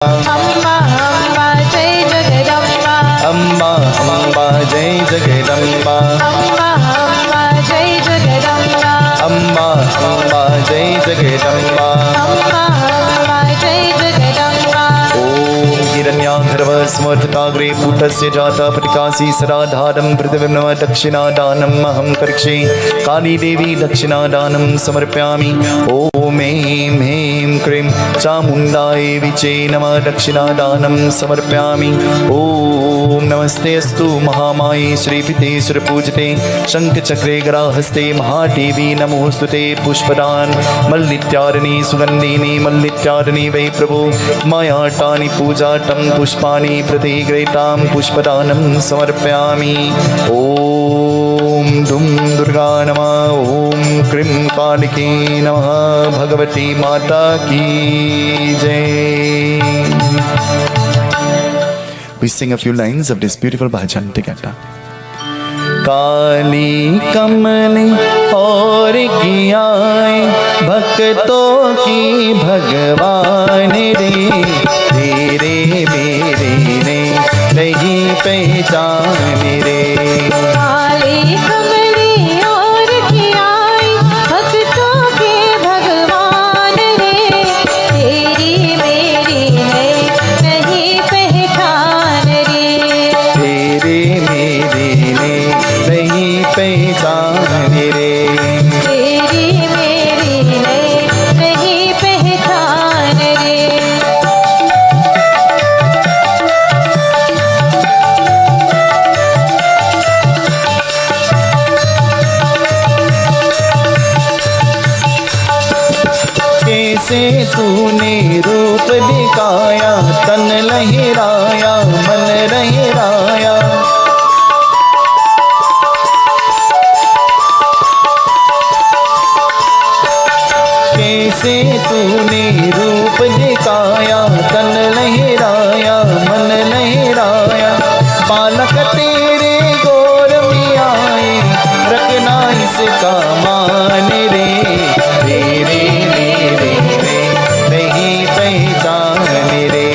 अम्बा अम्बा जय जगदम्बा अम्बा अम्बा जय जगदम्बा अम्बा अम्बा जय जगदम्बा अम्बा अम्बा जय जगदम्बा अम्बा अम्बा जय जगदम्बा। ओम हिरण्यार्धव समर्थताग्रे पुटस्य जाता प्रतिकासी सराधारं पृथिवीं नमः दक्षिणादानम् अहं करिष्ये काली देवी दक्षिणादानं समर्पयामि। ओम ऐं ह्रीं क्रीं चामुण्डायै विचे नमः दक्षिणादानं समर्पयामि। ओम नमस्ते अस्तु महामाये श्रीपीते सुरपूजिते शङ्खचक्रे गराहस्ते महादेवी नमोस्तुते। पुष्पदान मल्लित्यारिणी सुगन्धिनी मल्लित्यारिणी वै प्रभो मयाटानि पूजाटं पुष्पाणि प्रतिगृहीतां पुष्पदानं समर्पयामि। ओम दुं दुर्गा नमः ओम क्रीं कालिके नमः भगवती माता की जय। We sing a few lines of this beautiful bhajan together. काली कमली और कियाए भक्तों की भगवान रे तेरे मेरे ने नहीं पहचान रे। काली कमली और कियाए भक्तों के भगवान रे तेरी मेरी है नहीं पहचान रे। तेरे मेरे ने नहीं पहचान रे। तेरी मेरी है नहीं पहचान रे। कैसे तूने रूप दिखाया तन लहराया मन लहराया। कैसे तूने रूप दिखाया तन लहराया मन लहराया। बालक तेरे गोर में आए रखना इसका मान रे तेरे मेरे रे नहीं पहचान रे।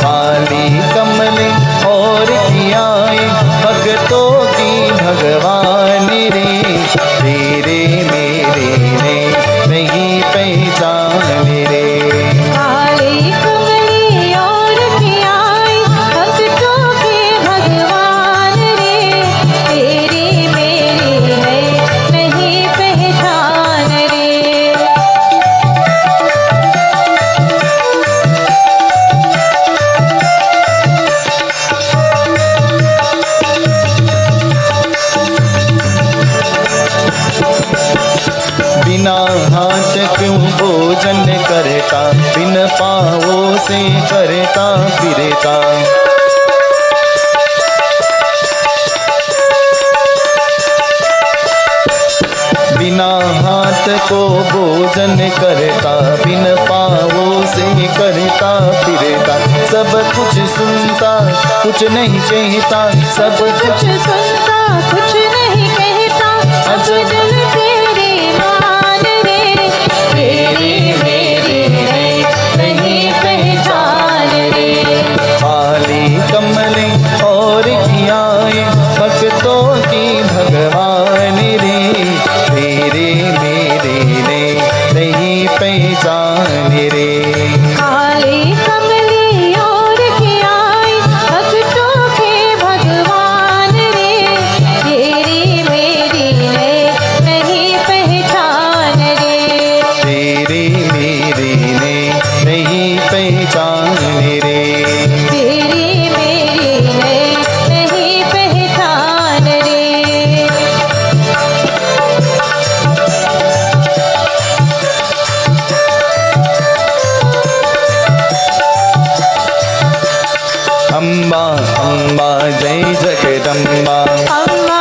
काली कमले और कियाए भक्तों की भगवान रे तेरे मेरे ने नहीं पहचान रे। काली कमली और कियाए भक्तों के भगवान रे तेरी मेरी है नहीं पहचान रे। बिना हाथ क्यों भोजन करता बिन पाँवों से करता फिरता। बिना हाथ को भोजन करता बिन पाँवों से करता फिरता। सब कुछ सुनता कुछ नहीं कहता सब कुछ सुनता कुछ नहीं कहता अजल तेरे मान रे तेरी मेरी है नहीं पहचान रे। काली कमले और कियाए भक्तों की भगवान रे तेरे मेरे ने नहीं पहचान रे। काली कमली और कियाए भक्तों के भगवान रे तेरी मेरी है नहीं पहचान रे। तेरे मेरे ने नहीं पहचान रे। तेरी मेरी है नहीं पहचान रे। अम्बा अम्बा जय जगदम्बा अम्बा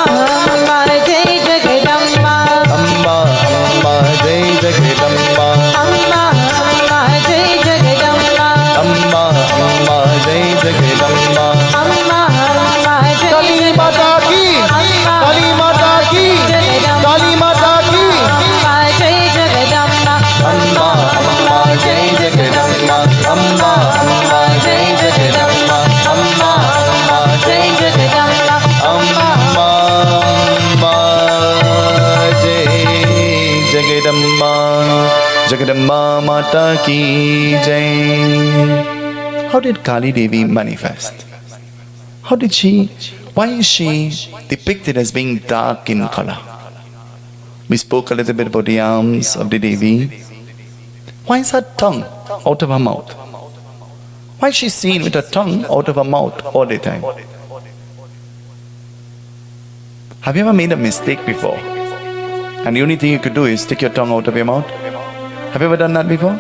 अम्बा जय जगदम्बा अम्बा अम्बा जय जगदम्बा अम्बा अम्बा जय जगदम्बा अम्बा अम्बा जय जगदम्बा। अम्बा अम्बा जय काली माता की काली माता की काली माता की अम्बा जय जगदम्बा अम्बा अम्बा जय Jagdamba Amba Amba Jagadamba Mata Ki Jai. How did Kali Devi manifest? How did she? Why is she depicted as being dark in color? We spoke a little bit about the arms of the Devi. Why is her tongue out of her mouth? Why is she seen with her tongue out of her mouth all the time? Have you ever made a mistake before? And the only thing you could do is stick your tongue out of your mouth? Have you ever done that before?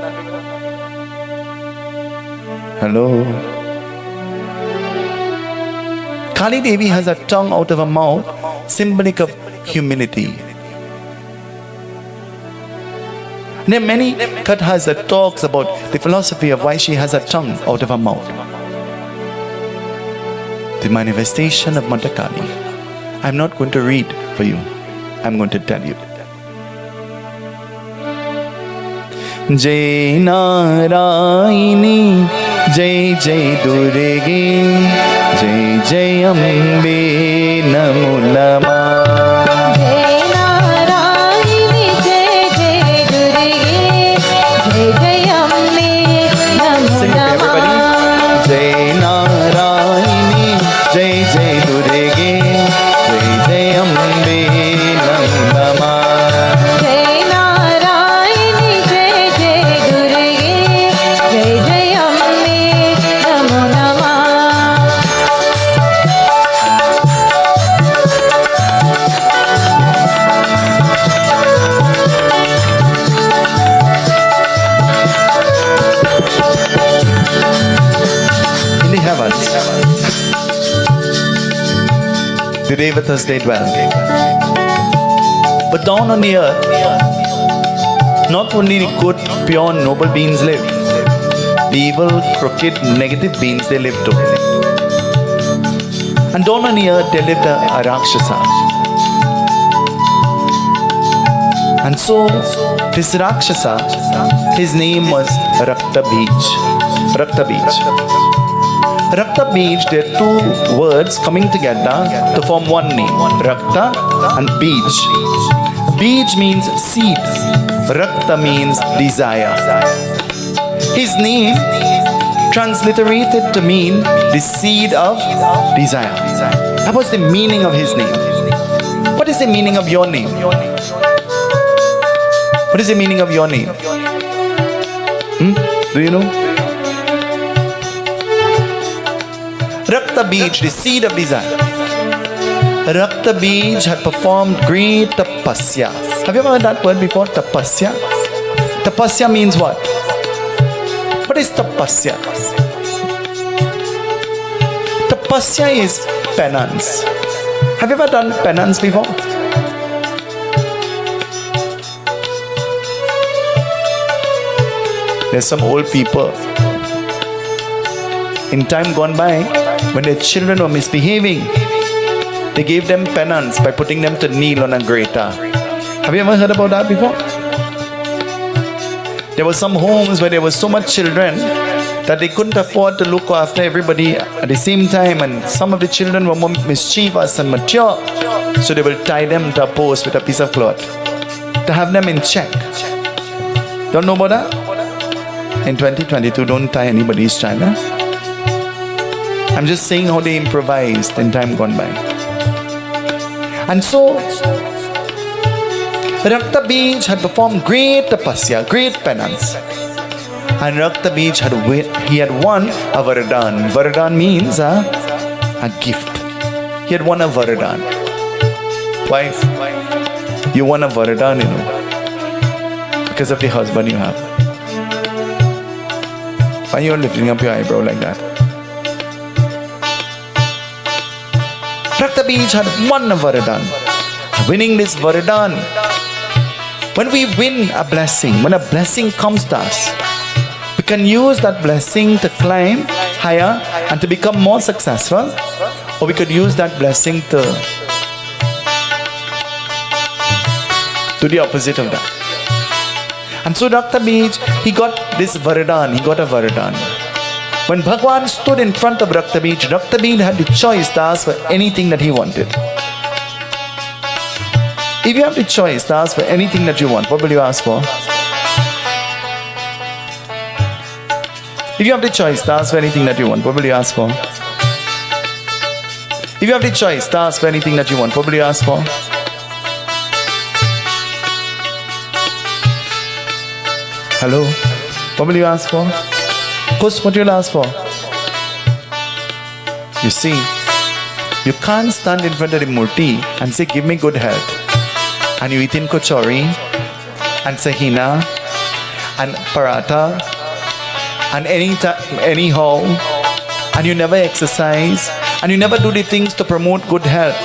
Hello? Kali Devi has her tongue out of her mouth, symbolic of humility. There are many kathas that talks about the philosophy of why she has her tongue out of her mouth. The manifestation of Mata Kali. I'm not going to read for you. I'm going to tell you. Jai Narayani, Jai Jai Durge, Jai Jai Ambe Namo Namah. Jai Narayani, Jai Jai Durge, Jai Jai Ambe Namo Sing it, everybody. Jai Narayani, Jai Jai Durge, Jai Jai Ambe Namo Namah. Jai Narayani, Jai Jai Durge, Jai Jai Ambe Namo Namah. In the heavens, the Devatas they dwell. But down on the earth, not only the good, pure, noble beings live, the evil, crooked, negative beings they live too. And down on the earth, there lived a Rakshasa. And so, this Rakshasa, his name was Rakta Bij. Rakta Bij. Rakta Bij, there are two words coming together to form one name. Rakta and Bij. Bij means seed. Rakta means desire. His name transliterated to mean the seed of desire. That was the meaning of his name. What is the meaning of your name? What is the meaning of your name? Do you know? Rakta Bij, the seed of desire. Rakta Bij had performed great tapasya. Have you ever heard that word before? Tapasya? Tapasya means what? What is tapasya? Tapasya is penance. Have you ever done penance before? There's some old people in time gone by, when their children were misbehaving, they gave them penance by putting them to kneel on a grater. Have you ever heard about that before? There were some homes where there was so much children that they couldn't afford to look after everybody at the same time, and some of the children were more mischievous and mature, so they will tie them to a post with a piece of cloth to have them in check. Don't know about that? In 2022, don't tie anybody's child. I'm just saying how they improvised in time gone by. And so, Rakta Bij had performed great tapasya, great penance. And Rakta Bij had won a Varadan. Varadan means a gift. He had won a Varadan. Wife, you won a Varadan, you know, because of the husband you have. Why are you lifting up your eyebrow like that? Rakta Bij had won a Varadan. Winning this Varadan. When we win a blessing, when a blessing comes to us, we can use that blessing to climb higher and to become more successful, or we could use that blessing to the opposite of that. And so Rakta Bij, he got this Varadan, he got a Varadan. When Bhagwan stood in front of Rakta Bij had the choice to ask for anything that he wanted. If you have the choice to ask for anything that you want, what will you ask for? If you have the choice to ask for anything that you want, what will you ask for? If you have the choice to ask for anything that you want, what will you ask for? Hello? What will you ask for? Puss, what will you ask for? You see, you can't stand in front of the murti and say, give me good health. And you eat in kachori and sahina and paratha and anyhow, and you never exercise and you never do the things to promote good health.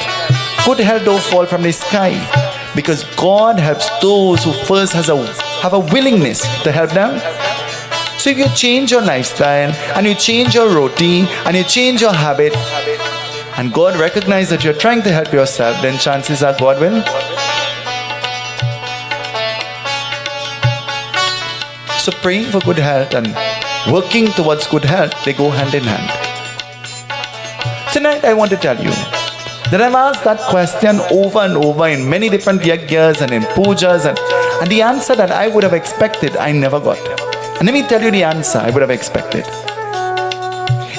Good health don't fall from the sky, because God helps those who first have a willingness to help them. So if you change your lifestyle and you change your routine and you change your habit, and God recognizes that you're trying to help yourself, then chances are God will. So praying for good health and working towards good health, they go hand in hand. Tonight I want to tell you that I've asked that question over and over in many different yagyas and in pujas, and the answer that I would have expected, I never got. And let me tell you the answer I would have expected.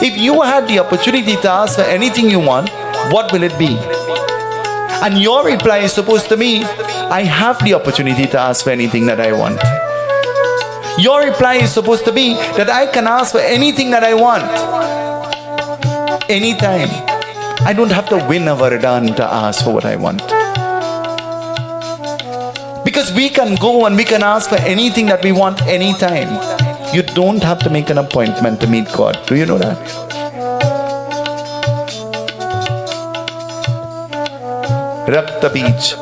If you had the opportunity to ask for anything you want, what will it be? And your reply is supposed to be, I have the opportunity to ask for anything that I want. Your reply is supposed to be that I can ask for anything that I want. Anytime. I don't have to win a Varadan to ask for what I want. Because we can go and we can ask for anything that we want anytime. You don't have to make an appointment to meet God. Do you know that? Rakta Beach.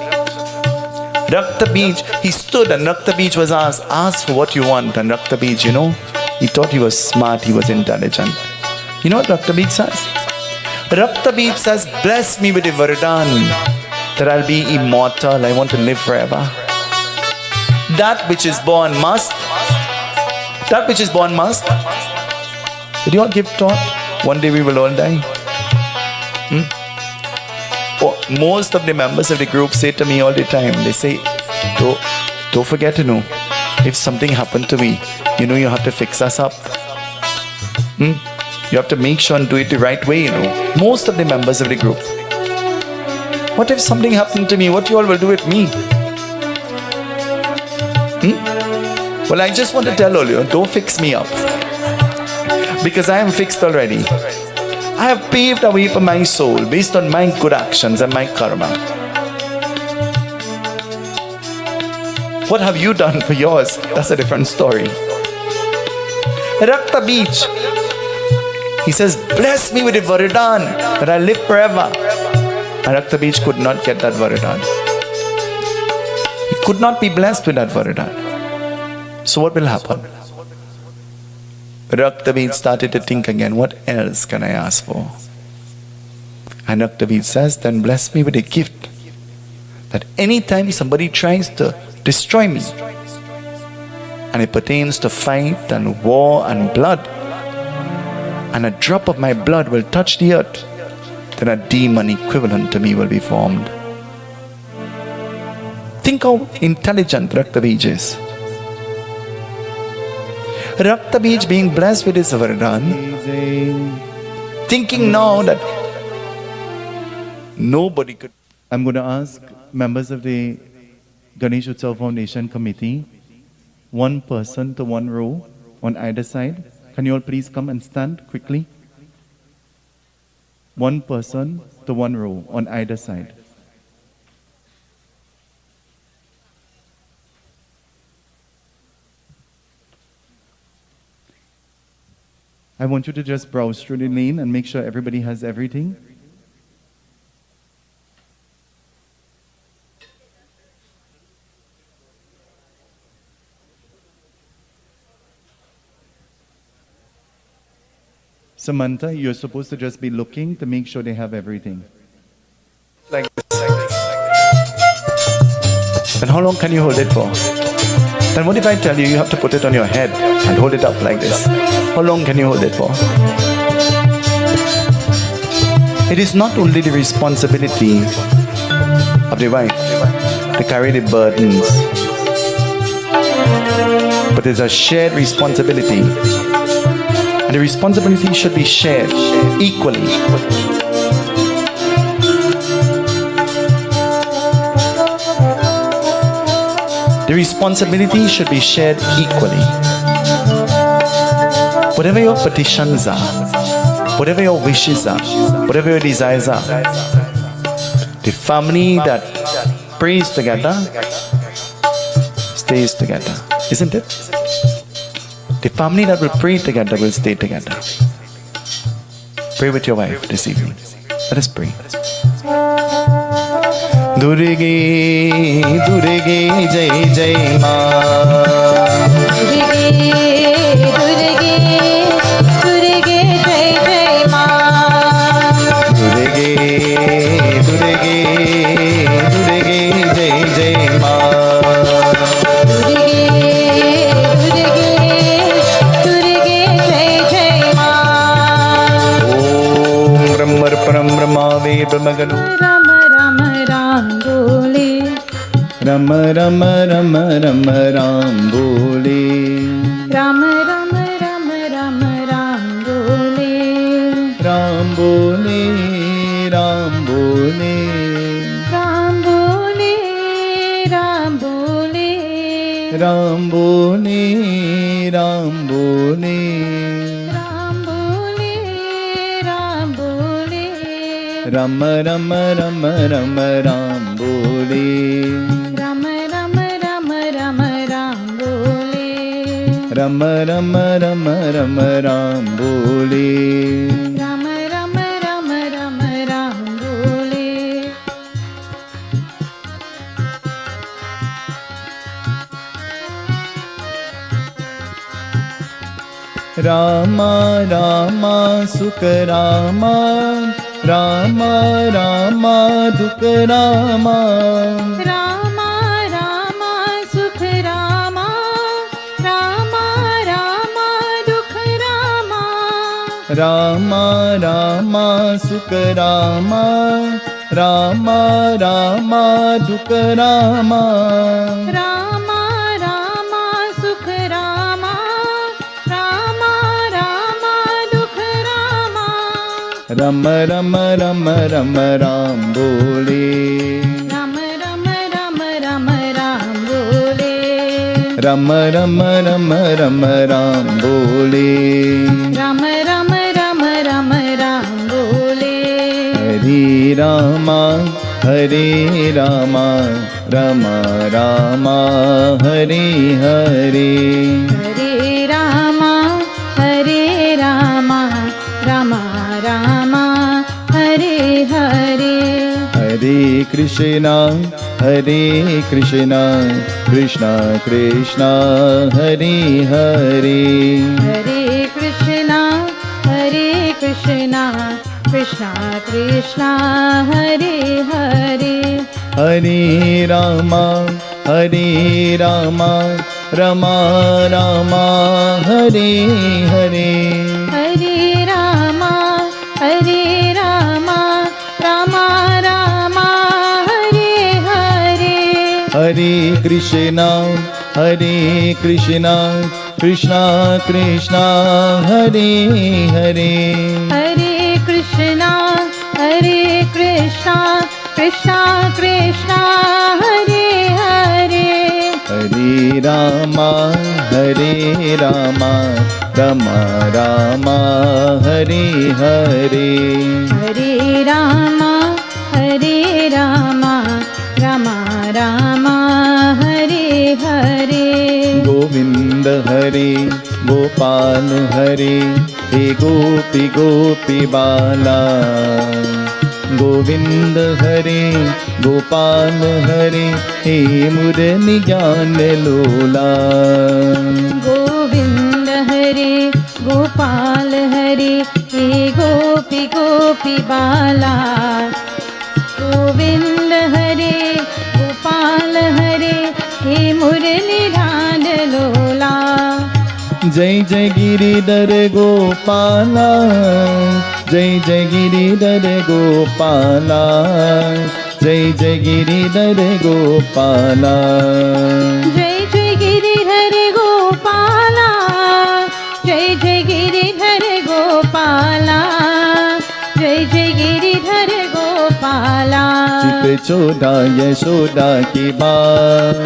Rakta Beach. He stood and Rakta Beach was asked, ask for what you want. And Rakta Beach, you know, he thought he was smart, he was intelligent. You know what Rakta Beach says? Rakta Beach says, bless me with a Varadan that I'll be immortal. I want to live forever. That which is born must. That which is born must. Did you all give thought? One day we will all die. Oh, most of the members of the group say to me all the time, they say, don't forget to know, if something happened to me, you know you have to fix us up. You have to make sure and do it the right way, you know. Most of the members of the group. What if something happened to me? What you all will do with me? Well, I just want to tell all you, don't fix me up. Because I am fixed already. I have paved a way for my soul based on my good actions and my karma. What have you done for yours? That's a different story. Rakta Beach. He says, bless me with a Varadan that I live forever. And Rakta Beach could not get that Varadan. He could not be blessed with that Varadan. So what will happen? Rakta Beach started to think again, what else can I ask for? And Rakta Beach says, then bless me with a gift that anytime somebody tries to destroy me, and it pertains to fight and war and blood, and a drop of my blood will touch the earth, then a demon equivalent to me will be formed. Think how intelligent Rakta Beach is. Rakta Beach being blessed with his Varadan, thinking now that nobody could. I'm going to ask members of the Ganesh Utsav Foundation Committee, one person to one row on either side. Can you all please come and stand quickly? One person to one row on either side. I want you to just browse through the lane and make sure everybody has everything. Samantha, you're supposed to just be looking to make sure they have everything. Like this. Then how long can you hold it for? Then what if I tell you you have to put it on your head and hold it up like this? How long can you hold it for? It is not only the responsibility of the wife to carry the burdens, but it's a shared responsibility And the responsibility should be shared equally. The responsibility should be shared equally. Whatever your petitions are, whatever your wishes are, whatever your desires are, the family that prays together stays together, isn't it? The family that will pray together will stay together. Pray with your wife this evening. Let us pray. Durge, Durge, Jai Jai Ma. Durge, Durge, Durge, Jai Jai Ma. Durge, Durge, Durge, Jai Jai Ma. Durge, Durge, Durge, Jai Jai Ma. Om Brahmar Param Brahma Ved Brahmaganu. Ram Ram Ram Bole. Ram Ram Ram Ram Ram Bole. Ram Ram Ram Ram Ram Bole. Ram Bole, Ram Bole. Ram Bole, Ram Bole. Ram Bole, Ram Bole. Ram Bole, Ram Bole. Ram Ram Ram Ram Ram Bole. Ram Ram Ram Ram Ram Bole. Ram Ram Ram Ram Ram Bole. Ram Ram Ram Ram Ram Bole. Rama Rama Sukha Rama. Rama Rama Dukha Rama. Rama Rama Sukh Rama. Rama Rama Dukh Rama. Rama Rama Sukha Rama. Rama Rama Dukha Rama. Rama Rama Sukh Rama. Rama Rama Dukh Rama. Ram Ram Ram Ram Ram Bole. Ram Ram Ram Ram Ram Bole. Ram Ram Ram Ram Ram Bole. Ram Ram Ram Ram Ram Bole. Hare Rama, Hare Rama, Rama Rama, Hare Hare. Hare Rama, Hare Rama, Rama Rama, Hare Hare. Hare Krishna, Krishna Krishna, Hare Hare. Hare Krishna, Krishna Krishna, Hare Hare. Hare Rama, Rama Rama, Hare Hare. Hare Rama, Rama Rama, Hare Hare. Hare Krishna, Krishna Krishna, Hare Hare. Hare Krishna, Krishna Krishna, Hare Hare. Hare Rama, Rama Rama, Hare Hare. Hare Rama, Rama Rama, Hare Hare. Govind Hare, Gopal Hare, He Gopi Gopi Bala. Govind Hare, Gopal Hare, He Murli Gyan Lola. Govind Hare, Gopal Hare, He Gopi Gopi Bala. Govind Hare, Gopal Hare, He Murli Gyan Lola. Jai Jai Giridhar Gopala, Jai Jai Giridhar Gopala, Jai Jai Giridhar Gopala. Jai Jai Giridhar Gopala, Jai Jai Giridhar चोरा यशोदा की बाल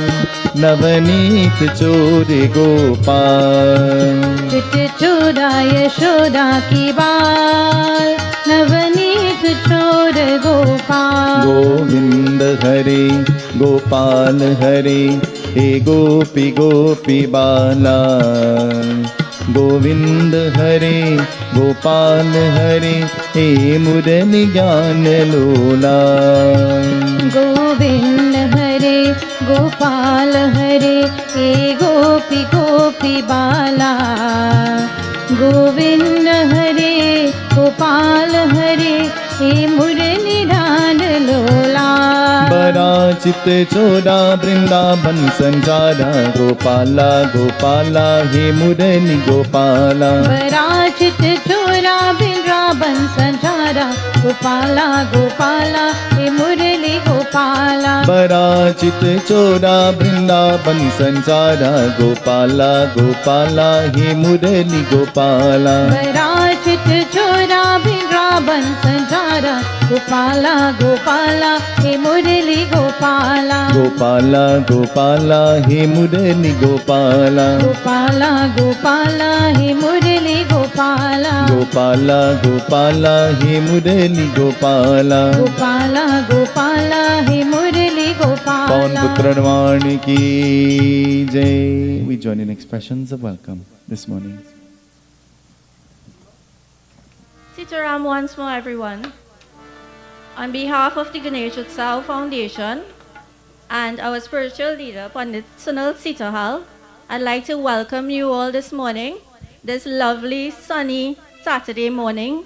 नवनीत चोर गोपाल चित चोरा यशोदा की बाल नवनीत चोर गोपाल गोविंद हरे गोपाल हरे हे गोपी गोपी बाला गोविंद हरे गोपाल हरे हे मुरली ज्ञान लोला गोविंद हरे गोपाल हरे हे गोपी गोपी बाला गोविंद हरे गोपाल हरे हे मुरली ध्यान लोला बराचित चोरा वृंदावन संचारा गोपाला गोपाला हे मुरली गोपाला बराचित चोरा वृंदावन संचारा गोपाला गोपाला हे मुरली गोपाला बराचित चोरा वृंदावन संचारा गोपाला गोपाला हे मुरली गोपाला बराचित चोरा वृंदावन संचारा गोपाला गोपाला हे मुरली गोपाला गोपाला गोपाला हे मुरली गोपाला गोपाला गोपाला हे मुरली गोपाला गोपाला गोपाला हे मुरली गोपाला गोपाला गोपाला हे मुरली गोपाला पवन पुत्र हनुमान की जय. We join in expressions of welcome this morning. Seetahal once more, everyone. On behalf of the Ganesh Utsav Foundation and our spiritual leader, Pandit Sunil Seetahal, I'd like to welcome you all this morning, this lovely sunny Saturday morning,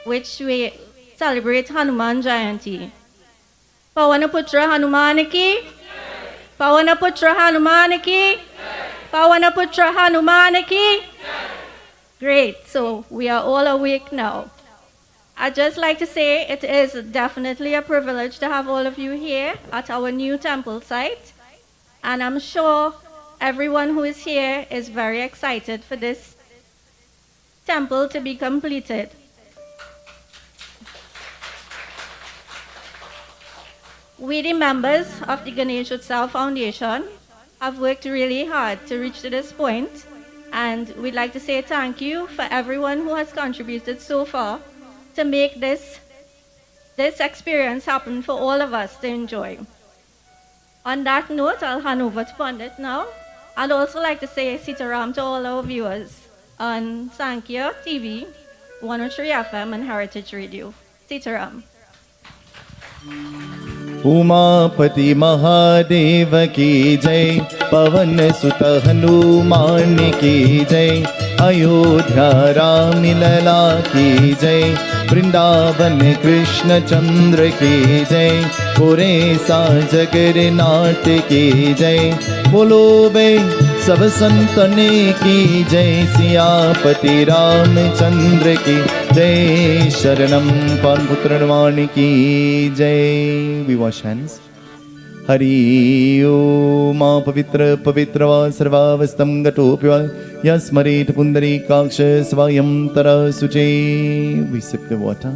which we celebrate Hanuman Jayanti. Pavanaputra Hanuman ki, Pavanaputra Hanuman ki, Pavanaputra Hanuman ki. Great, so we are all awake now. I'd just like to say it is definitely a privilege to have all of you here at our new temple site. And I'm sure everyone who is here is very excited for this temple to be completed. We, the members of the Ganesh Utsav Foundation, have worked really hard to reach to this point, and we'd like to say thank you for everyone who has contributed so far to make this experience happen for all of us to enjoy. On that note, I'll hand over to Pandit now. I'd also like to say Seetahal to all our viewers on Sankhya TV, 103 FM and Heritage Radio. Seetahal. Umapati Mahadev की जय पवन सुत हनुमान की जय अयोध्या राम लला की जय वृंदावन कृष्ण चंद्र की जय पुरेसा जगन्नाथ की जय बोलो बे सब संतने की जय सियापति रामचंद्र की जय शरणम पवन पुत्र हनुमान की जय. We wash hands. हरि ओम पवित्र पवित्र वा सर्वावस्थं गतोऽपि वा यस्मरेत् पुण्डरीकाक्ष स्वयं तरः शुचे. We sip the water.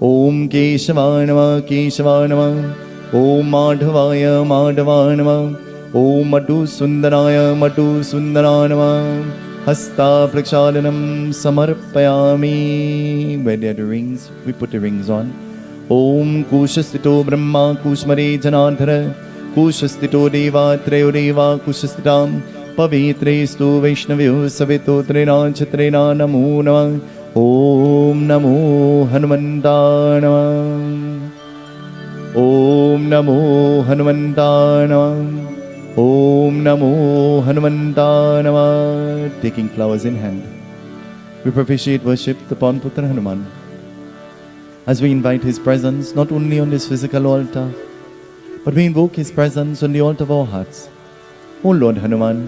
ओम केशवाय नमः केशवाय नमः ओम माधवाय माधवाय नमः ओम मधुसूदनाय मधुसूदनाय नमः हस्ता प्रक्षालनं समर्पयामि. Where there are the rings, we put the rings on. ओम कुशस्थितो ब्रह्मा कुशमरे जनार्दन कुशस्थितो देवा त्रयो देवा कुशस्थितां पवित्रेस्तु वैष्णव्यो सवितो त्रिनाक्षत्रेणा नमो नमः. ओम नमो हनुमन्ताय नमः ओम नमो हनुमन्ताय नमः ओम नमो हनुमन्ताय नमः. Taking flowers in hand, we propitiate worship upon Putra Hanuman as we invite his presence not only on this physical altar, but we invoke his presence on the altar of our hearts. O Lord Hanuman,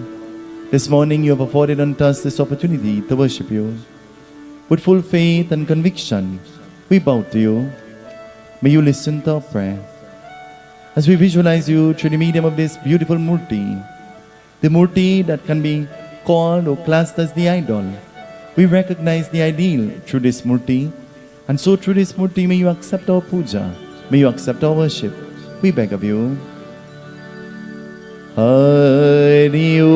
this morning you have afforded unto us this opportunity to worship you. With full faith and conviction, we bow to you. May you listen to our prayer. As we visualize you through the medium of this beautiful murti, the murti that can be called or classed as the idol, we recognize the ideal through this murti. And so through this murti, may you accept our puja, may you accept our worship, we beg of you. Hari Om.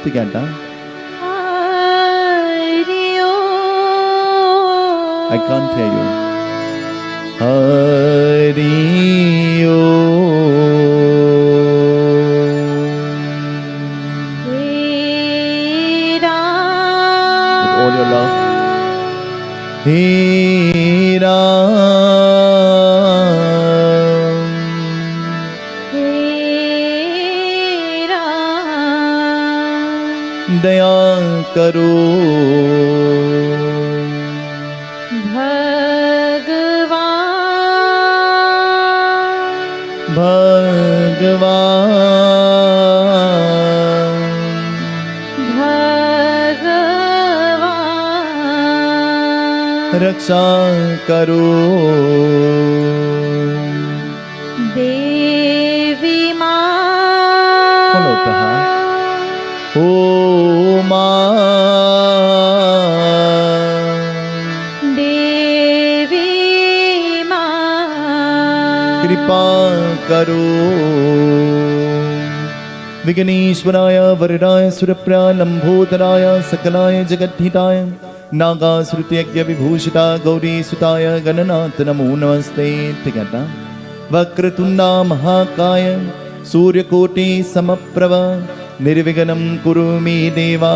Together. Hari Om. I can't hear you. Hari Om. Hey Ram. With all your love. Hey Ram. Hey Ram. दया करो भगवान भगवान भगवान रक्षा करो देवी माँ Follow the heart. ओ माँ देवी माँ कृपा करो विघ्नेश्वराय वरदाय सुरप्राय लंबोदराय सकलाय जगद्धिताय नागासुरत्यज्ञ विभूषिता गौरी सुताय गणनाथ नमो नमस्ते together. वक्रतुंडा महाकाय सूर्यकोटि समप्रभ निर्विघ्नं कुरु मे देवा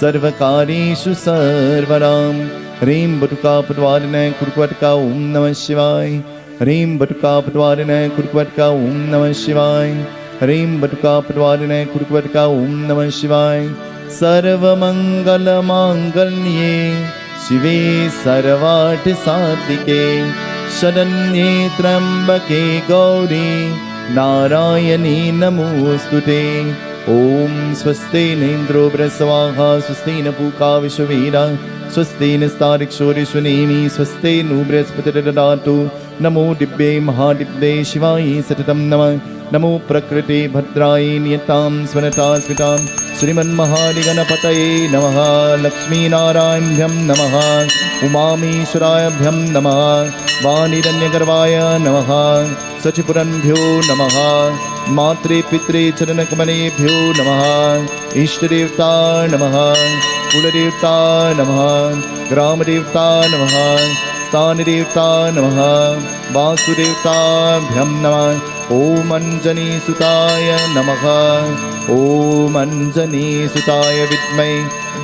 सर्वकार्येषु सर्वदां ह्रीं बटुकापद्वारिणे कुर्वटका ओम नमः शिवाय ह्रीं बटुकापद्वारिणे कुर्वटका ओम नमः शिवाय ह्रीं बटुकापद्वारिणे कुर्वटका ओम नमः शिवाय सर्वमंगलमांगल्ये शिवे सर्वार्थसाधिके शरण्ये त्र्यंबके गौरी नारायणी नमोस्तुते ओम स्वस्ति न इंद्रो बृहस्पतिः स्वस्ति न पूषा विश्ववेदाः स्वस्ति नस्तार्क्ष्योरिष्वनेमि स्वस्ति नु बृहस्पतिर्ददातु नमो दिव्ये महादिव्ये शिवाय सततं नमः नमो प्रकृते भद्राय नियतां स्वनता स्मितां श्रीमन्महादिगणपतये नमः लक्ष्मीनारायणभ्यं नमः उमामेश्वरायभ्यं नमः वाणिरण्यगर्वाय नमः सचिपुरन्भ्यो नमः मात्रे पित्रे चरणकमलेभ्यो नमः इष्टदेवता नमः कुलदेवता नमः ग्रामदेवता नमः स्थानदेवता नमः वासुदेवताभ्यं नमः ॐ अञ्जनीसुताय नमः ॐ अञ्जनीसुताय विद्महे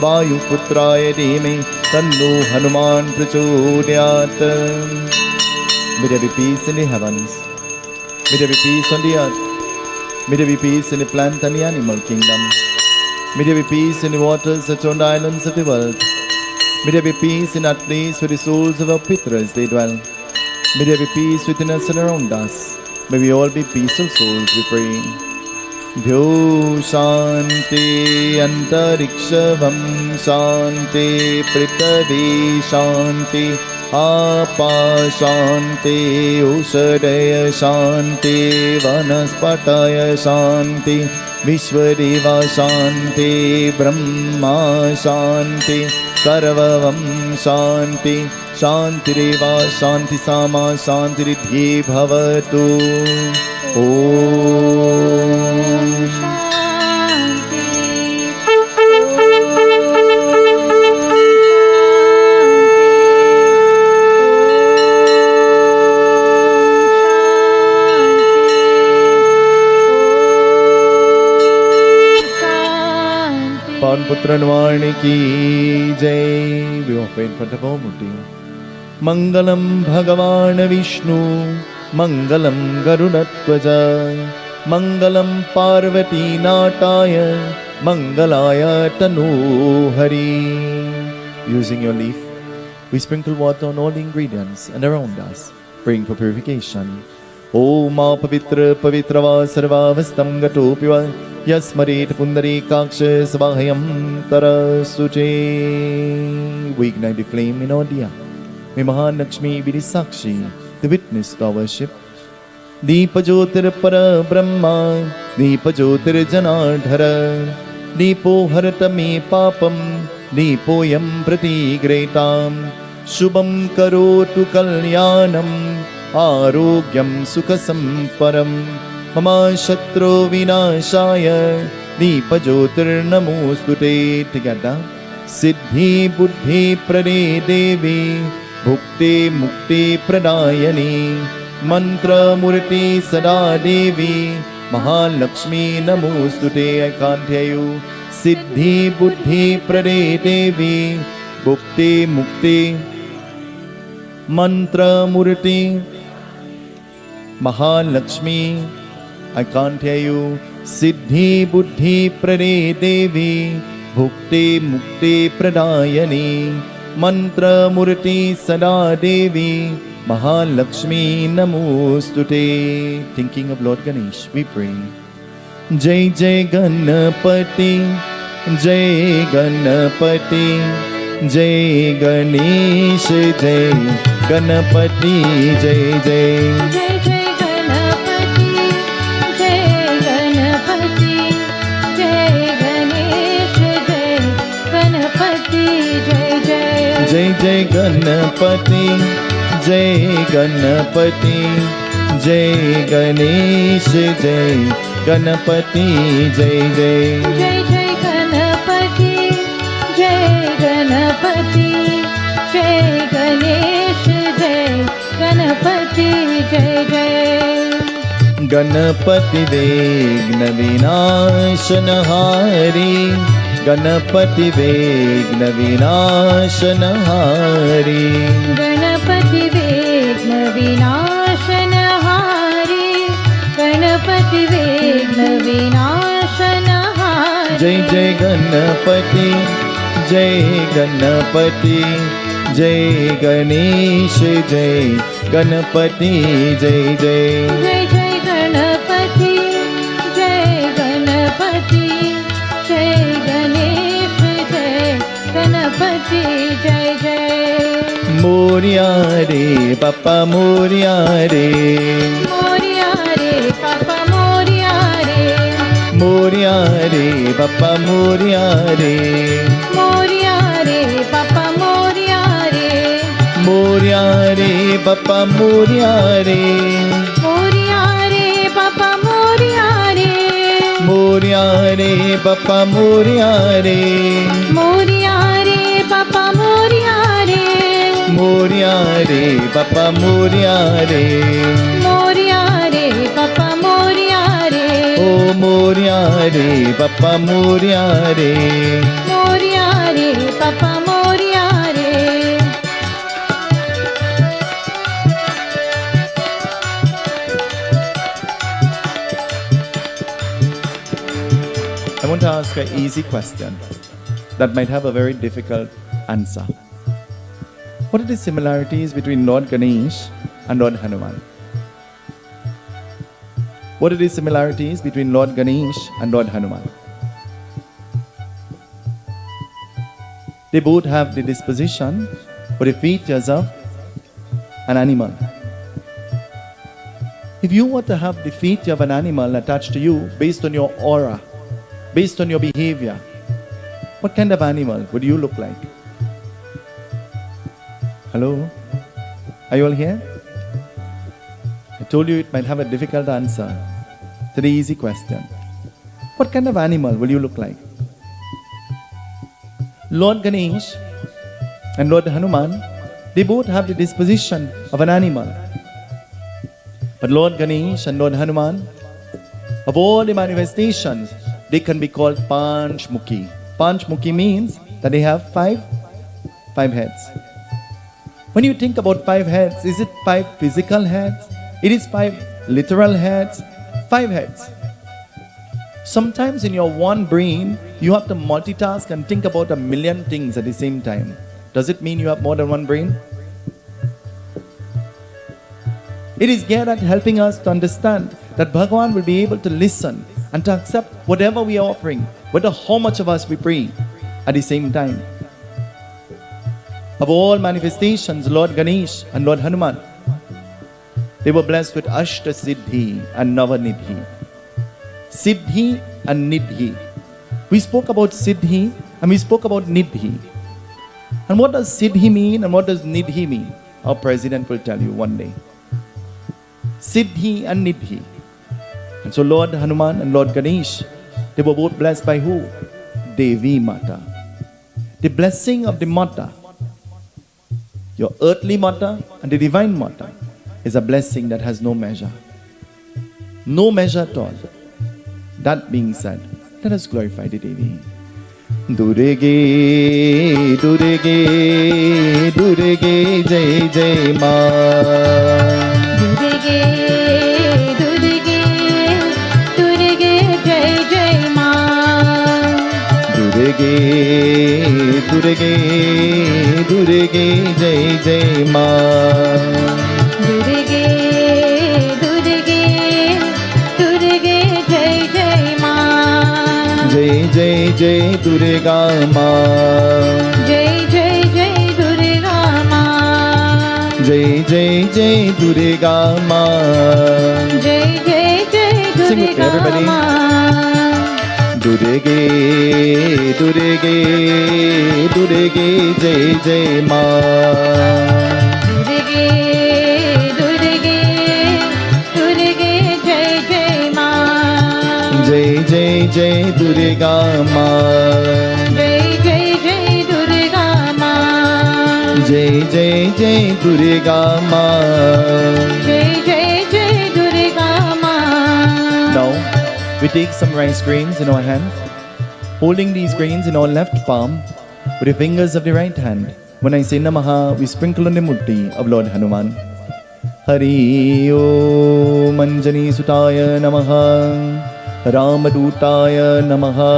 वायुपुत्राय धीमहि तन्नो हनुमान प्रचोदयात्. May there be peace in the heavens. May there be peace on the earth. May there be peace in the plant and the animal kingdom. May there be peace in the waters that surround the islands of the world. May there be peace in that place where the souls of our Pitras they dwell. May there be peace within us and around us. May we all be peaceful souls, we pray. Dhyo Shanti Antarikshavam Shanti Prithvi Shanti Apa Shanti Usadaya Shanti Vanaspataya Shanti Vishwadeva Shanti Brahma Shanti Sarvavam Shanti Shantireva Shanti Sama Shantiridhi Bhavatu. Om Putra Nvarni ki jai. We offer in front of our Murti. Mangalam Bhagavan Vishnu Mangalam Garudatvaja Mangalam Parvati Nataya Mangalaya Tanu Hari. Using your leaf, we sprinkle water on all the ingredients and around us, praying for purification. Om Pavitra Pavitrava Sarvavastam Gatopiva Yasmarit Pundari Kaksha Svahayam Tarasuche. We ignite the flame in our diya. May Mahalakshmi be the Sakshi, the witness to our worship. Deepa Jyotir Para Brahma, Deepa Jyotir Janardhara, Deepo Harata Me Papam, Deepo Yam Prati Gretam, Shubham karotu kalyanam Arogyam sukhasamparam Mama shatru vinashaya Deepajotir namostute. Together. Siddhi buddhi prade devi Bhukti mukti pradayani Mantra murti sada devi Mahalakshmi namostute. I can't hear you. Siddhi buddhi prade devi Bhukti mukti Mantra murti Mahalakshmi. I can't hear you. Siddhi buddhi prade devi Bhukti mukti pradayani Mantra murti sada devi Mahalakshmi namostute. Thinking of Lord Ganesh, we pray. Jai Jai Ganapati, Jai Ganapati, Jai Ganesh, Jai Ganapati, Jai Jai. Jai Jai Ganapati, Jai Ganapati, Jai Ganesh, Jai Ganapati, Jai Jai. Jai Jai Ganapati, Jai Ganapati, Jai Ganesh, Jai Ganapati, Jai Jai. Jai Jai Ganapati, Jai Ganapati, Jai Ganesh, Jai Ganapati, Jai Jai. Ganapati Vigna Vinashanahari, Ganapati Vigna Vinashanahari, Ganapati Vigna Vinashanahari, Ganapati Vigna Vinashanahari. Jai Jai Ganapati, Jai Ganapati, Jai Ganesh, Jai Ganapati, Jai Jai. Jai Jai Ganapati, Jai Ganapati, Jai Ganesh, Jai Ganapati, Jai Jai. Moria re, Papa Moria re, Moria re, Papa Moria re, Moria re, Papa Moria re, Moria re, Papa Moria re, Moria re, Papa Moria re, Moria re, Papa Moria re, Moria re, Papa Moria re, Moria re, Papa Moria re, Moria re, Papa Moria re, Moria re, Papa Moria re, Oh Moria re, Papa Moria re, Moria re, Papa Moria re. I want to ask an easy question that might have a very difficult answer. What are the similarities between Lord Ganesh and Lord Hanuman? What are the similarities between Lord Ganesh and Lord Hanuman? They both have the disposition or the features of an animal. If you were to have the feature of an animal attached to you based on your aura, based on your behavior, what kind of animal would you look like? Hello? Are you all here? I told you it might have a difficult answer to the easy question. What kind of animal will you look like? Lord Ganesh and Lord Hanuman, they both have the disposition of an animal. But Lord Ganesh and Lord Hanuman, of all the manifestations, they can be called Panchmukhi. Panchmukhi means that they have five heads. When you think about 5 heads, is it 5 physical heads? It is 5 literal heads. 5 heads. Sometimes in your one brain, you have to multitask and think about 1,000,000 things at the same time. Does it mean you have more than one brain? It is geared at helping us to understand that Bhagavan will be able to listen and to accept whatever we are offering, whether how much of us we pray at the same time. Of all manifestations, Lord Ganesh and Lord Hanuman, they were blessed with Ashta Siddhi and Navanidhi. Siddhi and Nidhi. We spoke about Siddhi and we spoke about Nidhi. And what does Siddhi mean and what does Nidhi mean? Our president will tell you one day. Siddhi and Nidhi. And so Lord Hanuman and Lord Ganesh, they were both blessed by who? Devi Mata. The blessing of the Mata, your earthly Mata and the divine Mata, is a blessing that has no measure. No measure at all. That being said, let us glorify the Devi. Durge, Durge, Durge, Jai Jai Ma. Durge, Durge, Durge, Jai Jai Ma. Durge, Durge, Durge, Jai Jai Ma. Durge, Durge, Durge, Jai Jai Ma. Jai Jai Jai Durga Ma. Jai Jai Jai Durga Ma. Jai Jai Jai Durga Ma. Jai Jai Jai Sing with me, everybody. Durga Ma. Durge, Durge, Durge, Jai Jai Ma. Durge, Durge, Durge, Jai Jai Ma. Jai Jai Jai Durga Ma. Jai Jai Jai Durga Ma. Jai Jai Jai Durga Ma. Jai Jai Jai Durga Ma. Now, we take some rice grains in our hand, holding these grains in our left palm with the fingers of the right hand. When I say Namaha, we sprinkle on the murti of Lord Hanuman. Hari Om Anjani Sutaya Namaha, Ramadutaya Namaha,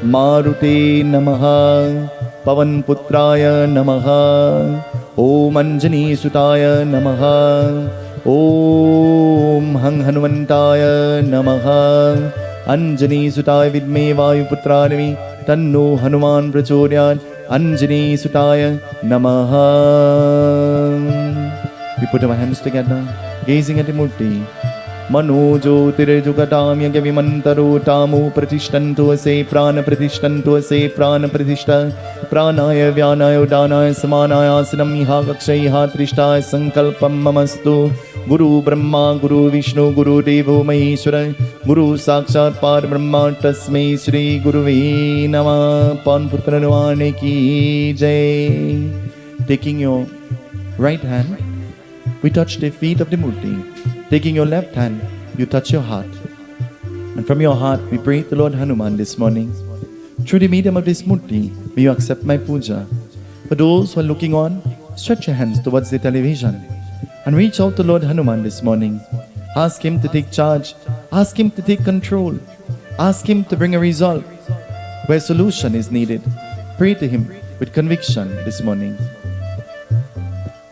Marute Namaha, Pavan Putraya Namaha, Om Anjani Sutaya Namaha, Om Hang Hanumantaya Namaha, Anjani Sutaya Vidme Vayuputranavi, Tanno Hanuman Prachodayat, Anjani Sutaya Namaha. We put our hands together, gazing at the Murti. Manojo Tirjugatam Yagavimantaro Tamu Pratishtantu Ase Prana Pratishtantu Ase Prana Pratishta Pranaya Vyanaya Danaya Samanaya Asanam Iha Kakshaiha Trishtaya Sankalpam Mamastu Guru Brahma Guru Vishnu Guru Devo Maheshwara Guru Sakshat Par Brahma Tasmai Shri Guruve Namah. Pan Putra Nuvane Ki Jai. Taking your right hand, we touch the feet of the Murti. Taking your left hand, you touch your heart. And from your heart, we pray to Lord Hanuman this morning. Through the medium of this Murti, may you accept my puja. For those who are looking on, stretch your hands towards the television and reach out to Lord Hanuman this morning. Ask him to take charge. Ask him to take control. Ask him to bring a result. Where solution is needed, pray to him with conviction this morning.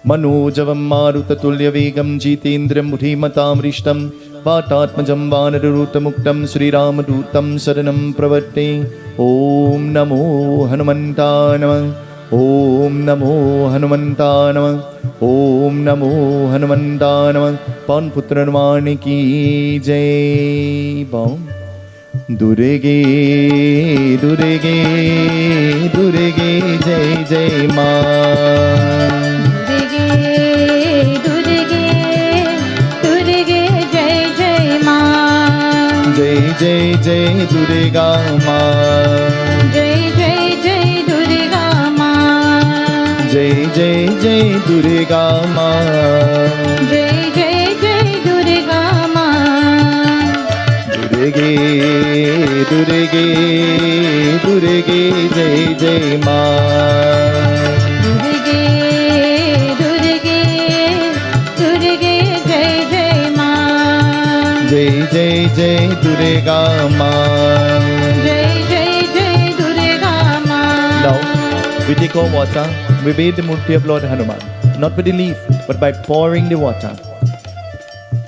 Manojavam Marutatulya Vegam Jitendram Buddhimatam Rishtam Vatatmajam Vanarutamuktam Sri Ramadutam Saranam Pravate. Om Namo Hanumanta Namah. Om Namo Hanumanta Namah. Om Namo Hanumanta Namah. Pan Putra Hanuman Ki Jai. Bow. Durge, Durge, Durge, Jai Jai Ma. Jai Jai Jai Durga Ma. Jai Jai Jai Durga Ma. Jai Jai Jai Durga Ma. Jai Jai Jai Durga Ma. Durge, Durge, Durge, Jai Jai Ma. Durge, Durge, Durge, Jai Jai Ma. Jai Jai Jai Durga Ma. Jai Jai Jai Durga Ma. Now, we take our water, we bathe the Murti of Lord Hanuman, not with the leaf, but by pouring the water.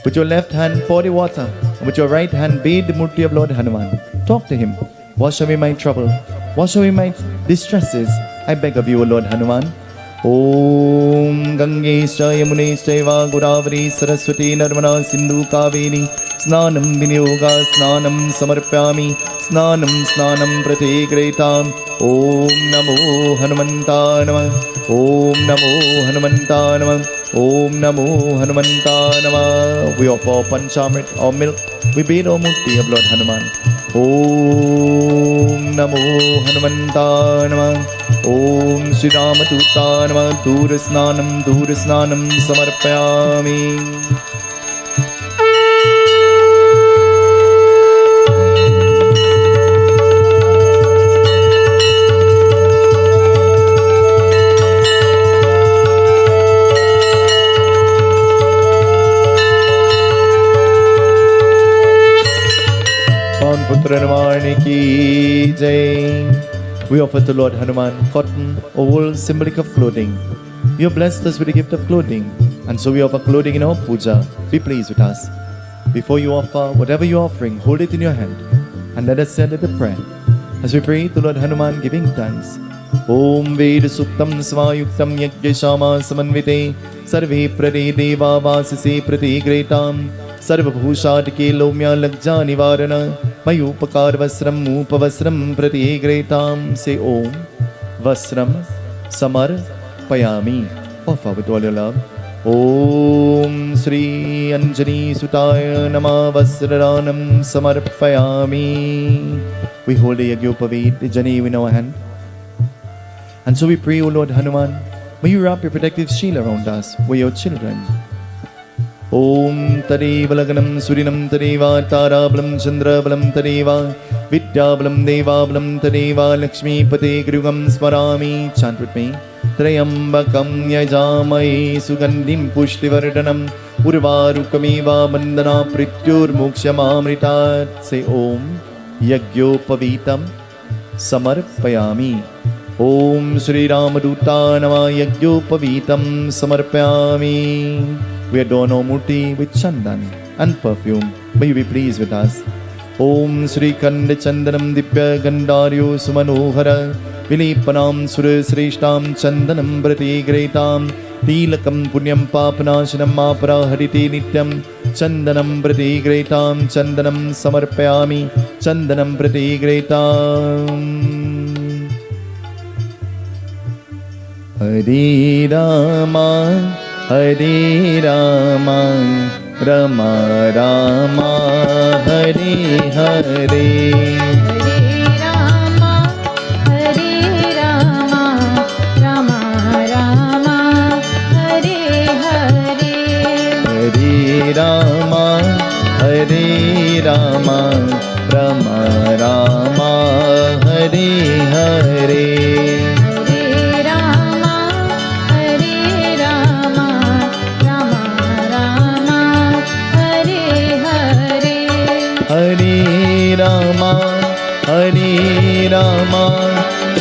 With your left hand, pour the water, and with your right hand, bathe the Murti of Lord Hanuman. Talk to him. Wash away my trouble. Wash away my distresses. I beg of you, O Lord Hanuman. Om Gangesha Yamuneshaiva Godavari Saraswati Narmada Sindhu Kaveri Snanam Vinyoga Snanam Samarpyami स्नानं स्नानं प्रतिगृहीताम् ॐ नमो हनुमन्ताय नमः ॐ नमो हनुमन्ताय नमः ॐ नमो हनुमन्ताय नमः. We offer Panchamrit or milk. We bathe our murti of Lord Hanuman. ॐ नमो हनुमन्ताय नमः ॐ श्रीरामदूताय नमः. दूरस्नानं समर्पयामि. Hanuman ki jai. We offer to Lord Hanuman cotton, wool, symbolic of clothing. You have blessed us with the gift of clothing, and so we offer clothing in our puja. Be pleased with us. Before you offer whatever you are offering, hold it in your hand and let us say the prayer as we pray to Lord Hanuman, giving thanks. Om Veda Suktam Svayuktam Yajyashama Samanvite Sarve Prade Deva Vasise Pratigretam Sarvabhushadike Lomya Lagja Nivarana Mayupakar Vasram Upavasram Pratigretam. Say Om Vasram Samar Payami. Offer with all your love. Om Sri Anjani Sutaya Nama Vasranam Samarpayami. We hold the Yagyopavit, the Jani in our hand. And so we pray, O Lord Hanuman, may you wrap your protective shield around us, we're your children. Om Tadeva Laganam Surinam Tadeva Tarabalam Chandrabalam Tadeva Vidyabalam Devabalam Tadeva Lakshmi Pate Grugam Smarami. Chant with me. Trayambakam Yajamai Sugandhim Pushtivardhanam Urvarukamiva Bandana Prityur Mokshamamritat. Say Om Yagyopavitam Samarpayami. Om Sri Ramadutta Nama Yagyopavitam Samarpayami. We adorn our murti with chandan and perfume. May you be pleased with us. Om Sri Kanda Chandanam Dipya Gandaryo Sumanohara Vilipanam Sura Srishtam Chandanam Pratigretam Tilakam Punyam Papanashanam Aparahariti Nityam Chandanam Pratigretam Chandanam Samarpayami Chandanam Pratigretam. Hare Rama Hare Rama Rama Rama Hare Hare. Rama Hare Rama Rama Rama Hare Hare. Hare Rama Hare Rama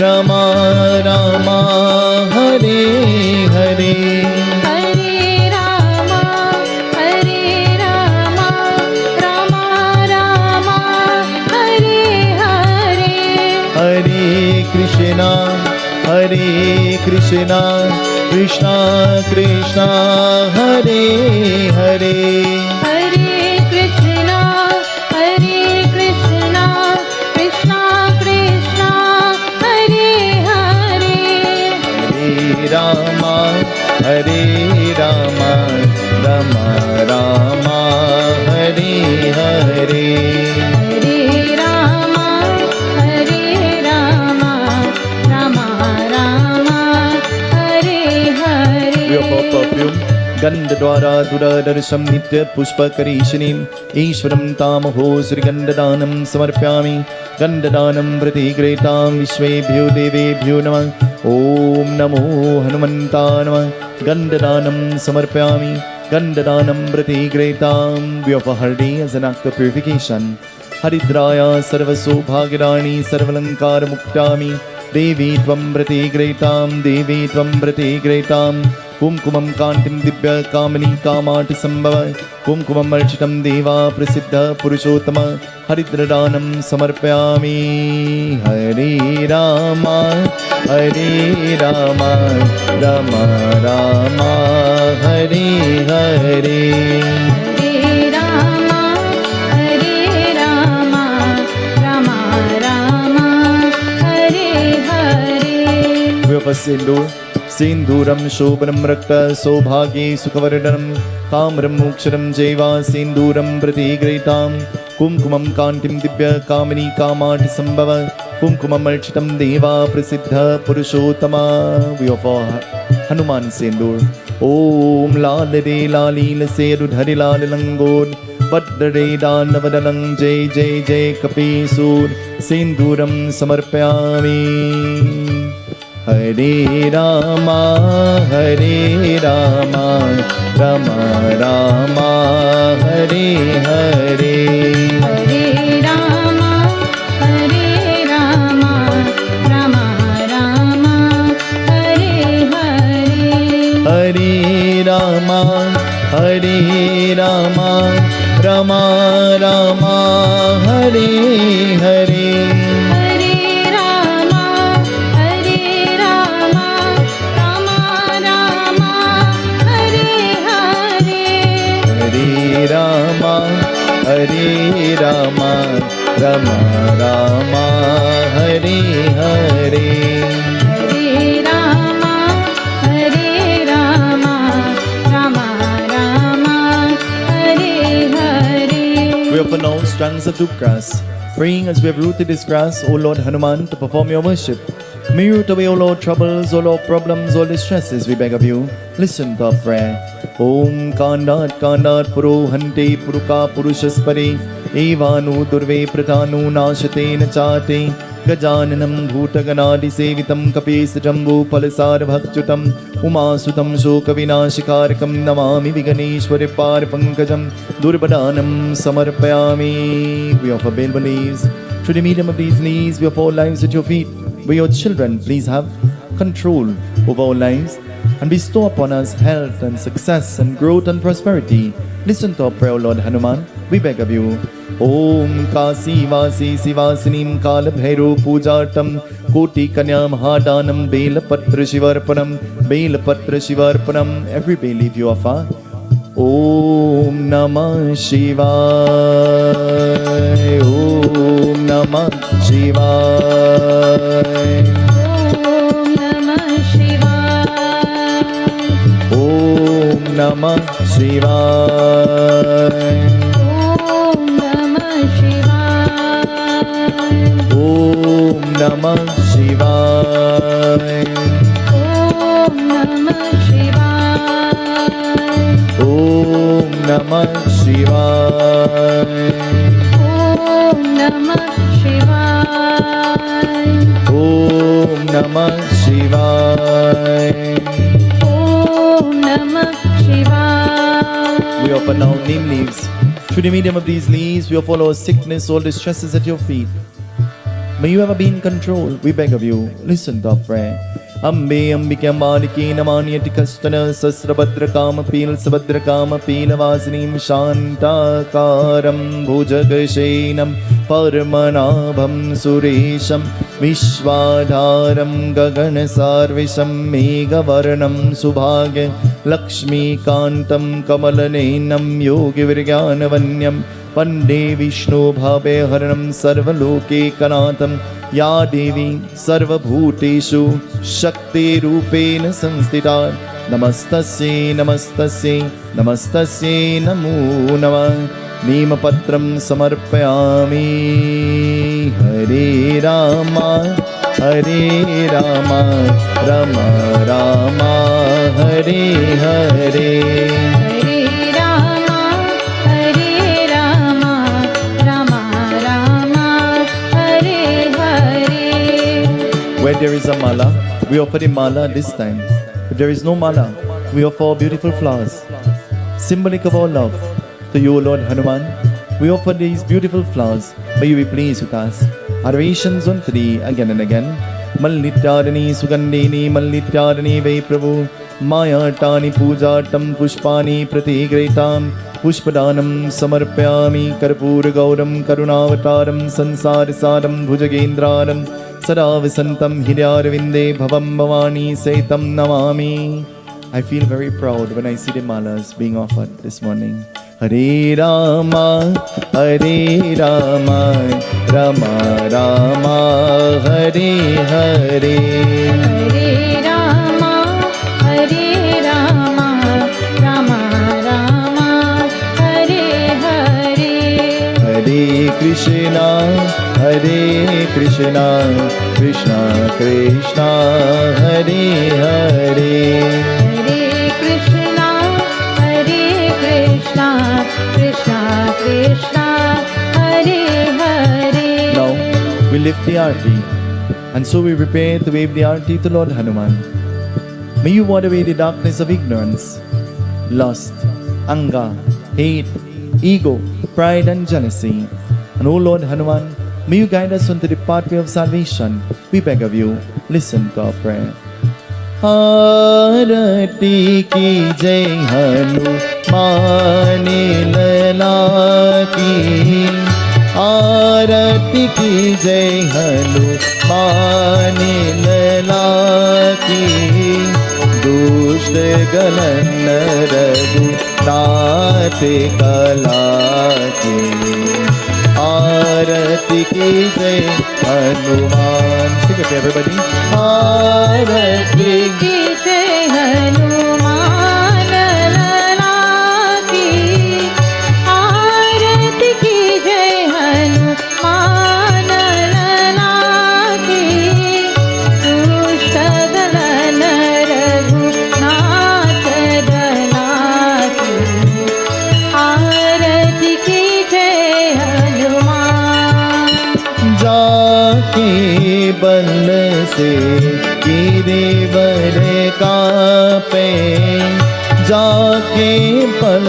Rama Rama Hare Hare. Hare Rama Hare Rama Rama Rama Hare Hare. Hare Krishna, Krishna Krishna, Hare Hare. Hare Krishna, Hare Krishna, Krishna Krishna, Hare Hare. Hare Rama, Hare Rama, Rama Rama, Hare Hare. Perfume Gandha Dwara Dura Darsham Nitya Pushpa Karishanim Ishwaram Tamaho Sri Gandhadanam Samarpyami. Gandhadanam Pratigretam Vishwebhyo Devebhyo Namah. Om Namo Hanumanta Namah. Gandhadanam Samarpyami. Gandhadanam Pratigretam. We offer Hardi as an act of purification. Haridraya Sarvaso Bhagirani Sarvalankar Muktami. Devi Tvam Pratigretam. Devi Tvam Pratigretam. Kumkumam Kantim Dibya Kamani Kamati Sambhava. Kumkumam Architam Deva Prasiddha Purushottama. Haridradanam Samarpyami. Hare Rama Hare Rama Rama Rama Hare Hare. Hare Rama Hare Rama Rama सिंदूर सिंदूरम शोभनम रक्त सौभाग्ये सुखवर्धनम कामरम मोक्षरम जैवा सिंदूरम प्रतिगृहीताम कुमकुमम कांतिम दिव्य कामिनी कामाठ संभव कुमकुमम अर्चितम देवा प्रसिद्ध Purushottama we offer Hanuman सिंदूर ओम लाल रे लालील सेरुधरि लाल लंगोट भद्रे दानवदलं जय जय जय कपीसूर सिंदूरम समर्पयामि हरे Rama Rama Rama Hare Hare Hare Rama Rama Rama Hare Hare Hare Rama Rama Rama Hare Hare Hare Rama Rama Rama Hare Hare Hare Rama Rama Rama Hare Hare Hare Rama Rama Rama Hare Hare We offer now strands of duk grass, praying as we have rooted this grass, O Lord Hanuman, to perform your worship. May you root away, O Lord, troubles, O Lord, problems, all distresses, we beg of you. Listen to our prayer. Om Kandat Puro Hante Puruka Purushaspare Evanu Durve Pratanu Nashate Nachate Gajananam Bhutaganadi Sevitam Kapes Jambu Palasar Bhakchutam Umasutam Shoka Vinashikarakam Namami Viganeshwari Par Pankajam Durbadanam Samarpayami. We offer bell leaves. Through the medium of these leaves, we offer our lives at your feet. We, your children, please have control over our lives and bestow upon us health and success and growth and prosperity. Listen to our prayer, O Lord Hanuman. We beg of you. Om Kasi Vasi Sivasinim Kala Bhairo Pujatam Koti Kanya Mahadanam Belapatra Shivarpanam. Every bay leaf you offer. Om Namah Shivaya. Om Namah Shivaya. Om Namah Shivaya. Om Namah Shivaya. Om Namah Shivaya. Om Namah Shivaya. Om Namah Shivaya. Om Namah Shivaya. Om Namah Shivaya. Om Namah Shivaya. Om Namah Shivaya. We offer now neem leaves. Through the medium of these leaves, we offer all sickness, all distresses at your feet. May you ever be in control, we beg of you. Listen to our prayer. Ambe Ambike Ambalike Namanyati Kastana Sasrabhadra Kama Peel Sabhadra Kama Peel Vasinim Shantakaram Bhujagashenam Paramanabham Suresham Vishwadharam Gaganasarvisham Megavaranam Subhagya Lakshmi Kantam Kamalanenam Yogi Virganavanyam Pande Vishnu Bhave Haranam Sarvaloke Kanatam Ya Devi Sarva Bhuteshu Shakti Rupena Sanstita Namastasye Namastasye Namastasye Namo Namah Nima Patram Samarpayami Hare Rama Rama Rama Hare Hare Hare Rama Rama Rama Hare Hare. Where there is a mala, we offer the mala this time. If there is no mala, we offer beautiful flowers, symbolic of our love. To you, Lord Hanuman, we offer these beautiful flowers. May you be pleased with us. Adorations unto thee again and again. Mallityadani Sugandini Mallityadani Ve Prabhu Mayatani Pujatam Pushpani Pratigritam Pushpadanam Samarpyami Karpura Gauram Karunavataram Sansarisaram Bhujagendranam Sadavasantam Hidyarvinde Bhavam Bhavani Setam Namami. I feel very proud when I see the malas being offered this morning. Hare Rama Rama Rama Hare Hare Hare Krishna, Hare Krishna, Krishna Krishna, Hare Hare. Hare Krishna, Krishna Krishna, Hare Hare. Now we lift the arti, and so we prepare to wave the arti to Lord Hanuman. May you ward away the darkness of ignorance, lust, anger, hate, ego, pride and jealousy. And O Lord Hanuman, may you guide us onto the pathway of salvation. We beg of you, listen to our prayer. Arati ki jai Hanuman lala ki. Arati ki jai Hanuman lala ki. दुष्ट गलन रघुनाथ कला की. आरती की जय Hanuman. Sing it everybody. आरती की जय हनुमान लला की. आरती की जय हनुमान लला की. दुष्ट गलन रघुनाथ दला की. आरती की जय हनुमान. जाके बल से गिरिवर कापे. जाके बल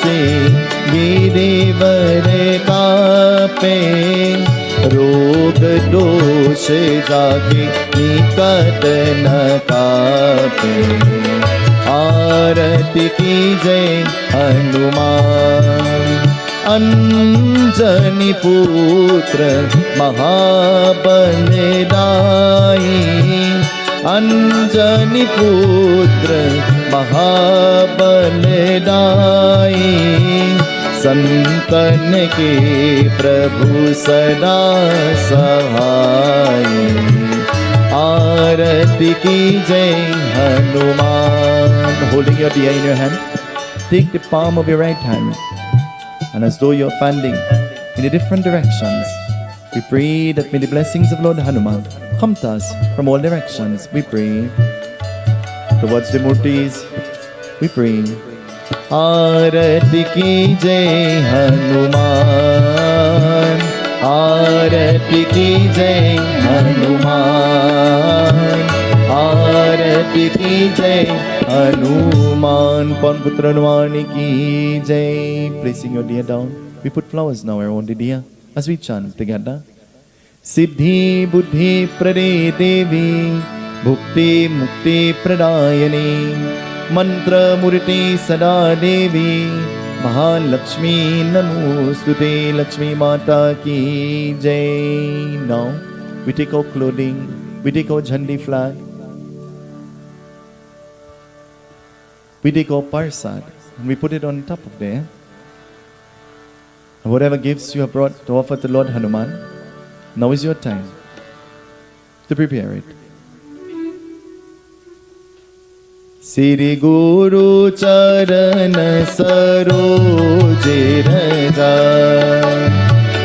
से गिरिवर कापे. रोग दोष जाके निकट न कापे. आरती की जय हनुमान. अंजनी पुत्र महाबलदाई. अंजनी पुत्र महाबलदाई. संतन के प्रभु सदा सहाय. आरती की जय Hanuman. Holding your diya in your hand, take the palm of your right hand, and as though you're fanning in the different directions, we pray that may the blessings of Lord Hanuman come to us from all directions. We pray towards the murtis. We pray. Arati ki jai Hanuman. Arati ki jai Hanuman. Arati ki jai Hanuman. Pawan Putra Hanuman ki jai. Placing your diya down, we put flowers now around the diya as we chant together. Siddhi buddhi prade devi, bhukti mukti pradayani, mantra murti sada devi, Mahalakshmi namostute. Lakshmi Mata ki jai. Now we take our clothing, we take our Jhandi flag, we take our parsad and we put it on top of there. And whatever gifts you have brought to offer to Lord Hanuman, now is your time to prepare it. Siri Guru Charana Saroj Raja,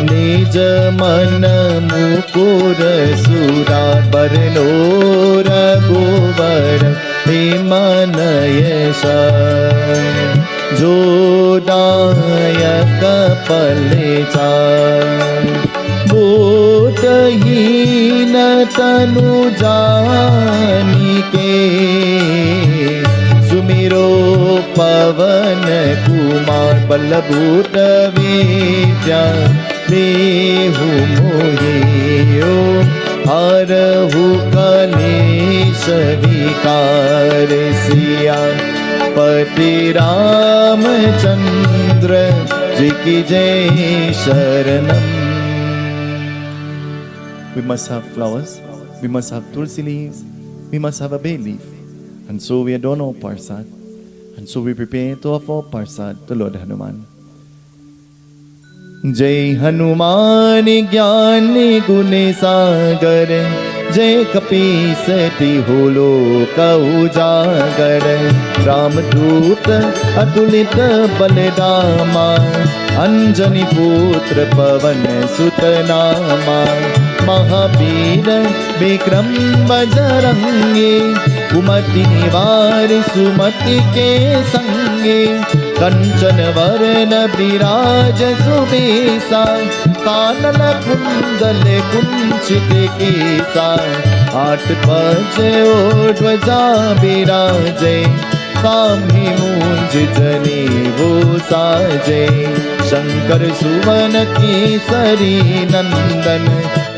Nij Mana Mukur Surat Barno Raghuvar Himanayasha. जोदायक पलेचा. बोधहीन तनु जानिके. सुमिरो पवन कुमार बलभूत विद्या देहु मोहियो. हरहु कलेश विकार सिया पति रामचंद्र जी की जय शरणम. We must have flowers, we must have tulsi leaves, we must have a bay leaf. And so we adorn our parsad, and so we prepare to offer parsad to Lord Hanuman. जय हनुमान ज्ञान गुण सागर. जय कपीसति होलो उजागर. रामदूत अतुलित बलदामा. अंजनी पुत्र पवन सुत नामा, महावीर विक्रम बजरंगी, कुमति निवार सुमति के संगे, कंचन वरण विराज सुबेसा, कानन कुंडल कुंचित केसा, आठ पज ध्वजा विराजे, काम्ही मूंज जनेऊ साजे, शंकर सुवन केसरी नंदन,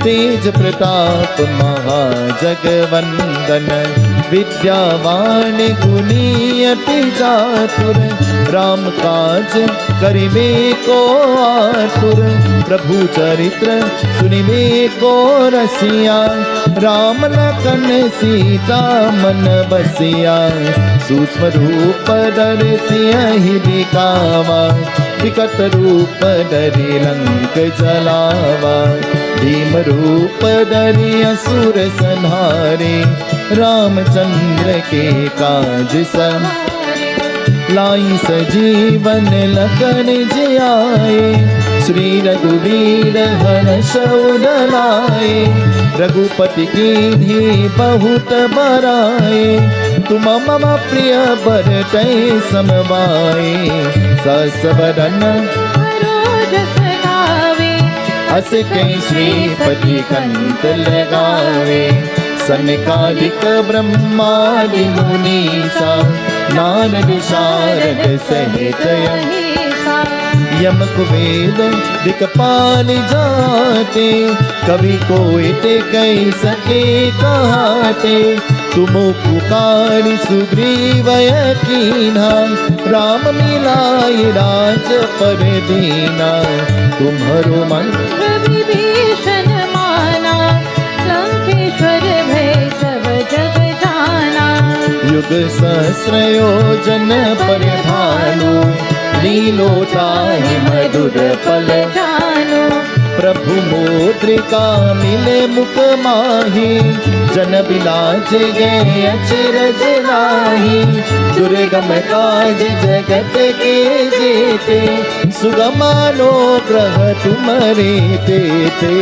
तेज प्रताप महाजगवंदन, विद्यावान गुणी अति चातुर, राम काज करिबे को आतुर, प्रभु चरित्र सुनिबे को रसिया, राम लखन सीता मन बसिया, सूक्ष्म रूप धर सियहि दिखावा, विकट रूप धरि लंक जलावा, भीम रूप धरि असुर संहारे, रामचंद्र के काज समारे, लाई सजीवन लखन जियाए, श्री रघुवीर हर्ष उदलाए, रघुपति कीन्ही बहुत बराए, तुम मम प्रिय भरतै समबाए, सहस बदन अस कई श्रीपति कंठ लगावे, सनकादिक ब्रह्मादि मुनीसा, नारद शारद सहित यम कुबेर दिक्पाल जाते, कवि कोइते कहि सके कहाते, तुम पुकार सुग्रीव कीन्हा, राम मिलाय राज पर दीना, तुम्हरो मंत्र विभीषण माना, लंकेश्वर भय सब जग जाना, युग सहस्र योजन पर भानु, लीलोताहि मधुर पल जानो, प्रभु मुद्रिका मिले मुख माही, जन बिलाज गए अचरज लाही, दुर्गम काज जगत के जेते, सुगम अनुग्रह तुम्हारे तेते,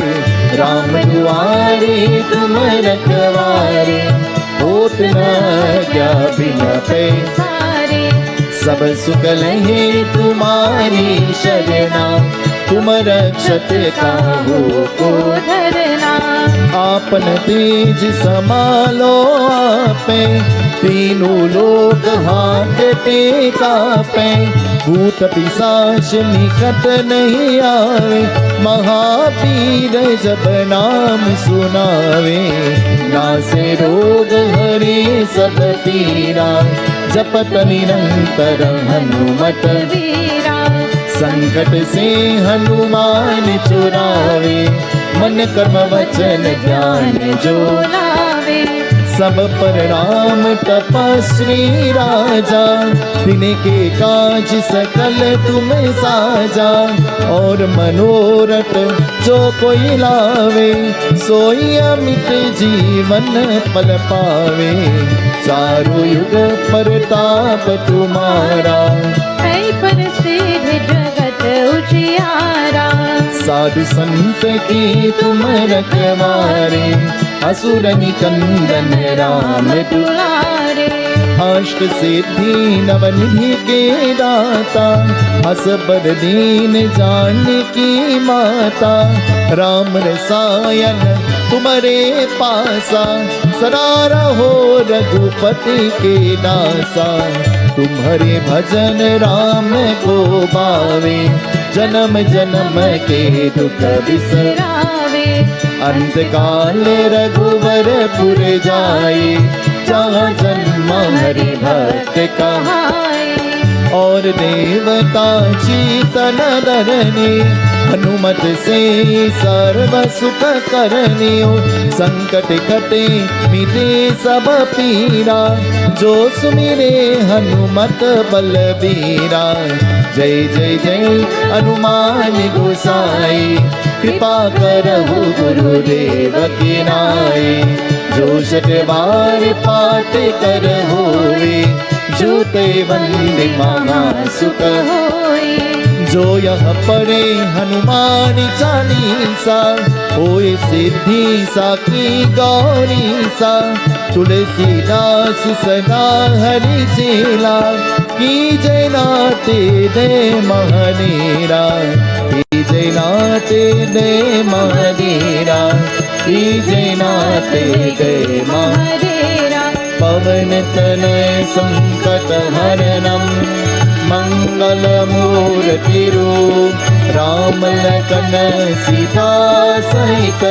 राम दुआरे तुम रखवारे, होत न क्या बिन पैसारे, सब सुख लहे तुम्हारी शरणा, तुम रक्षत काहू को धरना, आपन तेज समालो आपे, तीनों लोक हाथ टेका पे, भूत पिशाच निकट नहीं आवे, महावीर जब नाम सुनावे, नासे रोग हरे सब पीरा, जपत निरंतर हनुमत वीरा, संकट से हनुमान छुड़ावे, मन कर्म वचन ध्यान जो लावे, सब पर राम तपस्वी राजा, तिनके काज सकल तुम साजा, और मनोरथ जो कोई लावे, सोई अमित जीवन पल पावे, चारों युग परताप तुम्हारा, है पर सिद्ध जगत उजियारा, साधु संत की तुम रखवारे, असुर निकंदन राम दुलारे, अष्ट सिद्धि नवनिधि के दाता, असबर दीन जानकी माता, राम रसायन तुम्हारे पासा, सदा रहो रघुपति के दासा, तुम्हारे भजन राम को पावे, जन्म जन्म के दुख बिसरावे, अंत काल रघुवर पुर जाए, जहाँ जन्म हरि भक्त कहाए, और देवता चीतन धरनी, हनुमत से सर्व सुख करनी, संकट कटे मिटे सब पीरा, जो सुमिरे हनुमत बलबीरा, जय जय जय हनुमान गोसाई, कृपा करहु गुरुदेव की नाई, जो शत बार पाठ कर होवे, जो ते वंदे महा सुख होए, जो यह पढ़े हनुमान चालीसा होए सिद्धि साकी गौरी सा। तुलसीदास सदा हरि चेला की जय नाते दे महानेरा। की जय नाते दे महानेरा। की जय नाते दे महादेरा। पवन तनय संकट हरणम मंगल मूर्ति रूप राम लखन सीता सहित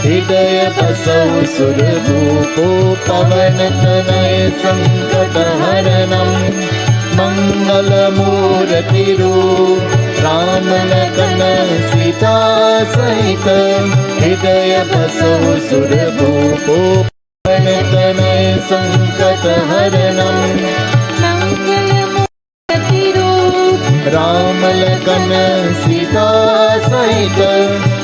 हृदय बसौ सुरभूपो। पवन तनय संकट हरणम मंगल मूर्ति रूप राम लखन सीता सहित हृदय बसौ सुरभूपो। पवन तनय संकट हरणम राम लखन सीता सहित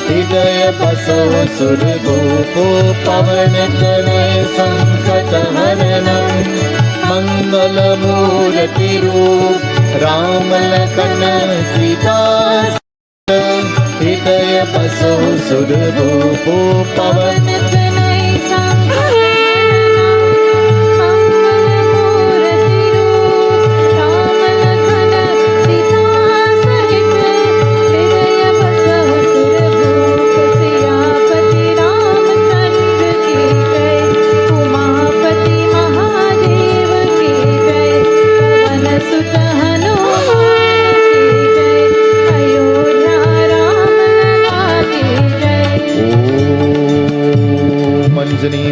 हृदय बसौ सुरभूपो। पवन तनय संकट हरणम मंगल मूर्ति रूप राम लखन सीता सहित हृदय बसौ सुरभूपो। पवन तनय संकट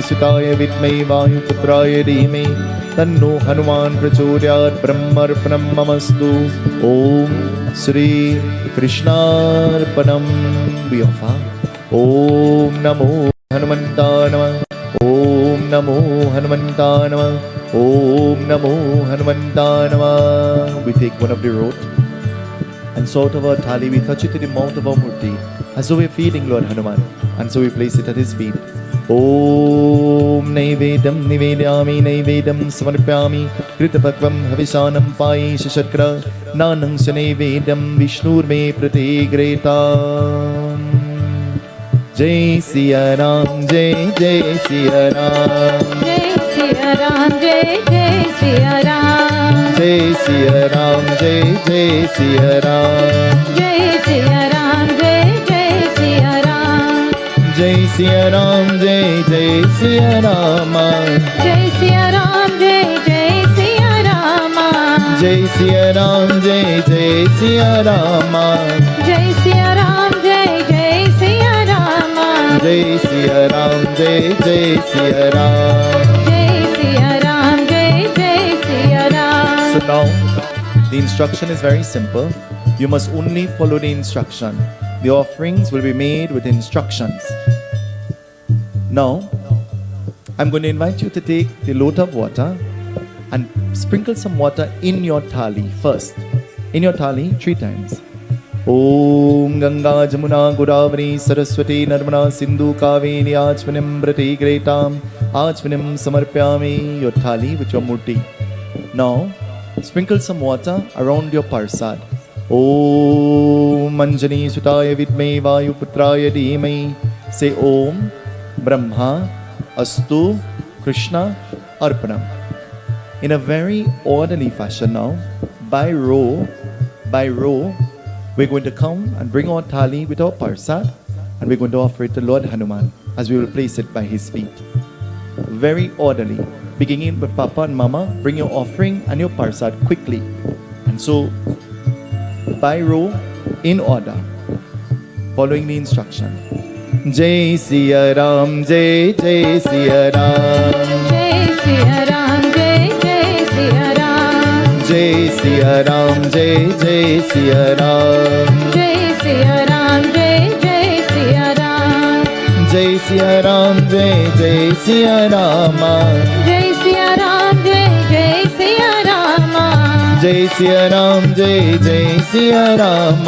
सुताय विद्महे वायुपुत्राय धीमहि तन्नो हनुमान प्रचोदयात्। ब्रह्मार्पणं ममस्तु। ओम श्री कृष्णार्पणम। We offer. ओम नमो हनुमन्ताय नमः। ओम नमो हनुमन्ताय नमः। ओम नमो हनुमन्ताय नमः। We take one of the road and sort of our thali, we touch it to the mouth of our murti as though we're feeding Lord Hanuman, and so we place it at his feet. Om Naivedam Nivedyami Naivedam Samarpyami Kritapakvam Havisanam Paish Shakra Nanang Naivedam Vishnur Me Pratigretam. Jai Siya Ram Jai Jai Siya Ram जय सिया राम जय जय Siya Ram. Jai Siya Ram Jai Jai Siya Ram जय सिया राम जय जय Siya Ram. Jai Siya Ram Jai Jai Siya Ram जय सिया राम जय जय Siya Ram. Jai Siya Ram Jai Jai Siya Ram जय सिया राम जय जय Siya Ram. Jai Siya Ram Jai Jai Siya Ram. जय सिया राम जय जय Siya Ram. So now the instruction is very simple. You must only follow the instruction. The offerings will be made with instructions. Now I'm going to invite you to take the load of water and sprinkle some water in your thali first. In your thali 3 times. Om Ganga Jamuna Godavari Saraswati Narmada Sindhu Kaveri Achvanim Brati Gretam Achvanim Samarpyami. Your thali with your murti. Now sprinkle some water around your parsad. Om Anjani Sutaya Vidmai Vayuputraya Dhimai. Say Om Brahma Astu Krishna Arpanam. In a very orderly fashion now, by row, we're going to come and bring our thali with our parsad, and we're going to offer it to Lord Hanuman as we will place it by his feet. Very orderly. Beginning with Papa and Mama, bring your offering and your parsad quickly. And so, by row, in order, following the instruction. Jai Siya Ram, Jai Jai Siya Ram. जय सिया राम जय जय Siya Ram. Jai Siya Ram, Jai Jai Siya Ram. जय सिया राम जय जय Siya Ram. Jai Siya Ram, Jai Jai Siya Ram. जय सिया राम जय जय Siya Ram. Jai Siya Ram, Jai Jai Siya Ram.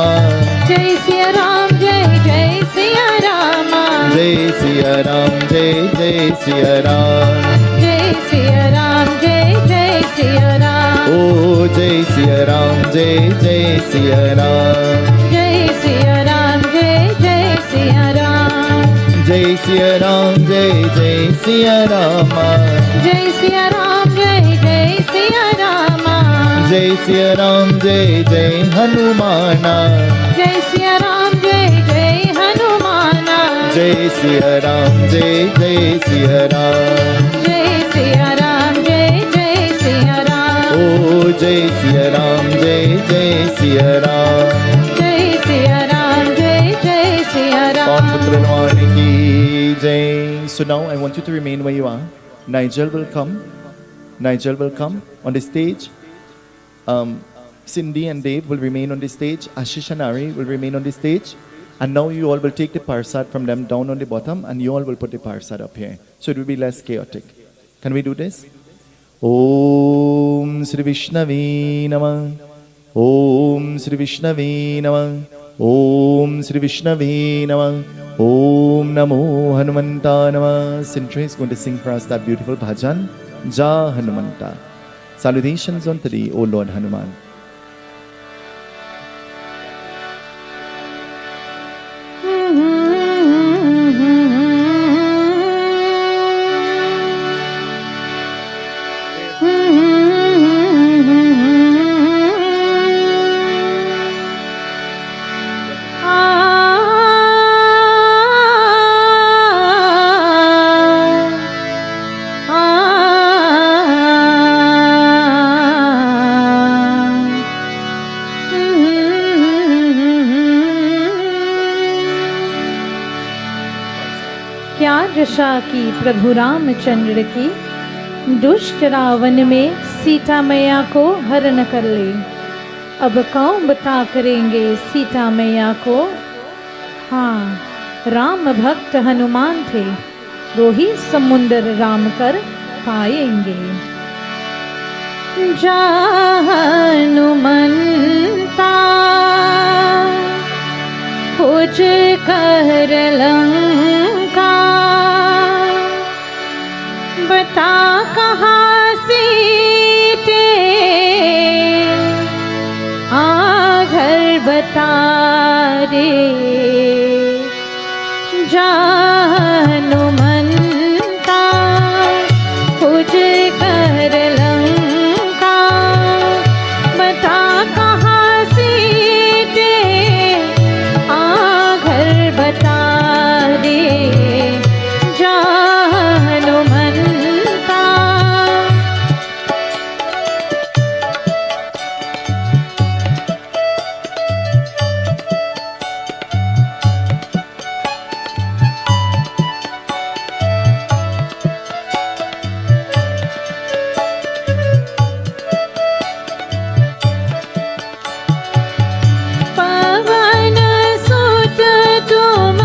जय सिया राम जय जय Siya Ram. Jai Siya Ram, Jai Jai Siya Ram. जय सिया राम जय जय सिया राम। Oh Jai सिया राम जय जय सिया राम जय सिया राम जय जय सिया राम जय सिया राम जय जय सिया राम जय सिया राम जय जय सिया राम जय सिया राम जय जय हनुमाना जय सिया राम जय जय हनुमान जय सिया राम जय जय सिया राम जय सिया राम जय जय सिया राम ओ जय सिया राम जय जय सिया राम जय सिया राम जय जय सिया पवन राम पुत्र हनुमान की जय. So now I want you to remain where you are. Nigel will come. Nigel will come on the stage. Cindy and Dave will remain on the stage. Ashish and Ari will remain on the stage. And now you all will take the parsad from them down on the bottom and you all will put the parsad up here. So it will be less chaotic. Can we do this? Om Sri Vishnavi Namah. Om Sri Vishnavi Namah. Om Sri Vishnavi Namah. Om Namo Hanumanta Namah. Sintra is going to sing for us that beautiful bhajan, Ja Hanumanta. Salutations unto thee, O Lord Hanuman. क्या दशा की प्रभु रामचंद्र की, दुष्ट रावण में सीता मैया को हरण कर ले। अब कौन बता करेंगे सीता मैया को। हाँ, राम भक्त हनुमान थे, वो ही समुंदर राम कर पाएंगे। जा हनुमंता खोज कर लंका, बता कहाँ सीते आ घर बता रे। जा हनुमंता खोज कर लंका, बता कहाँ सीते आ घर बता रे। जा हनुमंता। पवन सुत तुम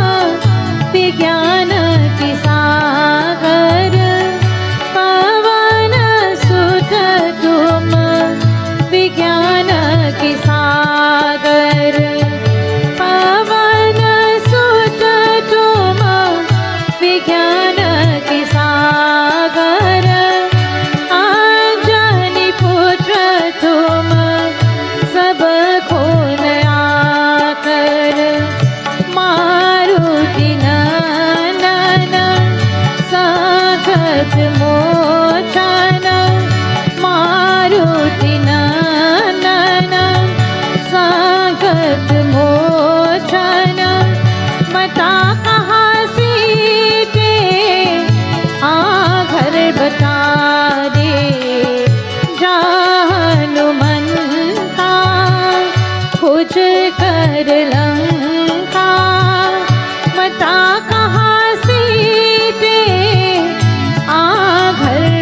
विज्ञान की सागर, पवन सुत तुम विज्ञान की सागर, पवन सुत तुम विज्ञान की सागर, अंजनी पुत्र तुम सब खोन आकर, मारुति नंदन संकट मोचन, मारुति नंदन संकट मोचन, बता कहाँ सीते आ घर बता रे। जा हनुमंता खोज कर लंका, बता कहाँ सीते आ घर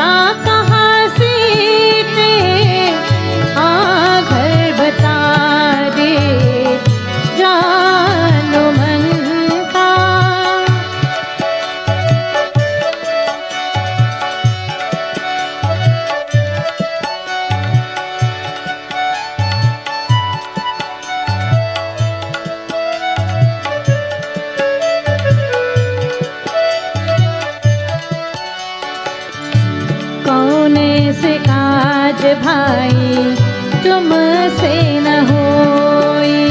बता कहाँ सीते, हाँ घर बता दे जानो मन का। कौन से काज भाई तुमसे न होई,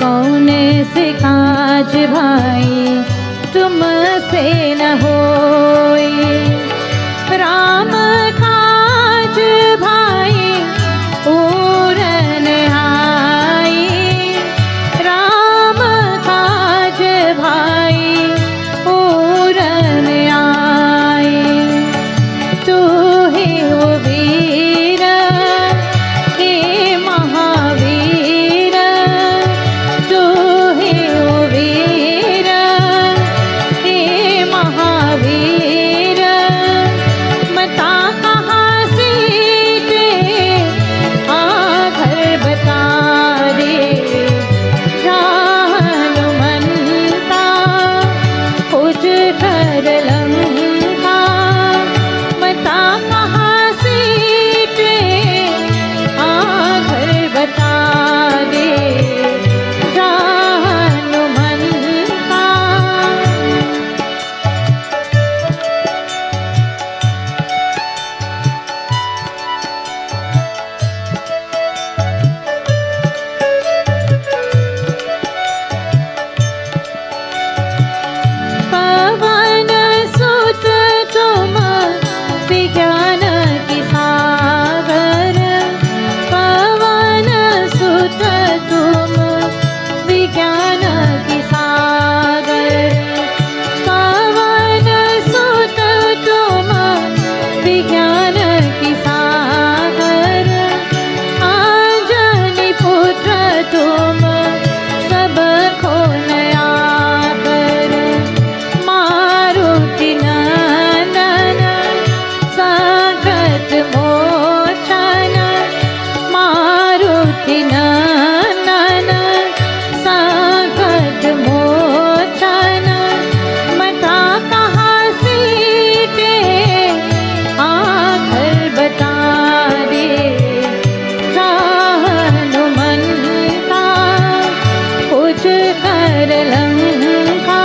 कौन से काज भाई तुमसे न होई। राम काज भाई पूरन आई, राम काज भाई पूरन आई। तू ही वो वीर हे महावीर, तू ही वो वीर हे महावीर। बता कहाँ सीते, हाँ घर बता दे जान मनता। कुछ कर लंका, बता कहाँ सीते, हाँ घर बता दे जान मनता। पवन सुत तुम विज्ञान की सागर, पवन सुत तुम विज्ञान की सागर। पवन सुत तुम विज्ञान की सागर। अंजनी पुत्र तुम सबको नया कर। मारुति नंदन संकट मोचन, मारुति नंदन संकट मोचन। बता कहाँ सीते, हाँ घर बता दे जान मनता। कुछ कर लंका,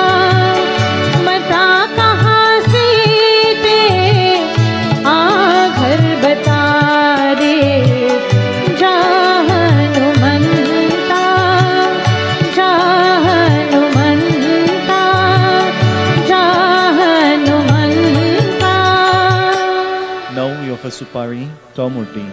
बता कहाँ सीते, हाँ घर बता दे जान मनता। जान मनता, जान मनता। Now we offer Supari to our Murti.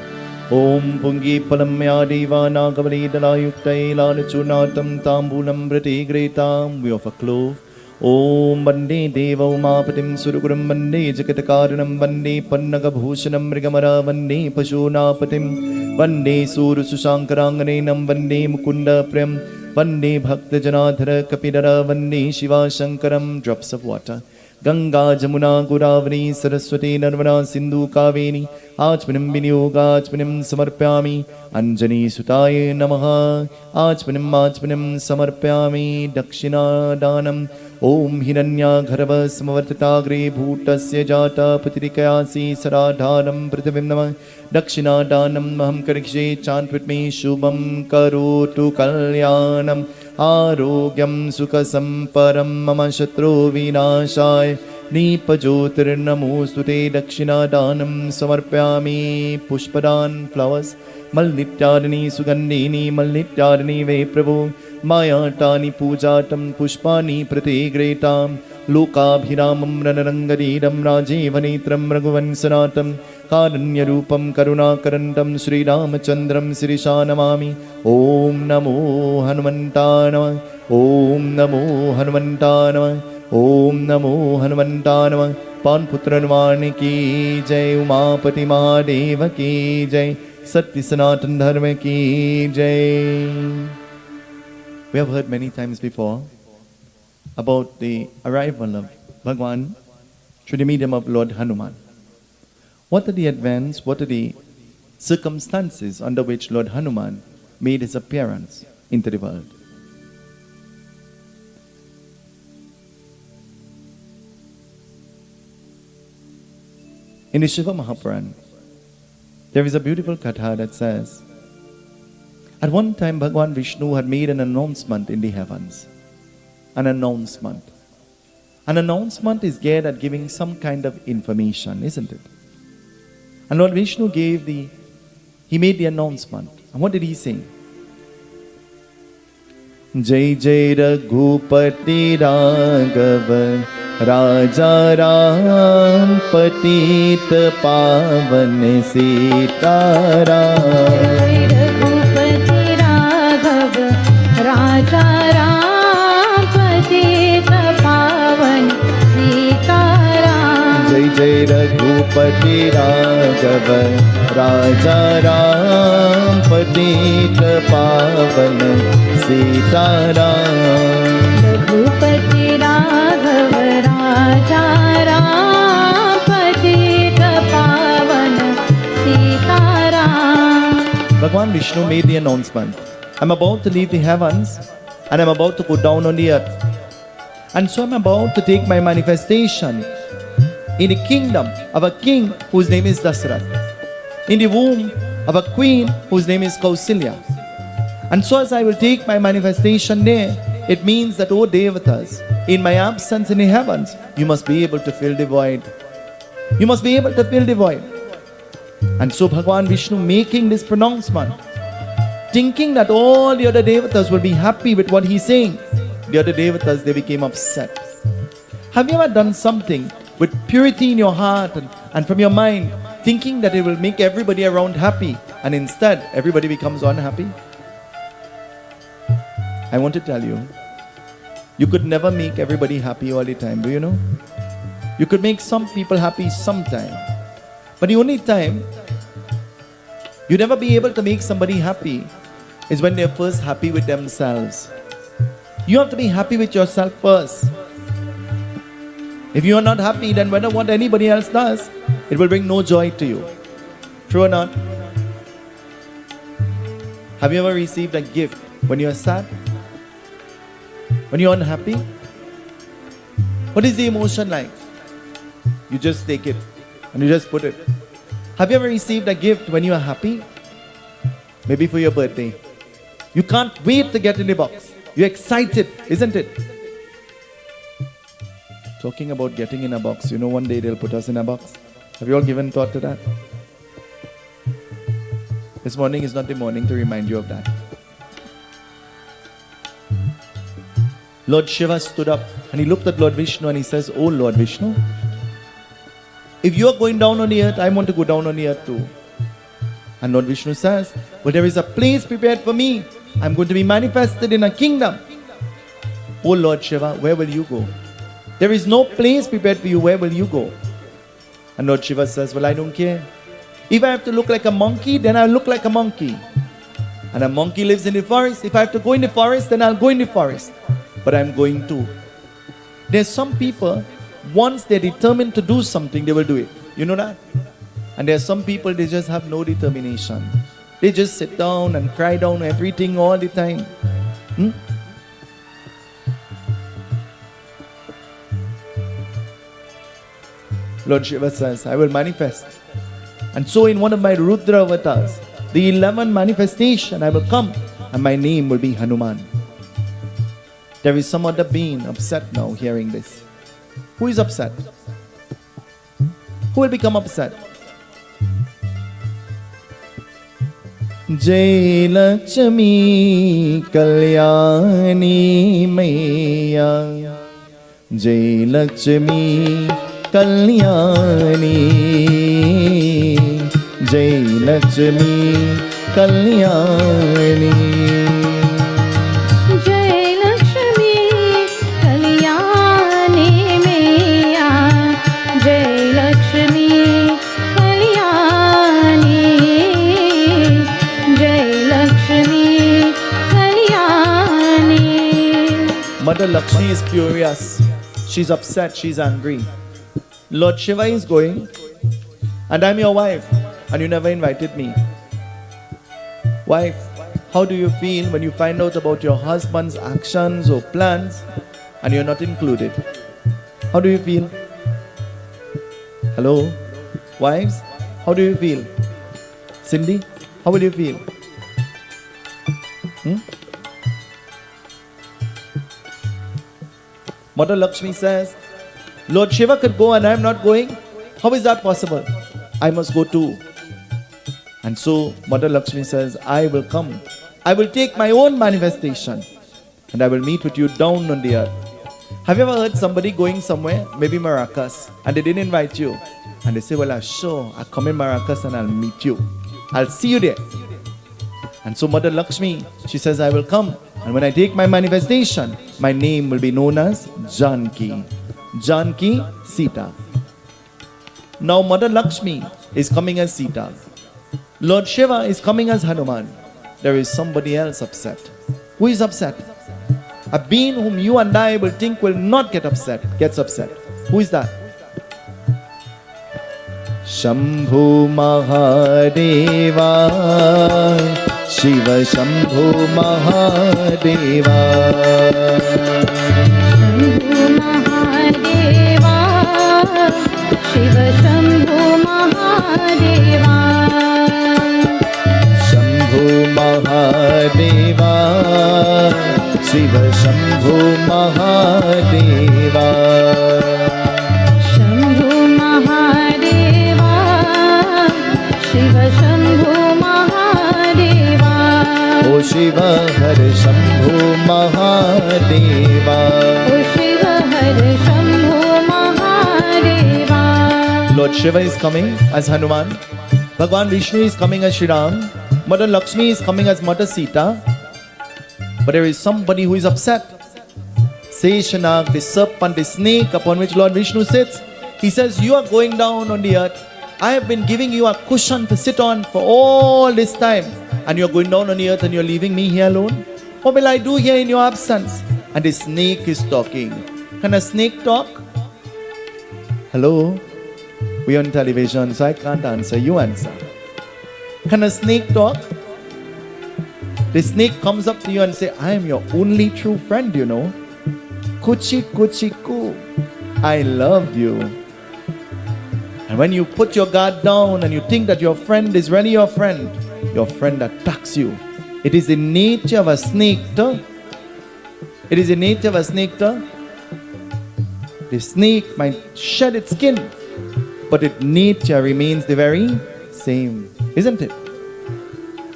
Om Pungi Palamya Devana Kavali Dalayuktai Lalachunatam Tambulam Brati Gretam. We offer clove. Om Bande Deva Umapatim Suruguram Bande Jakatakaranam Bande Pannagabhushanam Mrigamara Bande Pashunapatim Bande Suru Susankaranganenam Bande Mukunda Prem Bande Bhakta Janadhara Kapidara Bande Shiva Shankaram. Drops of water. Ganga Jamuna Godavari Saraswati Narmada Sindhu Kaveri Achmanam Vinyogaachmanam Samarpyami Anjani Sutaye Namaha Achmanam Samarpyami Dakshina Danam Om Hiranya Gharava Samavartatagre Bhutasya Jata Patirikayasi Saradhanam Prithivim Namah Dakshina Danam Maham Karikshe Chant with me Shubham Karotu Kalyanam Arogyam Sukha Samparam Mama Shatru Vinashaya Nipajyotirnamostute Dakshina Danam Samarpyami Pushpadan flowers Malnityadini Sugandhini Malnityadini Ve Prabhu Mayatani Pujatam Pushpani Pratigretam Lokabhiramam Ranarangadiram Rajivanitram Raghuvansanatam Karanyarupam Karunakarantam Sri Ramachandram Sirishanamami Om Namo Hanumantanama Om Namo Hanumantanama Om Namo Hanumantanama Panputranvani ki Jai Umapati Mahadeva ki Jai Satya Sanatan Dharma ki Jai. We have heard many times before about the arrival of Bhagwan through the medium of Lord Hanuman. What are the events, what are the circumstances under which Lord Hanuman made his appearance into the world? In the Shiva Mahapuran, there is a beautiful katha that says, at one time Bhagavan Vishnu had made an announcement in the heavens. An announcement. An announcement is geared at giving some kind of information, isn't it? And Lord Vishnu he made the announcement. And what did he say? Jai Jai Raghupati Raghav Raja Ram Patit Pavan Seetahal. राजा राम पतित पावन सीताराम जय जय रघुपति राघव राजा राम पतित पावन सीताराम रघुपति राघव राजा राम पतित पावन Sitaram. Bhagavan Vishnu made the announcement. I'm about to leave the heavens and I'm about to go down on the earth. And so I'm about to take my manifestation in the kingdom of a king whose name is Dasarath, in the womb of a queen whose name is Kausilya. And so as I will take my manifestation there, it means that, oh Devatas, in my absence in the heavens, you must be able to fill the void. You must be able to fill the void. And so Bhagavan Vishnu making this pronouncement, thinking that all the other devatas will be happy with what he's saying. The other devatas, they became upset. Have you ever done something with purity in your heart and from your mind, thinking that it will make everybody around happy, and instead everybody becomes unhappy? I want to tell you, you could never make everybody happy all the time, do you know? You could make some people happy sometime, but the only time you'll never be able to make somebody happy is when they're first happy with themselves. You have to be happy with yourself first. If you are not happy, then whether what anybody else does, it will bring no joy to you. True or not? Have you ever received a gift when you are sad? When you are unhappy? What is the emotion like? You just take it and you just put it. Have you ever received a gift when you are happy? Maybe for your birthday. You can't wait to get in the box. You're excited, isn't it? Talking about getting in a box, you know one day they'll put us in a box. Have you all given thought to that? This morning is not the morning to remind you of that. Lord Shiva stood up and he looked at Lord Vishnu and he says, "Oh Lord Vishnu, if you are going down on the earth, I want to go down on the earth too." And Lord Vishnu says, "Well, there is a place prepared for me. I'm going to be manifested in a kingdom." "Oh Lord Shiva, where will you go?" "There is no place prepared for you. Where will you go?" And Lord Shiva says, "Well, I don't care. If I have to look like a monkey, then I'll look like a monkey. And a monkey lives in the forest. If I have to go in the forest, then I'll go in the forest. But I'm going to." There's some people, once they're determined to do something, they will do it. You know that? And there are some people, they just have no determination. They just sit down and cry down everything all the time. Lord Shiva says, "I will manifest. And so in one of my Rudra avatars, the 11th manifestation, I will come and my name will be Hanuman." There is some other being upset now hearing this. Who is upset? Who will become upset? Jai Lakshmi Kalyani Maiya, Jai Lakshmi Kalyani, Jai Lakshmi Kalyani. Mother Lakshmi is furious. She's upset. She's angry. Lord Shiva is going And I'm your wife, and you never invited me. Wife, how do you feel when you find out about your husband's actions or plans and you're not included? How do you feel? Hello? Wives, how do you feel? Cindy, how will you feel? Mother Lakshmi says, Lord Shiva could go and I'm not going. How is that possible? I must go too. And so Mother Lakshmi says, I will come. I will take my own manifestation and I will meet with you down on the earth. Have you ever heard somebody going somewhere, maybe Maracas, and they didn't invite you? And they say, well, I'll come in Maracas and I'll meet you. I'll see you there. And so Mother Lakshmi, she says, I will come. And when I take my manifestation, my name will be known as Jayanti. Jayanti, Sita. Now Mother Lakshmi is coming as Sita. Lord Shiva is coming as Hanuman. There is somebody else upset. Who is upset? A being whom you and I will think will not get upset, gets upset. Who is that? Shambhu Mahadeva, Shiva Shambhu Mahadeva. Shambhu Mahadeva, Shiva Shambhu Mahadeva. Shambhu Mahadeva, Shiva Shambhu Mahadeva. Shambhu Mahadeva, Shiva Shambhu Mahadeva. O Shiva Har Shambhu Mahadeva. O Shiva Har Shambhu Mahadeva. Lord Shiva is coming as Hanuman. Bhagwan Vishnu is coming as Shri Ram. Mother Lakshmi is coming as Mother Sita. But there is somebody who is upset. Seshanag, the serpent, the snake upon which Lord Vishnu sits. He says, you are going down on the earth. I have been giving you a cushion to sit on for all this time. And you are going down on the earth and you are leaving me here alone. What will I do here in your absence? And the snake is talking. Can a snake talk? Hello? We are on television, so I can't answer. You answer. Can a snake talk? The snake comes up to you and say, I am your only true friend, you know. Kuchi kuchi ku. I love you. And when you put your guard down and you think that your friend is really your friend attacks you. It is the nature of a snake to. It is the nature of a snake to. The snake might shed its skin, but its nature remains the very same, isn't it?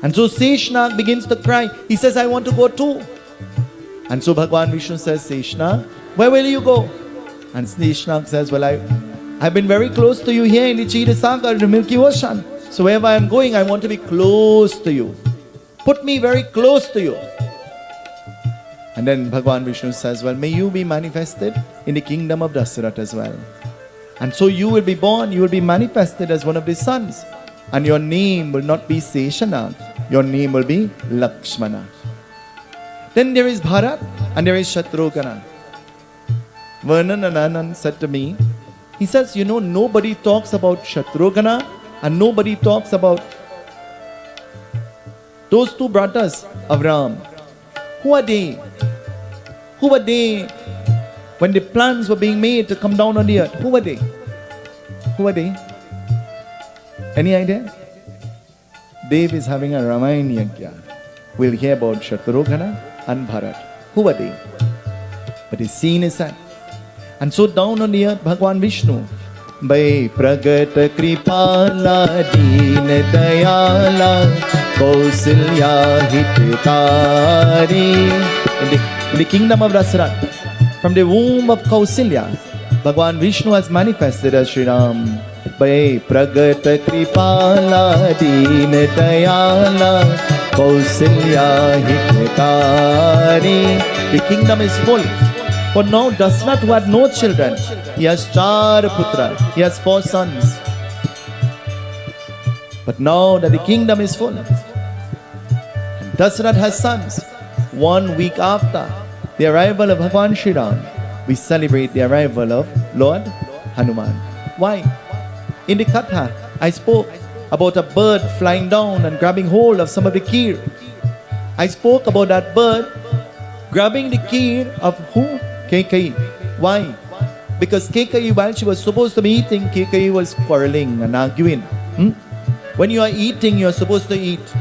And so Seshanag begins to cry. He says, I want to go too. And so Bhagwan Vishnu says, Seshanag, where will you go? And Seshanag says, well, I've been very close to you here in the Kshirosagar, the Milky Ocean. So wherever I'm going, I want to be close to you. Put me very close to you. And then Bhagwan Vishnu says, well, may you be manifested in the kingdom of Dasarath as well. And so you will be born, you will be manifested as one of his sons. And your name will not be Seshanag, your name will be Lakshmana. Then there is Bharat and there is Shatrugna. Vernon and Anand said to me, he says, you know, nobody talks about Shatrugna and nobody talks about those two brothers of Ram. Who are they? Who were they when the plans were being made to come down on the earth? Who were they? Who were they? Any idea? Dev is having a Ramayana Yajna. We'll hear about Shatrugna and Bharat. Who are they? But the scene is set. And so down on the earth, Bhagwan Vishnu, Bhai Pragat Kripala Deen Dayala Kausilya Hitari. In the kingdom of Dasarath, from the womb of Kausilya, Bhagwan Vishnu has manifested as Shri Ram. Bhai Pragat Kripala Deen Dayala Kausilya Hitari. The kingdom is full. For now, Dasarath, who had no children, he has 4 putra, he has 4 sons. But now that the kingdom is full, and Dasarath has sons, 1 week after the arrival of Bhagwan Shri Ram, we celebrate the arrival of Lord Hanuman. Why? In the Katha, I spoke about a bird flying down and grabbing hold of some of the kheer. I spoke about that bird grabbing the kheer of who? Kekai. Why? Because Kekai, while she was supposed to be eating, Kekai was quarreling and arguing. When you are eating, you are supposed to eat.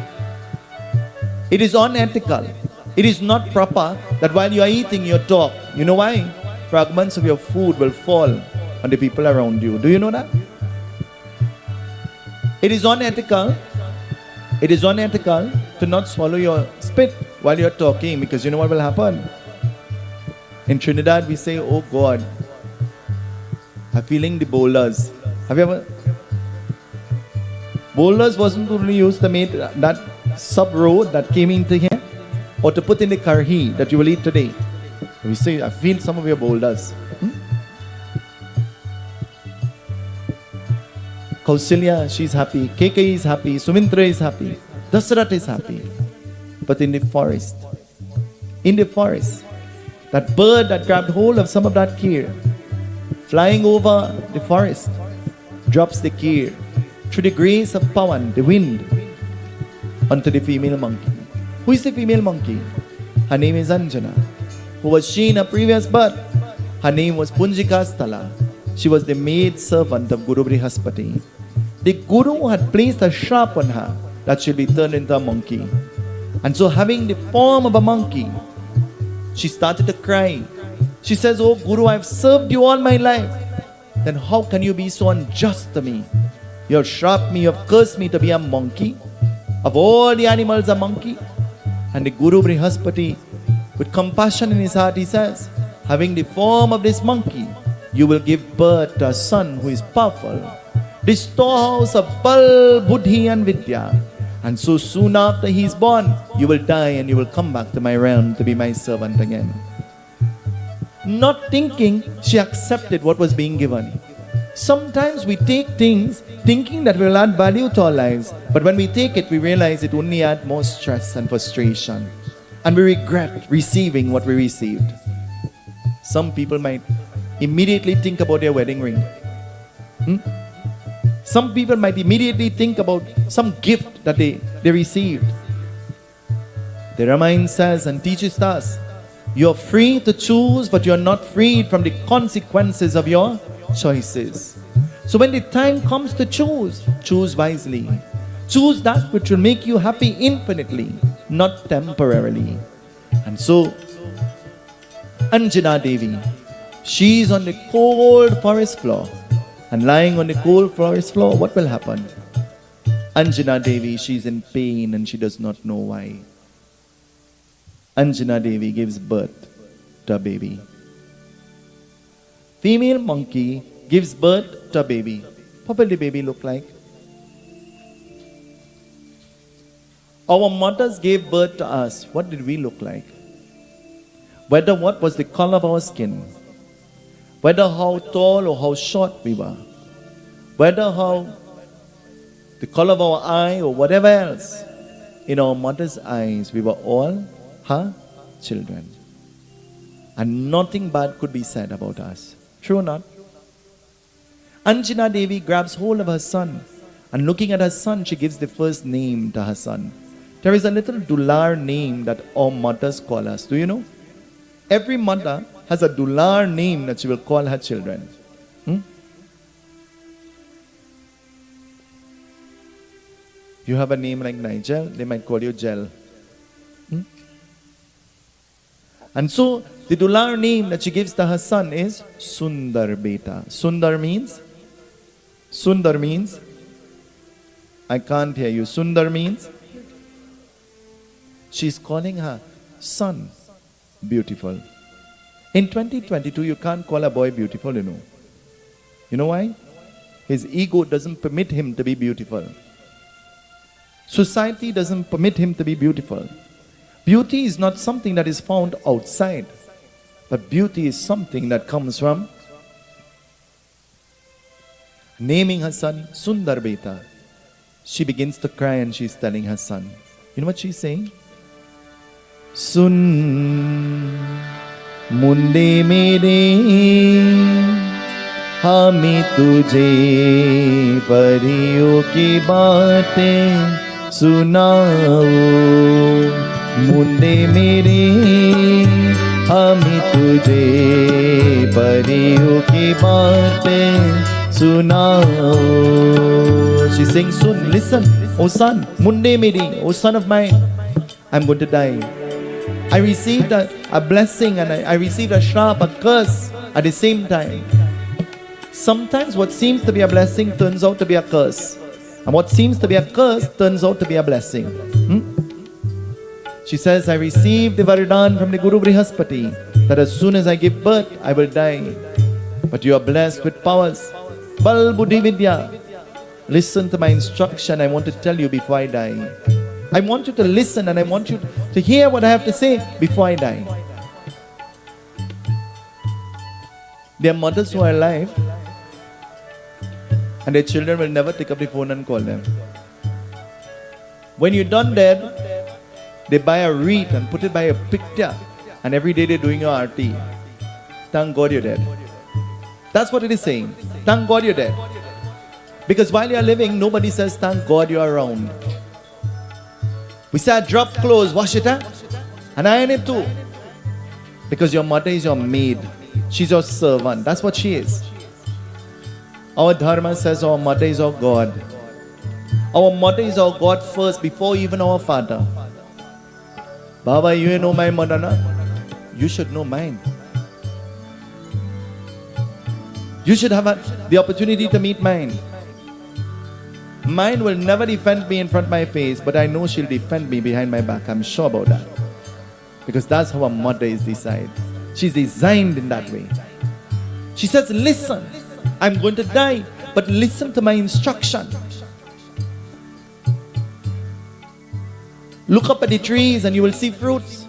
It is unethical. It is not proper that while you are eating, you talk. You know why? Fragments of your food will fall on the people around you. Do you know that? It is unethical. It is unethical to not swallow your spit while you're talking, because you know what will happen? In Trinidad, we say, oh God, I'm feeling the boulders. Have you ever? Boulders wasn't only used to make that sub-road that came into here, or to put in the karhi that you will eat today. We say, I feel some of your boulders. Kausalya, she's happy. Kekai is happy. Sumitra is happy. Dasarath is happy. But in the forest, that bird that grabbed hold of some of that kheer, flying over the forest, drops the kheer through the grace of Pawan, the wind, onto the female monkey. Who is the female monkey? Her name is Anjana. Who was she in a previous birth? Her name was Punjika Sthala. She was the maid servant of Guru Brihaspati. The Guru had placed a sharp on her that she'll be turned into a monkey. And so, having the form of a monkey, she started to cry. She says, oh Guru, I've served you all my life. Then how can you be so unjust to me? You have sharped me, you have cursed me to be a monkey. Of all the animals, a monkey. And the Guru Brihaspati, with compassion in his heart, he says, having the form of this monkey, you will give birth to a son who is powerful, the storehouse of Bal, Buddhi and Vidya. And so soon after he is born, you will die and you will come back to my realm to be my servant again. Not thinking, she accepted what was being given. Sometimes we take things thinking that will add value to our lives, but when we take it, we realize it only adds more stress and frustration. And we regret receiving what we received. Some people might immediately think about their wedding ring. Some people might immediately think about some gift that they received. The Ramayana says and teaches us, you're free to choose, but you're not freed from the consequences of your choices. So when the time comes to choose, choose wisely. Choose that which will make you happy infinitely, not temporarily. And so, Anjana Devi, she's on the cold forest floor. And lying on the cold forest floor, what will happen? Anjana Devi, she's in pain and she does not know why. Anjana Devi gives birth to a baby. Female monkey gives birth to a baby. What will the baby look like? Our mothers gave birth to us. What did we look like? Whether what was the color of our skin, whether how tall or how short we were, whether how the color of our eye or whatever else, in our mother's eyes, we were all her children. And nothing bad could be said about us. True or not? Anjana Devi grabs hold of her son, and looking at her son, she gives the first name to her son. There is a little dular name that our mothers call us. Do you know? Every mother has a dular name that she will call her children. You have a name like Nigel, they might call you Gel. And so, the dular name that she gives to her son is Sundar Beta. Sundar means, I can't hear you. Sundar means, she's calling her son beautiful. In 2022, you can't call a boy beautiful, you know. You know why? His ego doesn't permit him to be beautiful. Society doesn't permit him to be beautiful. Beauty is not something that is found outside, but beauty is something that comes from naming her son Sundar Beta. She begins to cry and she's telling her son. You know what she's saying? Sun munde mere हमें तुझे परियों की बातें सुनाओ मुन्ने मेरे हमें तुझे परियों की बातें सुनाओ. She sings, soon, listen, O son, munde meri, O son of mine, I'm going to die. I received a blessing and I received a shrap, a curse at the same time. Sometimes what seems to be a blessing turns out to be a curse. And what seems to be a curse turns out to be a blessing. She says, I received the Vardhan from the Guru Brihaspati that as soon as I give birth, I will die. But you are blessed with powers. Bal Buddhi Vidya. Listen to my instruction. I want to tell you before I die. I want you to listen and I want you to hear what I have to say before I die. There are mothers who are alive and their children will never pick up the phone and call them. When you're done dead, they buy a wreath and put it by a picture and every day they're doing your RT. Thank God you're dead. That's what it is saying. Thank God you're dead. Because while you're living, nobody says, thank God you're around. We say, drop clothes, wash it up, and iron it too. Because your mother is your maid. She's your servant. That's what she is. Our dharma says our mother is our God. Our mother is our God first before even our father. Baba, you know my mother, na? You should know mine. You should have the opportunity to meet mine. Mine will never defend me in front of my face, but I know she'll defend me behind my back. I'm sure about that. Because that's how a mother is designed. She's designed in that way. She says, listen, I'm going to die, but listen to my instruction. Look up at the trees and you will see fruits.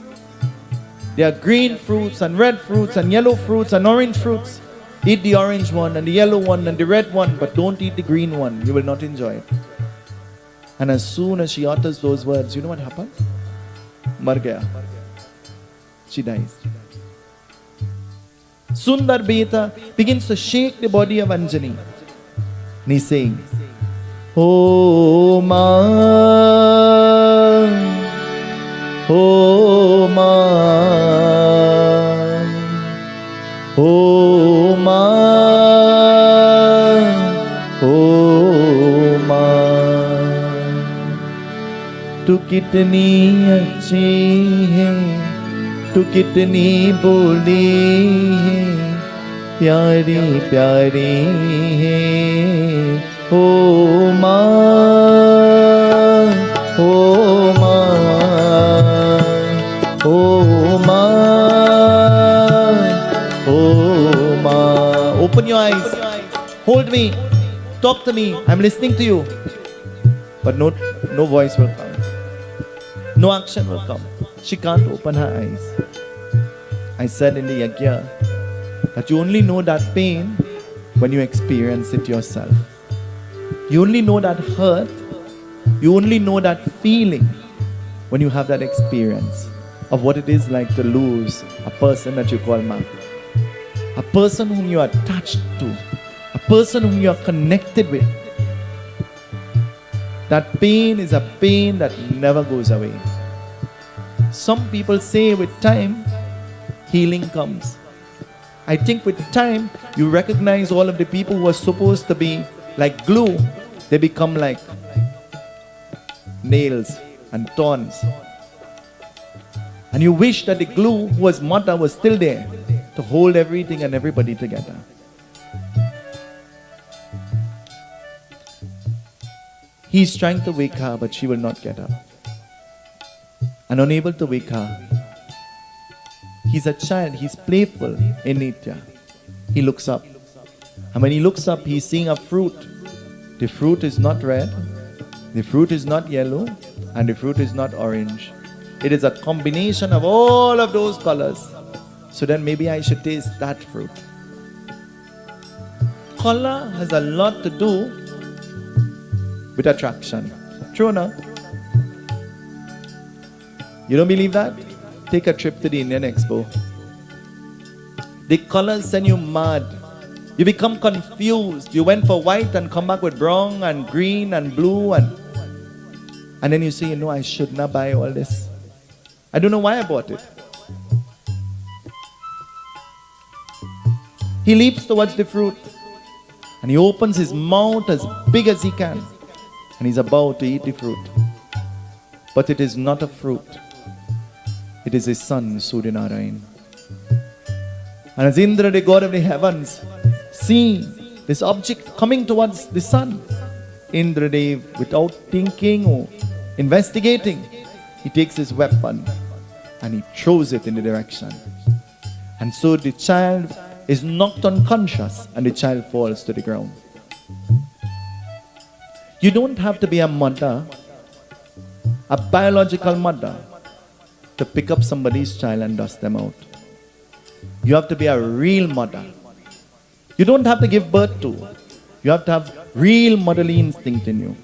There are green fruits and red fruits and yellow fruits and orange fruits. Eat the orange one and the yellow one and the red one, but don't eat the green one. You will not enjoy it. And as soon as she utters those words, you know what happens? Mar gaya. She dies. Sundar Beta begins to shake the body of Anjani. And he's saying, Oh Ma, Oh Ma, Oh Ma, oh Ma, तू कितनी अच्छी है, तू कितनी बोली है, प्यारी प्यारी है, ओ माँ, ओ माँ, ओ माँ, ओ माँ. Open your eyes, hold me, talk to me, I'm listening to you. But no voice will come. No action will come. She can't open her eyes. I said in the yajna that you only know that pain when you experience it yourself. You only know that hurt, you only know that feeling when you have that experience of what it is like to lose a person that you call ma. A person whom you are attached to, a person whom you are connected with. That pain is a pain that never goes away. Some people say with time, healing comes. I think with time, you recognize all of the people who are supposed to be like glue, they become like nails and thorns. And you wish that the glue who was mother was still there to hold everything and everybody together. He's trying to wake her, but she will not get up. And unable to wake her, he's a child, he's playful in nature. He looks up. And when he looks up, he's seeing a fruit. The fruit is not red, the fruit is not yellow, and the fruit is not orange. It is a combination of all of those colors. So then maybe I should taste that fruit. Color has a lot to do with attraction. True or not? You don't believe that? Take a trip to the Indian Expo. The colors send you mad. You become confused. You went for white and come back with brown and green and blue and then you say, you know, I should not buy all this. I don't know why I bought it. He leaps towards the fruit and he opens his mouth as big as he can and he's about to eat the fruit. But it is not a fruit. It is his son, Suryanarayan. And as Indra, the god of the heavens, seeing this object coming towards the sun, Indradev, without thinking or investigating, he takes his weapon and he throws it in the direction. And so the child is knocked unconscious and the child falls to the ground. You don't have to be a mother, a biological mother, to pick up somebody's child and dust them out. You have to be a real mother. You don't have to give birth to. You have to have real motherly instinct in you.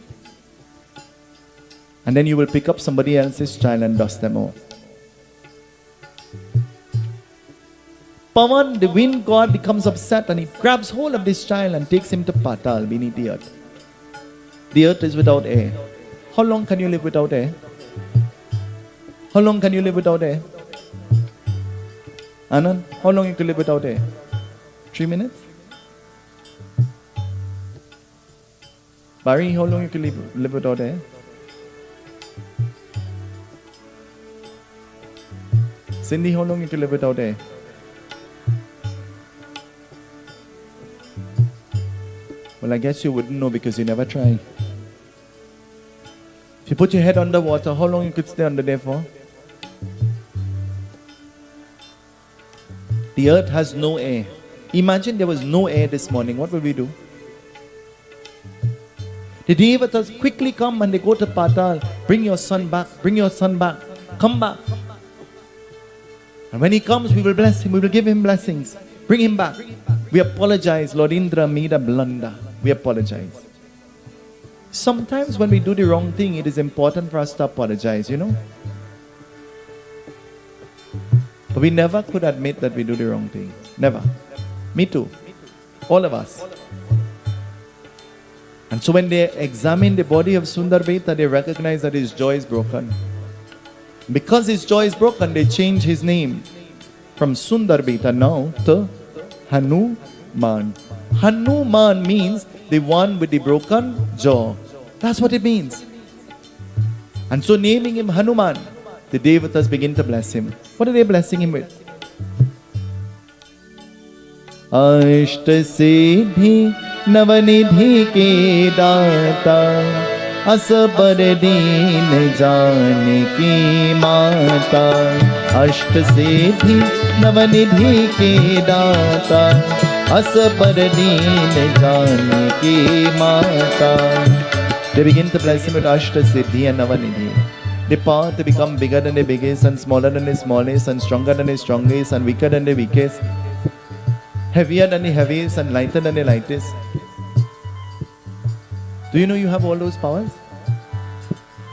And then you will pick up somebody else's child and dust them off. Pavan, the wind god, becomes upset and he grabs hold of this child and takes him to Patal, beneath the earth. The earth is without air. How long can you live without air? How long can you live without air? Anand, how long you can live without air? 3 minutes? Barry, how long you can live without air? Cindy, how long you can live without air? Well, I guess you wouldn't know because you never tried. If you put your head under water, how long you could stay under there for? The earth has no air. Imagine there was no air this morning. What will we do? The Devatas quickly come and they go to Patal. Bring your son back. Bring your son back. Come back. And when he comes, we will bless him. We will give him blessings. Bring him back. We apologize. Lord Indra made a blunder. We apologize. Sometimes when we do the wrong thing, it is important for us to apologize, you know. But we never could admit that we do the wrong thing. Never. Me too. All of us. And so when they examine the body of Sundar Beta, they recognize that his jaw is broken. Because his jaw is broken, they change his name from Sundar Beta now to Hanuman. Hanuman means the one with the broken jaw. That's what it means. And so naming him Hanuman, the Devatas begin to bless him. What are they blessing him with? Ashta Siddhi Navanidhi ke data Asabar deen jane ki mata Ashta Siddhi Navanidhi ke data Asabar deen jane ki mata. They begin to bless him with Ashta Siddhi and Navanidhi. The power to become bigger than the biggest and smaller than the smallest and stronger than the strongest and weaker than the weakest, heavier than the heaviest and lighter than the lightest. Do you know you have all those powers?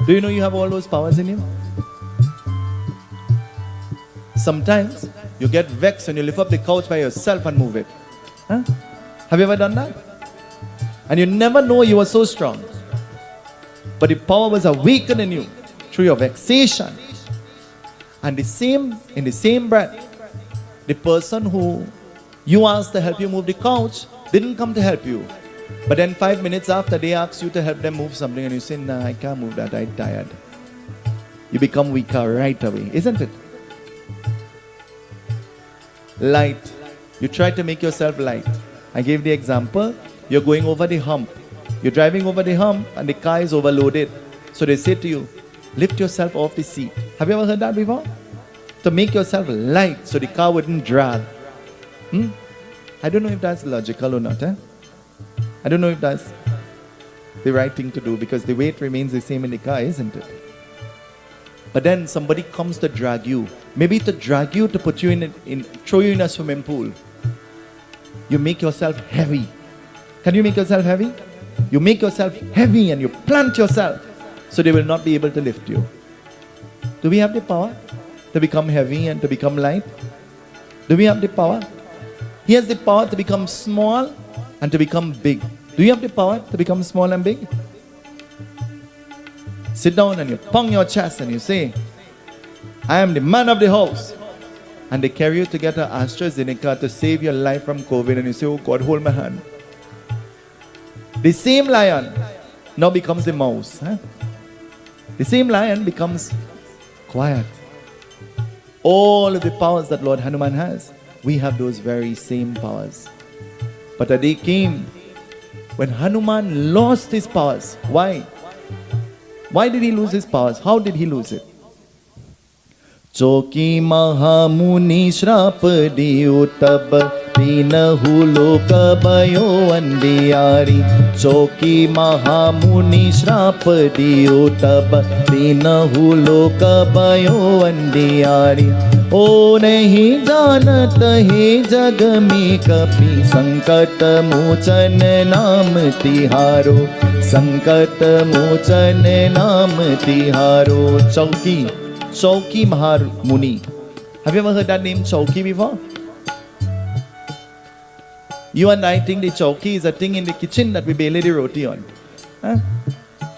Do you know you have all those powers in you? Sometimes you get vexed and you lift up the couch by yourself and move it. Huh? Have you ever done that? And you never know you were so strong. But the power was awakened in you through your vexation. And in the same breath, the person who you asked to help you move the couch didn't come to help you. But then 5 minutes after, they asked you to help them move something and you say, nah, I can't move that, I'm tired. You become weaker right away, isn't it? Light. You try to make yourself light. I gave the example, you're going over the hump. You're driving over the hump and the car is overloaded. So they say to you, lift yourself off the seat. Have you ever heard that before? To make yourself light so the car wouldn't drag. I don't know if that's logical or not. I don't know if that's the right thing to do because the weight remains the same in the car, isn't it? But then somebody comes to drag you. Maybe to drag you to put you throw you in a swimming pool. You make yourself heavy. Can you make yourself heavy? You make yourself heavy and you plant yourself so they will not be able to lift you. Do we have the power to become heavy and to become light? Do we have the power? He has the power to become small and to become big. Do you have the power to become small and big? Sit down and you pound your chest and you say, I am the man of the house. And they carry you to get an AstraZeneca to save your life from COVID, and you say, oh God, hold my hand. The same lion now becomes the mouse. Huh? The same lion becomes quiet. All of the powers that Lord Hanuman has, we have those very same powers. But a day came when Hanuman lost his powers. Why? Why did he lose his powers? How did he lose it? Choki Mahamuni Shrap Diyo Tab Tinahu Loka Bayo Andiyari. Choki Mahamuni Shrap Diyo Tab Tinahu Loka Bayo Andiyari. O nahi janat he jag mein kapi sankat mochan naam tiharo. Sankat mochan naam tiharo. Chauki Mahamuni. Have you ever heard that name Chauki before? You and I think the chauki is a thing in the kitchen that we bail the roti on. Huh?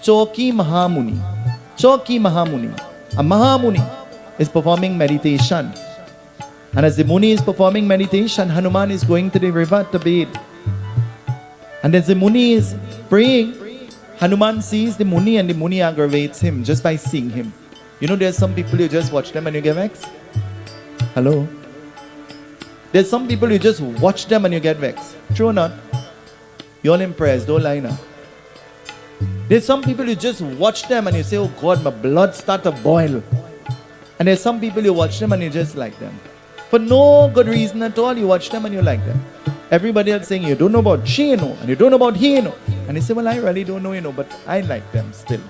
Chauki Mahamuni. Chauki Mahamuni. A Mahamuni is performing meditation. And as the Muni is performing meditation, Hanuman is going to the river to bathe. And as the Muni is praying, Hanuman sees the Muni and the Muni aggravates him just by seeing him. You know, there's some people you just watch them and you get vexed. Hello? There's some people you just watch them and you get vexed. True or not? You're all impressed, don't lie now. There's some people you just watch them and you say, oh God, my blood starts to boil. And there's some people you watch them and you just like them. For no good reason at all, you watch them and you like them. Everybody else saying, you don't know about she, you know, and you don't know about he, you know. And you say, well, I really don't know, you know, but I like them still.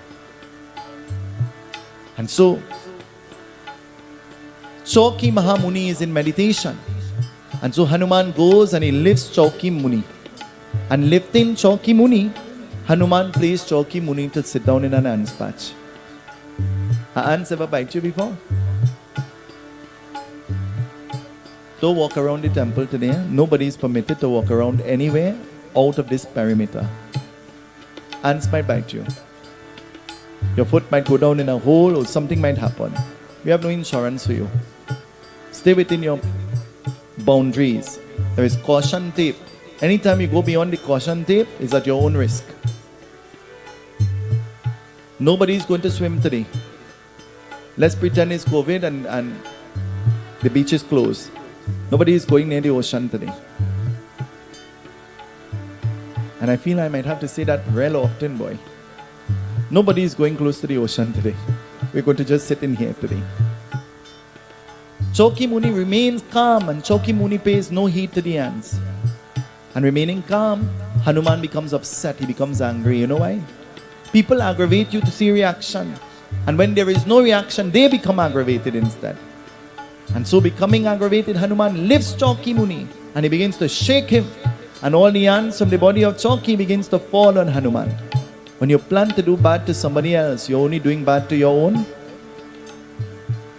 And so, Chauki Mahamuni is in meditation. And so Hanuman goes and he lifts Chauki Muni. And lifting Chauki Muni, Hanuman placed Chauki Muni to sit down in an ant's patch. Have ants ever bite you before? Don't walk around the temple today. Nobody is permitted to walk around anywhere out of this perimeter. Ants might bite you. Your foot might go down in a hole or something might happen. We have no insurance for you. Stay within your boundaries. There is caution tape. Anytime you go beyond the caution tape, it's at your own risk. Nobody is going to swim today. Let's pretend it's COVID and the beach is closed. Nobody is going near the ocean today. And I feel I might have to say that real often, boy. Nobody is going close to the ocean today. We're going to just sit in here today. Chauki Muni remains calm and Chauki Muni pays no heed to the ants. And remaining calm, Hanuman becomes upset. He becomes angry. You know why? People aggravate you to see reaction. And when there is no reaction, they become aggravated instead. And so becoming aggravated, Hanuman lifts Chauki Muni and he begins to shake him. And all the ants from the body of Chauki begins to fall on Hanuman. When you plan to do bad to somebody else, you're only doing bad to your own.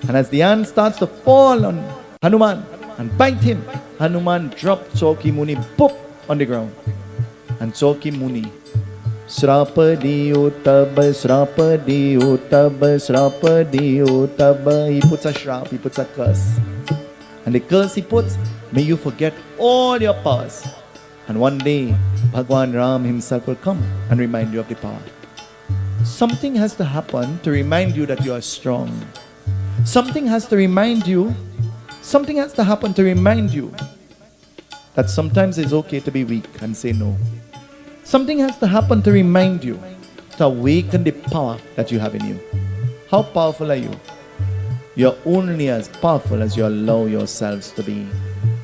And as the ant starts to fall on Hanuman and bite him, Hanuman dropped Chauki Muni boop on the ground. And Chauki Muni, Shrapa diyo tab, Shrapa diyo tab, Shrapa diyo tab. He puts a shrap, he puts a curse. And the curse he puts, may you forget all your powers. And one day, Bhagwan Ram himself will come and remind you of the power. Something has to happen to remind you that you are strong. Something has to remind you, something has to happen to remind you that sometimes it's okay to be weak and say no. Something has to happen to remind you, to awaken the power that you have in you. How powerful are you? You're only as powerful as you allow yourselves to be.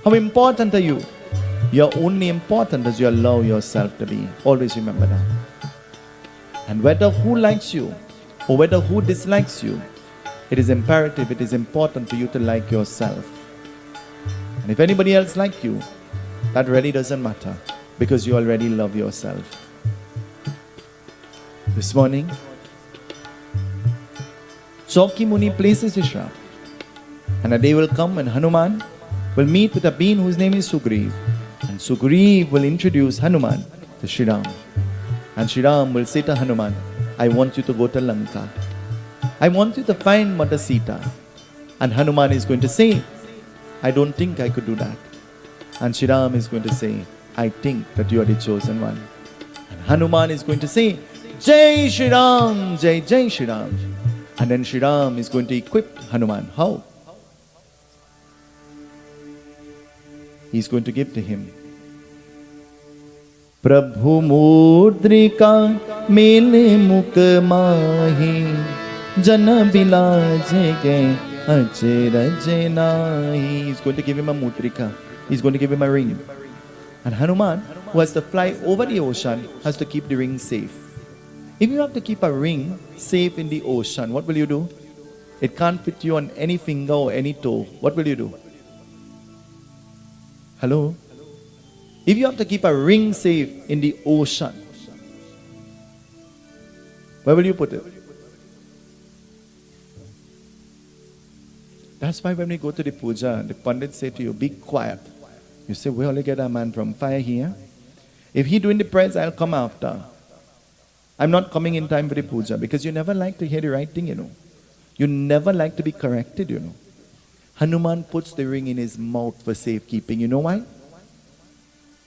How important are you? You're only important as you allow yourself to be. Always remember that. And whether who likes you or whether who dislikes you, it is imperative, it is important for you to like yourself. And if anybody else likes you, that really doesn't matter because you already love yourself. This morning, Chauki Muni places his shrap. And a day will come when Hanuman will meet with a being whose name is Sugriv. And Sugriv will introduce Hanuman to Shri Ram. And Shri Ram will say to Hanuman, I want you to go to Lanka. I want you to find Mother Sita. And Hanuman is going to say, I don't think I could do that. And Shri Ram is going to say, I think that you are the chosen one. And Hanuman is going to say, Jai Shri Ram, Jai Jai Shri Ram. And then Shri Ram is going to equip Hanuman. How? He's going to give to him Prabhu Mudrika Mele Mukh Mahi Jana Bilaj Ge Ajraj Nahi. He's going to give him a mudrika. He's going to give him a ring. And Hanuman, who has to fly over the ocean, has to keep the ring safe. If you have to keep a ring safe in the ocean, what will you do? It can't fit you on any finger or any toe. What will you do? Hello? If you have to keep a ring safe in the ocean, where will you put it? That's why when we go to the puja, the pandits say to you, be quiet. You say, we only get a man from fire here. If he doing the prayers, I'll come after. I'm not coming in time for the puja, because you never like to hear the right thing, you know. You never like to be corrected, you know. Hanuman puts the ring in his mouth for safekeeping. You know why?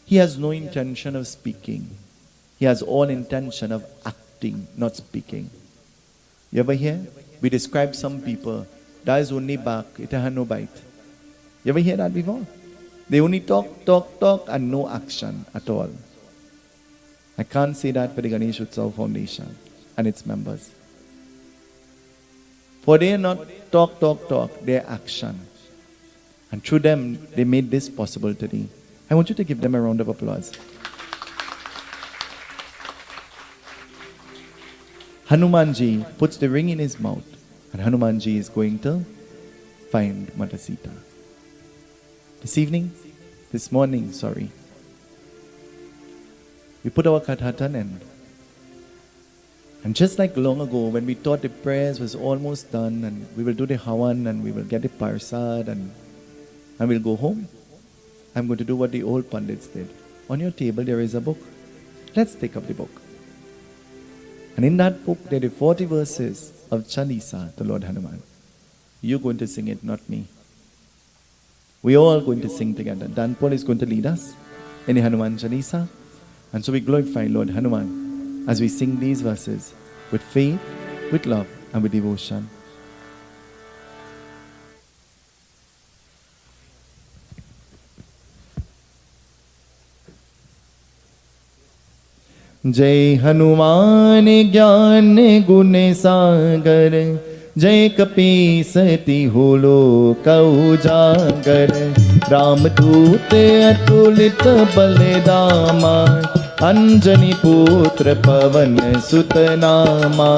He has no intention of speaking. He has all intention of acting, not speaking. You ever hear? We describe some people, that is only back, it has no bite. You ever hear that before? They only talk, and no action at all. I can't say that for the Ganesh Utsav Foundation and its members. For they are not talk, they are action. And through them, they made this possible today. I want you to give them a round of applause. Hanumanji puts the ring in his mouth, and Hanumanji is going to find Mata Sita. This morning, we put our katha at an end. And just like long ago, when we thought the prayers was almost done, and we will do the havan, and we will get the parsad, and we'll go home, I'm going to do what the old pandits did. On your table, there is a book. Let's take up the book. And in that book, there are 40 verses of Chalisa to Lord Hanuman. You're going to sing it, not me. We're all going to sing together. Dan Paul is going to lead us in the Hanuman Chalisa. And so we glorify Lord Hanuman as we sing these verses with faith, with love, and with devotion. जय हनुमान ज्ञान गुण सागर जय कपीसति होलो कउजागर रामदूत अतुलित बलदामा अंजनी पुत्र पवन सुत नामा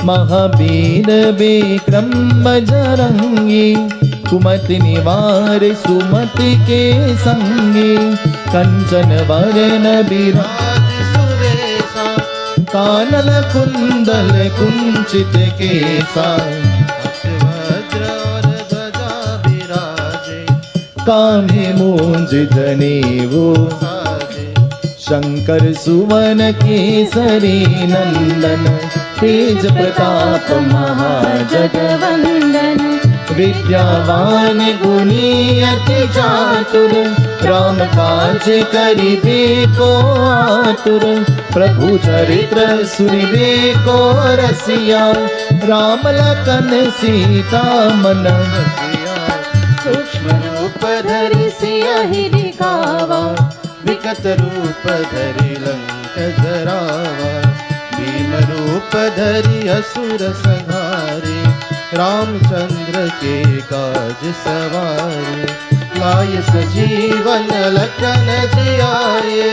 महावीर विक्रम बजरंगी कुमति निवार सुमति के संगी कंचन वरण विराज कानन कुंडल कुंचित केसा वज्र और ध्वजा विराजे कान्हे मूंज जनेऊ साजे शंकर सुवन केसरी नंदन तेज प्रताप महाजगवंदन विद्यावान गुणी अति चातुर राम काज करिबे को आतुर प्रभु चरित्र सुनिबे को रसिया राम लखन सीता मन बसिया सूक्ष्म रूप धरि सियहि दिखावा विकट रूप धरि लंक जरावा भीम रूप धरि असुर संहारे रामचंद्र के काज सवारे लाय सजीवन लखन जियाए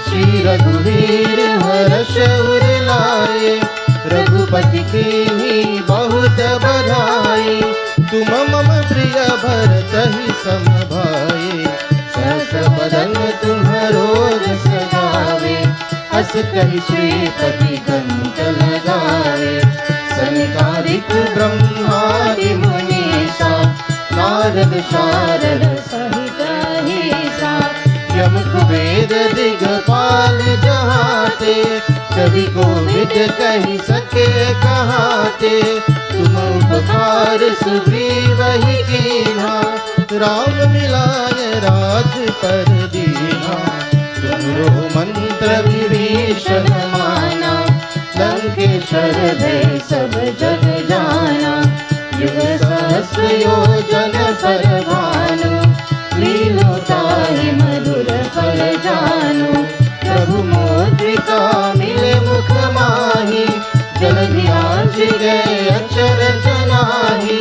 श्री रघुवीर हर्ष उर लाए रघुपति के ही बहुत बधाई तुम मम प्रिय भरत ही सम भाई सहस बदन तुम्हारो जस गावे अस कहि श्रीपति कंठ लगावे संकारिक ब्रह्मादि मुनीसा नारद शारद सहित कवि कोविद कही सके कहाते, तुम उपकार सुग्रीव ही कीन्हा, राम मिलाय राज पर दीन्हा। तुमरो मंत्र विभीषण माना, लंकेश्वर भय सब जग जाना। युग सहस्र योजन पर भानु, लीलो ताहि मधुर फल जानु। प्रभु मुद्रिका मिले मुख माही, जलधि आज गए अचरज नाही।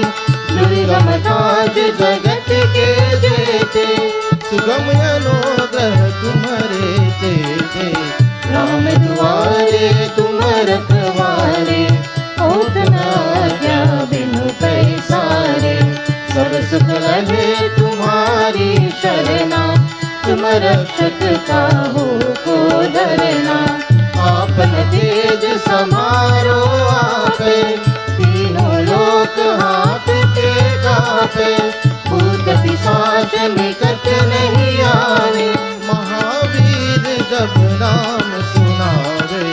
दुर्गम काज जगत के जेते, सुगम अनुग्रह तुम्हारे तेते। राम दुआरे तुम रखवारे, होत न आज्ञा बिनु पैसारे। सब सुख लगे तुम्हारी शरणा, तुम रक्षक काहू को डरना। आपन तेज समारो आपे, तीनों लोक हाथ के कापे। भूत पिशाच निकट नहीं आवे, महावीर जब नाम सुनावे।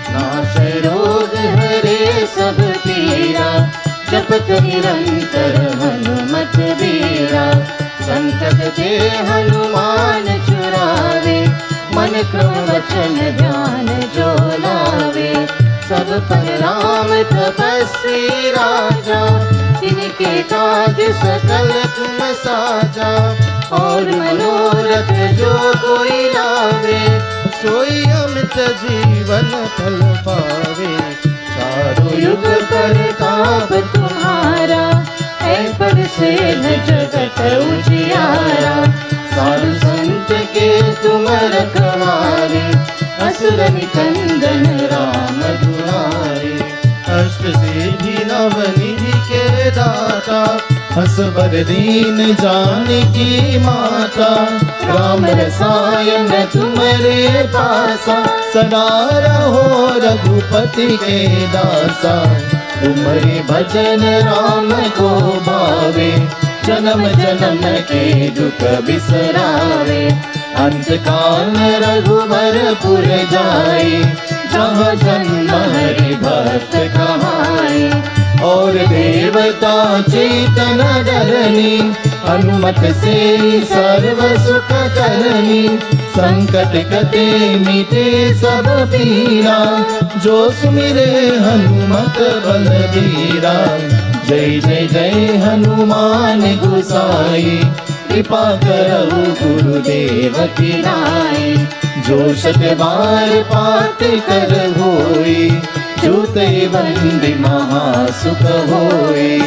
नाशै रोग हरे सब पीरा, जपत निरंतर हनुमत बीरा। संकट ते हनुमान छुड़ावे, मन क्रम वचन ध्यान जो लावे। सब पर राम तपस्वी राजा, तिनके काज सकल तुम साजा। और मनोरथ जो कोई लावे, सोई अमित जीवन फल पावे। चारों युग परताप तुम्हारा, है पर से जगत उजियारा। साधु संत के तुम रखवारे, असुर निकंदन राम दुलारे। अष्ट सिद्धि नव निधि के दाता, हंसवर दीन जानकी माता। राम रसायन तुम्हारे पासा, सदा रहो रघुपति के दासा। तुम्हारे भजन राम को भावे, जन्म जन्म के दुख बिसरावे। अंत काल रघुवरपुर जाए, जहाँ जन्म हरि भक्त कहाए। और देवता चेतन धरनी, हनुमत से सर्व सुख करनी। संकट कटे मिटे सब पीरा, जो सुमिरे हनुमत बलबीरा। जय जय जय हनुमान गोसाई, कृपा करहु गुरुदेव की नाई। जो शत बार पाठ कर होई, जो ते बंदी महासुख होई।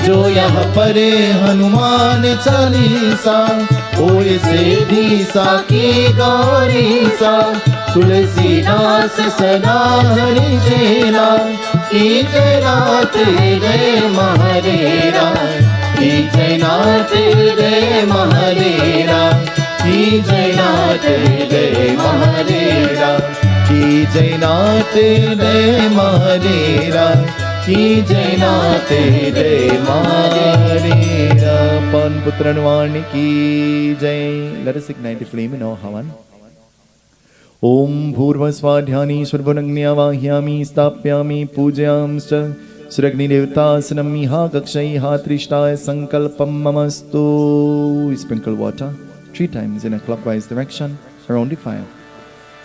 जो यह परे हनुमान चालीसा, होय सेधी साकी गौरीसा। तुलसीदास सदा हरि चेरा, की जय नाथ जय महादेरा। की जय नाथ जय महादेरा, की जय नाथ जय महादेरा। की जय नाथ जय महादेरा, की जय नाथ जय महादेरा। पवन पुत्र हनुमान की जय। Let us ignite the flame in our Havan. ओम भूर्भुवस्वाध्यानीश्वरभुनग्न्यावाह्यामि स्थाप्यामि पूजयामश्च। श्रीअग्निदेवतासनं इहा कक्षैः त्रिष्टाय संकल्पं ममस्तु। Sprinkle water 3 times in a clockwise direction around the fire.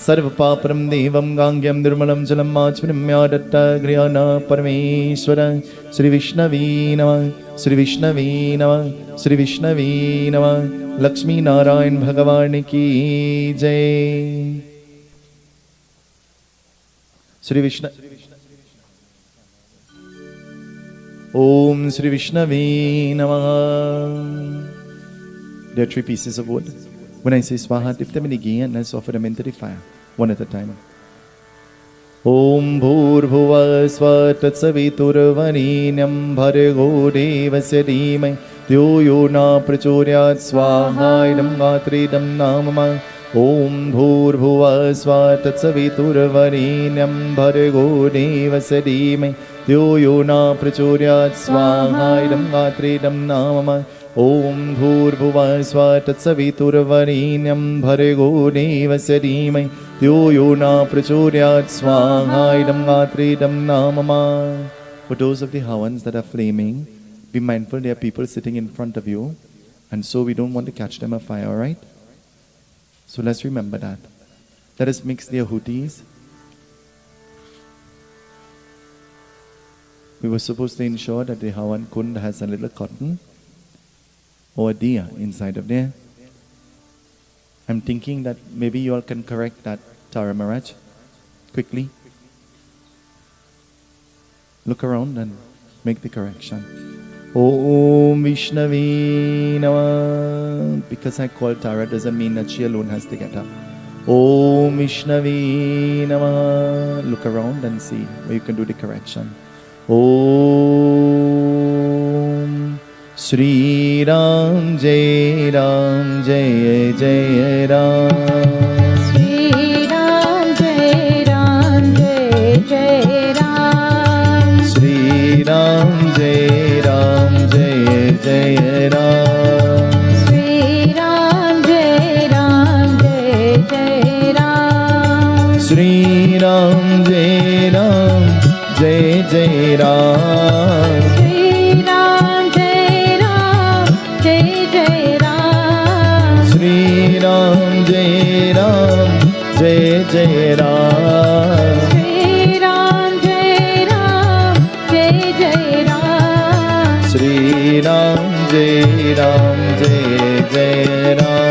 सर्वपापरं देवं गाङ्ग्यं निर्मलं जलम् आचमनम्यादत्त गृहाण परमेश्वर। श्रीविष्णवे नमः, श्रीविष्णवे नमः, श्रीविष्णवे नमः। लक्ष्मी नारायण भगवान की जय। श्री विष्णु ओम श्री विष्णवे नमः। There are 3 pieces of wood. When I say swaha, dip them in the ghee and let's offer them into the fire, one at a time. Om bhurbhuva sva tatsaviturvarenyam bhargo devasya dhimai dhyo yo na prachodayat swaha idam gatridam namama. Om bhurbhuva sva tatsaviturvarenyam bhargo devasya dhimai dhyo yo na prachodayat swaha idam gatridam namama. Om bhurbhuva sva tatsaviturvarenyam bhargo devasya dhimai Tyo yo na prachoryat swaha idam gatridam namama. For those of the havans that are flaming, be mindful there are people sitting in front of you, and so we don't want to catch them afire, alright? So let's remember that. Let us mix the ahutis. We were supposed to ensure that the Havan Kund has a little cotton or a diya inside of there. I'm thinking that maybe you all can correct that, Tara Maharaj, quickly. Look around and make the correction. Om Vishnavi Namah. Because I called Tara doesn't mean that she alone has to get up. Om Vishnavi Namah. Look around and see where you can do the correction. Om Shri Ram Jai Ram Jai Jai Ram. Shri Ram Jai Ram Jai Jai Ram. Shri Ram Jai Ram Jai Jai Ram. Shri Ram Jai Ram Jai Jai Ram. Shri Ram Jai Ram Jai Jai Ram. Shri Ram Jai Ram Jai Jai Ram. Shri Ram Jai Ram Jai Jai Ram. Shri Ram Jai Ram Jai Jai Ram. Shri Ram Jai Ram Jai Jai Ram.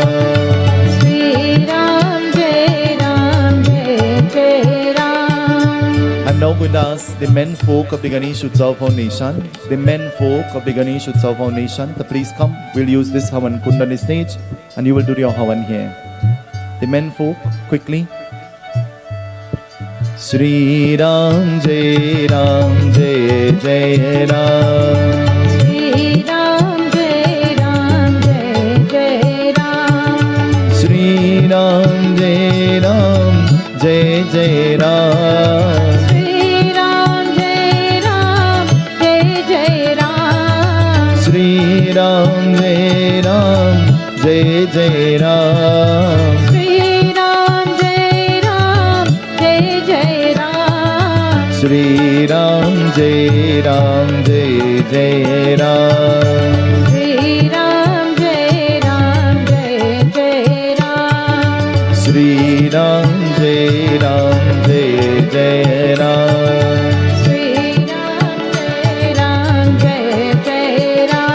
Shri Ram Jai Ram Jai Jai Ram. I'm now going to ask the men folk of the Ganesh Utsav Foundation, the men folk of the Ganesh Utsav Foundation to please come. We'll use this Havan Kund on the stage and you will do your Havan here. The men folk, quickly. Shri Ram Jai Ram Jai Jai Ram. Shri Ram Jai Ram Jai Jai Ram. Shri Ram Jai Ram Jai Jai Ram. Shri Ram Jai Ram Jai Jai Ram. Shri Ram Jai Ram Jai Jai Ram. Shri Ram Jai Ram Jai Jai Ram. Shri Ram Jai Ram Jai Jai Ram. Shri Ram Jai Ram Jai Jai Ram. Shri Ram Jai Ram Jai Jai Ram. Shri Ram Jai Ram Jai Jai Ram.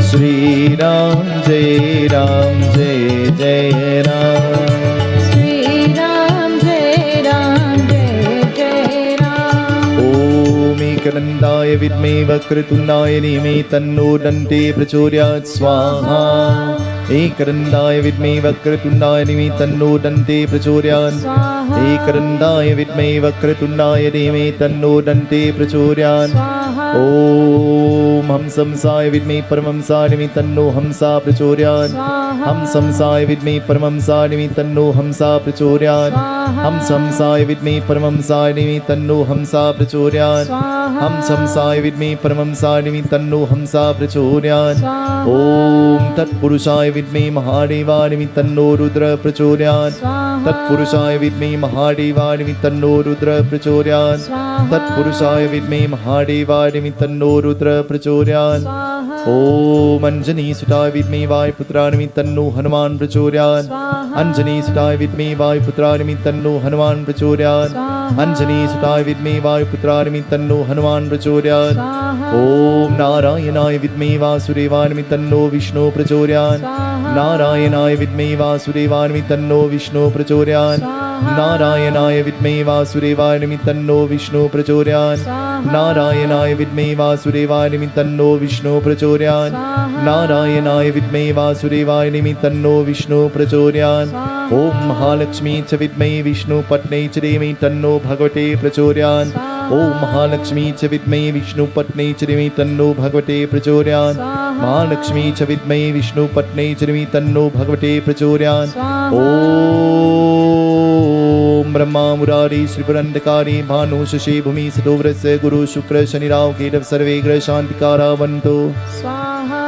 Shri Ram Jai Ram Jai Jai Ram. Shri Ram Jai Ram Jai Jai Ram. Om Ekanandaya Vidme Vakratundaya Dhime Tanno Dante Prachodayat Swaha. Ekanandaya Vidme Vakratundaya Dhime Tanno Dante Prachodayat Swaha. Ekanandaya Vidme Vakratundaya Dhime Tanno Dante Prachodayat Swaha. Om Hamsamsaya Vidme Paramhamsaya Dhime Tanno Hamsa Prachodayat Swaha. Hamsamsaya Vidme Paramhamsaya Dhime Tanno Hamsa Prachodayat Swaha. Hamsamsaya Vidme Paramhamsaya Dhime Tanno Hamsa Prachodayat Swaha. Hamsamsaya Vidme Paramhamsaya Dhime Tanno Hamsa Prachodayat Swaha. Om Tat Purushaya Vidme Mahadevaya Dhime Tanno Rudra Prachodayat Swaha. Tat Purushaya Vidme Mahadevaya Dhime Tanno Rudra Prachodayat Swaha. Tat Purushaya Vidme Mahadevaya Dhime Tanno Rudra Prachodayat Swaha. Om Anjani Sutaya Vidme Vaयुputra Dhime Tanno Hanuman Prachodayat Swaha. Anjani Sutaya Vidme Vaयुputra Dhime Tanno Hanuman Prachodayat Swaha. Anjani Sutaya Vidme Vaयुputra Dhime Tanno Hanuman Prachodayat Swaha. Om Narayanaya Vidme Vasudevaya Dhime Tanno Vishnu Prachodayat Swaha. Narayanaya Vidme Vasudevaya Dhime Tanno Vishnu Prachodayat Swaha. Narayanaya Vidme Vasudevaya Dhime Tanno Vishnu Prachodayat Swaha. Narayanaya Vidme Vasudevaya Dhime Tanno Vishnu Prachodayat Swaha. Narayanaya Vidme Vasudevaya Dhime Tanno Vishnu Prachodayat Swaha. Om Mahalakshmi Cha Vidme Vishnu Patne Cha Dhime Tanno Bhagavate Prachodayat Swaha. Om Mahalakshmi Cha Vidme Vishnu Patne Cha Dhime Tanno Bhagavate Prachodayat Swaha. Mahalakshmi Cha Vidme Vishnu Patne Cha Dhime Tanno Bhagavate Prachodayat Swaha. Om Brahma Murari Shri Purandakari Bhanu Shashi Bhumi Sadovrasya Guru Shukra Shani Rao Kedav Sarve Gra Shantikara Vanto Swaha.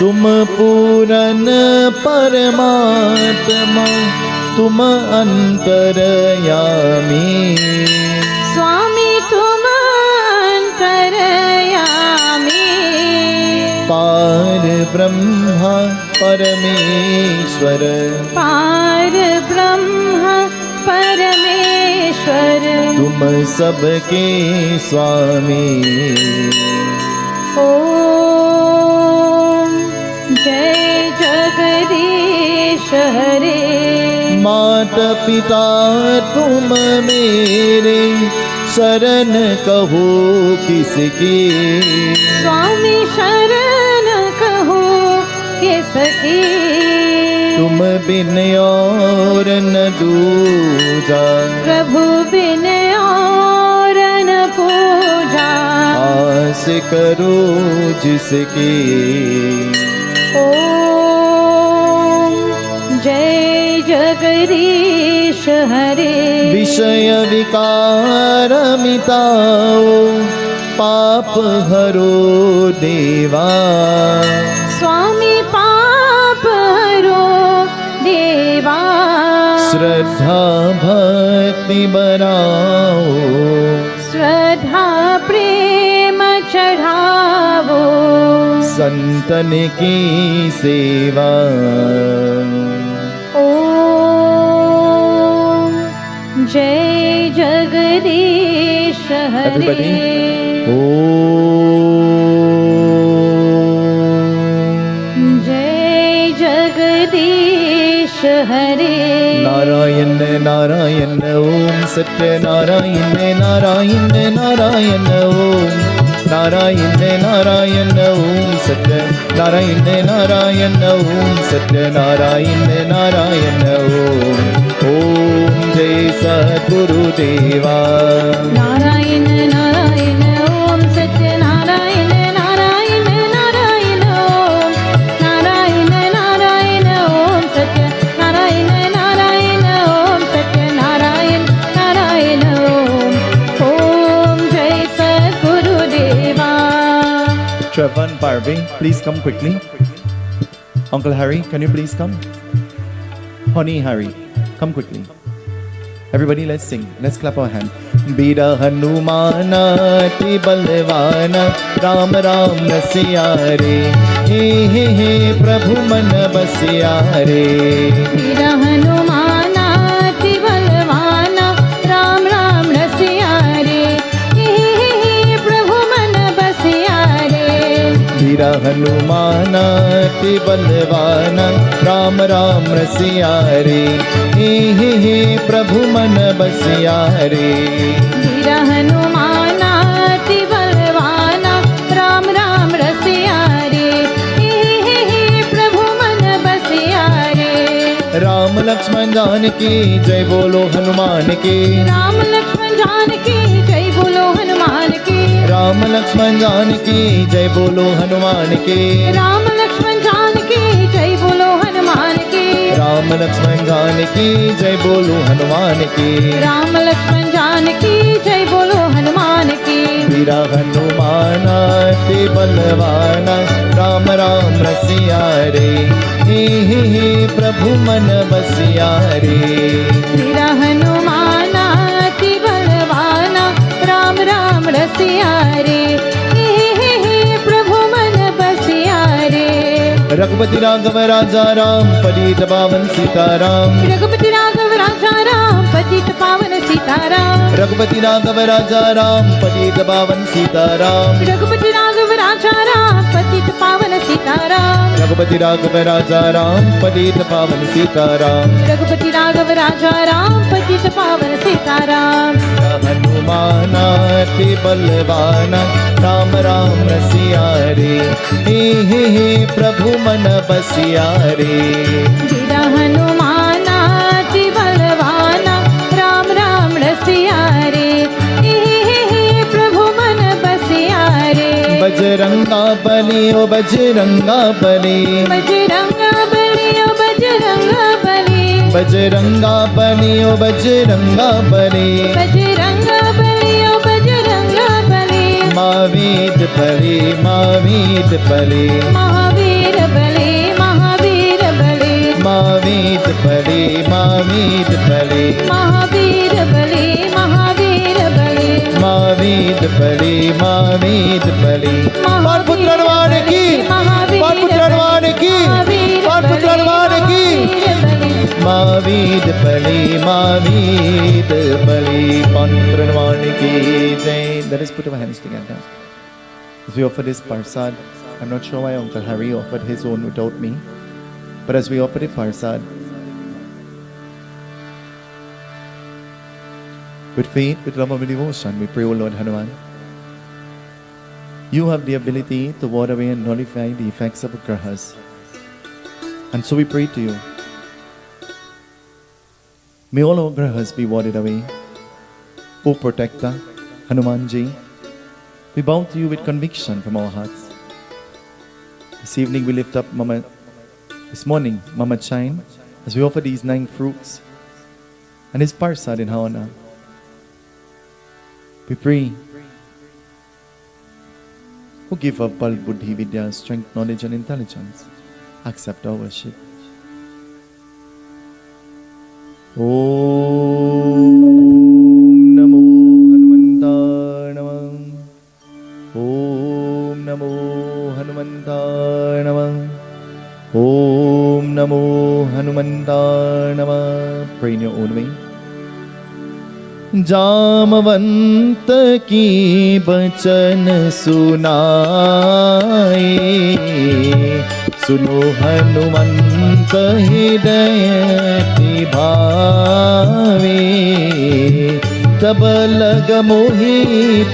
तुम पूरन परमात्मा तुम अंतरयामी स्वामी तुम अंतरयामी पार ब्रह्मा परमेश्वर पार ब्रह्म परमेश्वर तुम सबके स्वामी ओम जय जगदीश हरे माता पिता तुम मेरे शरण कहो किसकी स्वामी शरण कहो किसकी तुम बिन और न दूजा प्रभु बिन और न पूजा आस करो जिसकी ओम जय जगदीश हरे विषय विकार मिटाओ पाप हरो देवा स्वामी पाप हरो देवा श्रद्धा भक्ति बनाओ श्रद्धा प्रेम चढ़ावो संतन की सेवा ओम जय जगदीश हरे Everybody. जय जगदीश हरे नारायण नारायण ओम सत्य नारायण नारायण नारायण ओम नारायण नारायण ओम सत्य नारायण नारायण ओम सत्य नारायण नारायण ओम जय सद्गुरुदेवा नारायण नारायण ओम सत्य नारायण नारायण नारायण ओम नारायण नारायण ओम सत्य नारायण नारायण ओम सत्य नारायण नारायण ओम जय सद्गुरुदेवा Shravan Parve, please come quickly. Uncle Harry, can you please come? Honey Harry, come quickly. Everybody, let's sing. Let's clap our hands. Bira Hanumana ti balvana Ram Ram Nasiyare He he he Prabhu man basiyare वीर हनुमाना अति बलवाना राम राम रसिया रे हे प्रभु मन बसिया रे Bira Hanumana ti balvana Ram Ram Nasiyare He he Prabhu man basiyare वीर हनुमाना अति बलवाना राम राम रसिया रे हे प्रभु मन बसिया रे राम लक्ष्मण जानकी जय बोलो हनुमान की राम लक्ष्मण जानकी जय बोलो हनुमान की राम लक्ष्मण जानकी जय बोलो हनुमान की राम लक्ष्मण जानकी जय बोलो हनुमान की राम लक्ष्मण जानकी जय बोलो हनुमान की राम लक्ष्मण जानकी जय बोलो हनुमान की वीरा हनुमाना ते बलवाना राम राम रसिया रे हे हे प्रभु मन बसिया रे वीरा हनुमाना अति बलवाना राम राम रसिया रे हे प्रभु मन बसिया रे रघुपति राघव राजा राम पतित पावन सीताराम रघुपति राघव राजा राम पतित पावन सीताराम रघुपति राघव राजा राम पतित पावन सीताराम रघुपति राघव राजा राम पतित पावन सीताराम रघुपति राघव राजा राम पतित पावन सीताराम रघुपति राघव राजा राम पतित पावन सीताराम हनुमाना ते बलवाना राम राम रसिया रे हे प्रभु मन बसिया रे वीर हनुमाना अति बलवाना राम राम रसिया रे हे प्रभु मन बसिया रे बजरंगा बली ओ बजरंगा बली बजरंगा बली ओ बजरंगा बली बजरंगा बली ओ बजरंगा बली बजरंगा बली ओ बजरंगा बली मावीद बली मावीद बली महावीर महावीर बले महावीर बले महावीर बले महावीर बले महावीर बले पाटपुत्र हनुमान की पाटपुत्र हनुमान की पाटपुत्र हनुमान की महावीर बले महावीर बले पाटपुत्र हनुमान की जय. Let us put our hands together. As we offer this parsad, I'm not sure why Uncle Harry offered his own without me, but as we offer the parsad, with faith, with love and with devotion, we pray, O Lord Hanuman, you have the ability to ward away and nullify the effects of grahas. And so we pray to you, may all our grahas be warded away. O Protector, Hanumanji, we bow to you with conviction from our hearts. This evening we lift up this morning, Mama Chain, as we offer these 9 fruits and his parsad in her honor. We pray, who give of Bal Buddhi Vidya, strength, knowledge and intelligence, accept our worship. Om Namo Hanumantaya Namah. Om Namo Hanumantaya Namah. Om Namo Hanumantaya Namah. Pray in your own way. Jamwant की बचन सुनाए, सुनो हनुमंत हृदय भावे, तब लग मोहि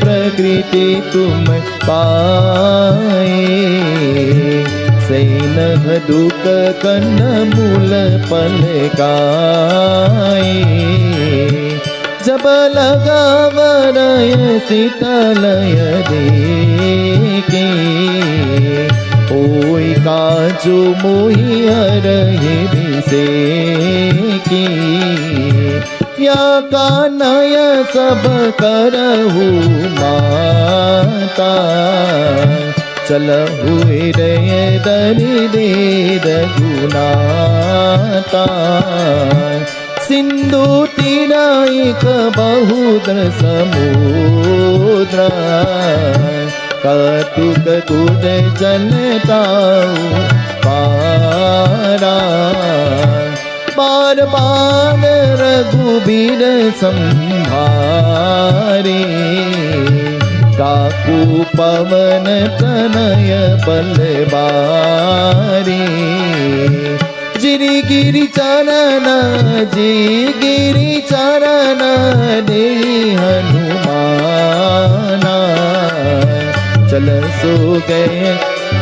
प्रकृति तुम पाए, सैन दुख कन्न मूल पलकाए, जब लगा वरय शीतलय देखे, ओई काजु मोहि हरहि बिसेकी, या कानय सब करहु माता, चलहु हृदय दरिदे रघुनाथा, सिंधु तीराइक बहुद्र समुद्र, कतुक तुद जनताऊ पारा, बार बार रघुबीर संभारे, काकू पवन तनय बलबारी, जिरि गिरि चरण जी गिरि चरण दे हनुमाना, चल सो गए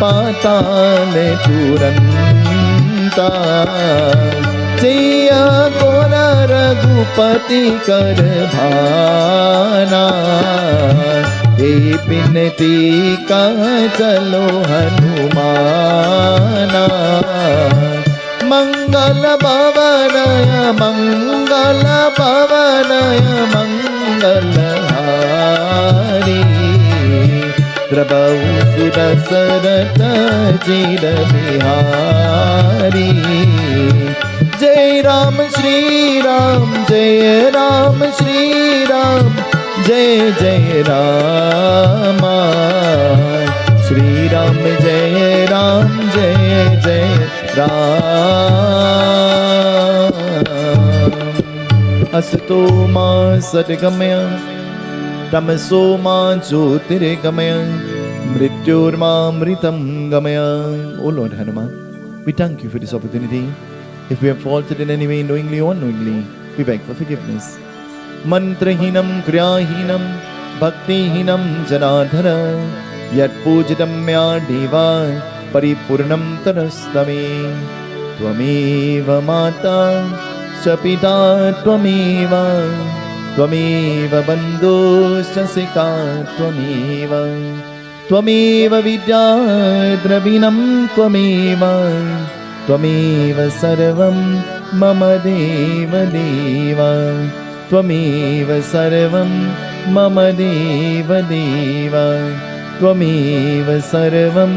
पाताल तुरंता, जिया कोन रघुपति कर भाना, हे बिनती का चलो हनुमाना, मंगल भवनय मंगल भवनय मंगलहारी, द्रवहु सुरसरत चिर बिहारी, जय राम श्री राम जय राम श्री राम, जय जय राम, श्री राम जय राम जय जय राम. असतो मा सद्गमय, तमसो मा ज्योतिर्गमय, मृत्योर्मामृतं गमय. O Lord Hanuman, we thank you for this opportunity. If we have faulted in any way, knowingly or unknowingly, we beg for forgiveness. Mantrahinam kriyahinam bhaktihinam janadhara, yat pujitam mya deva परिपूर्णं तरस्तमे, त्वमेव माता च पिता त्वमेव, त्वमेव बन्धुश्च सखा त्वमेव, त्वमेव विद्या द्रविणं त्वमेव, त्वमेव सर्वं मम देव देव, त्वमेव सर्वं मम देव देव, त्वमेव सर्वं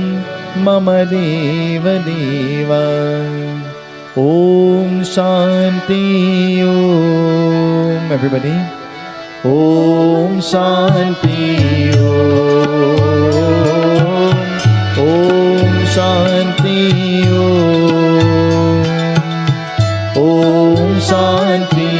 मम देव देव. Om Shanti Om. Everybody. Om Shanti Om. Om Shanti Om. Om Shanti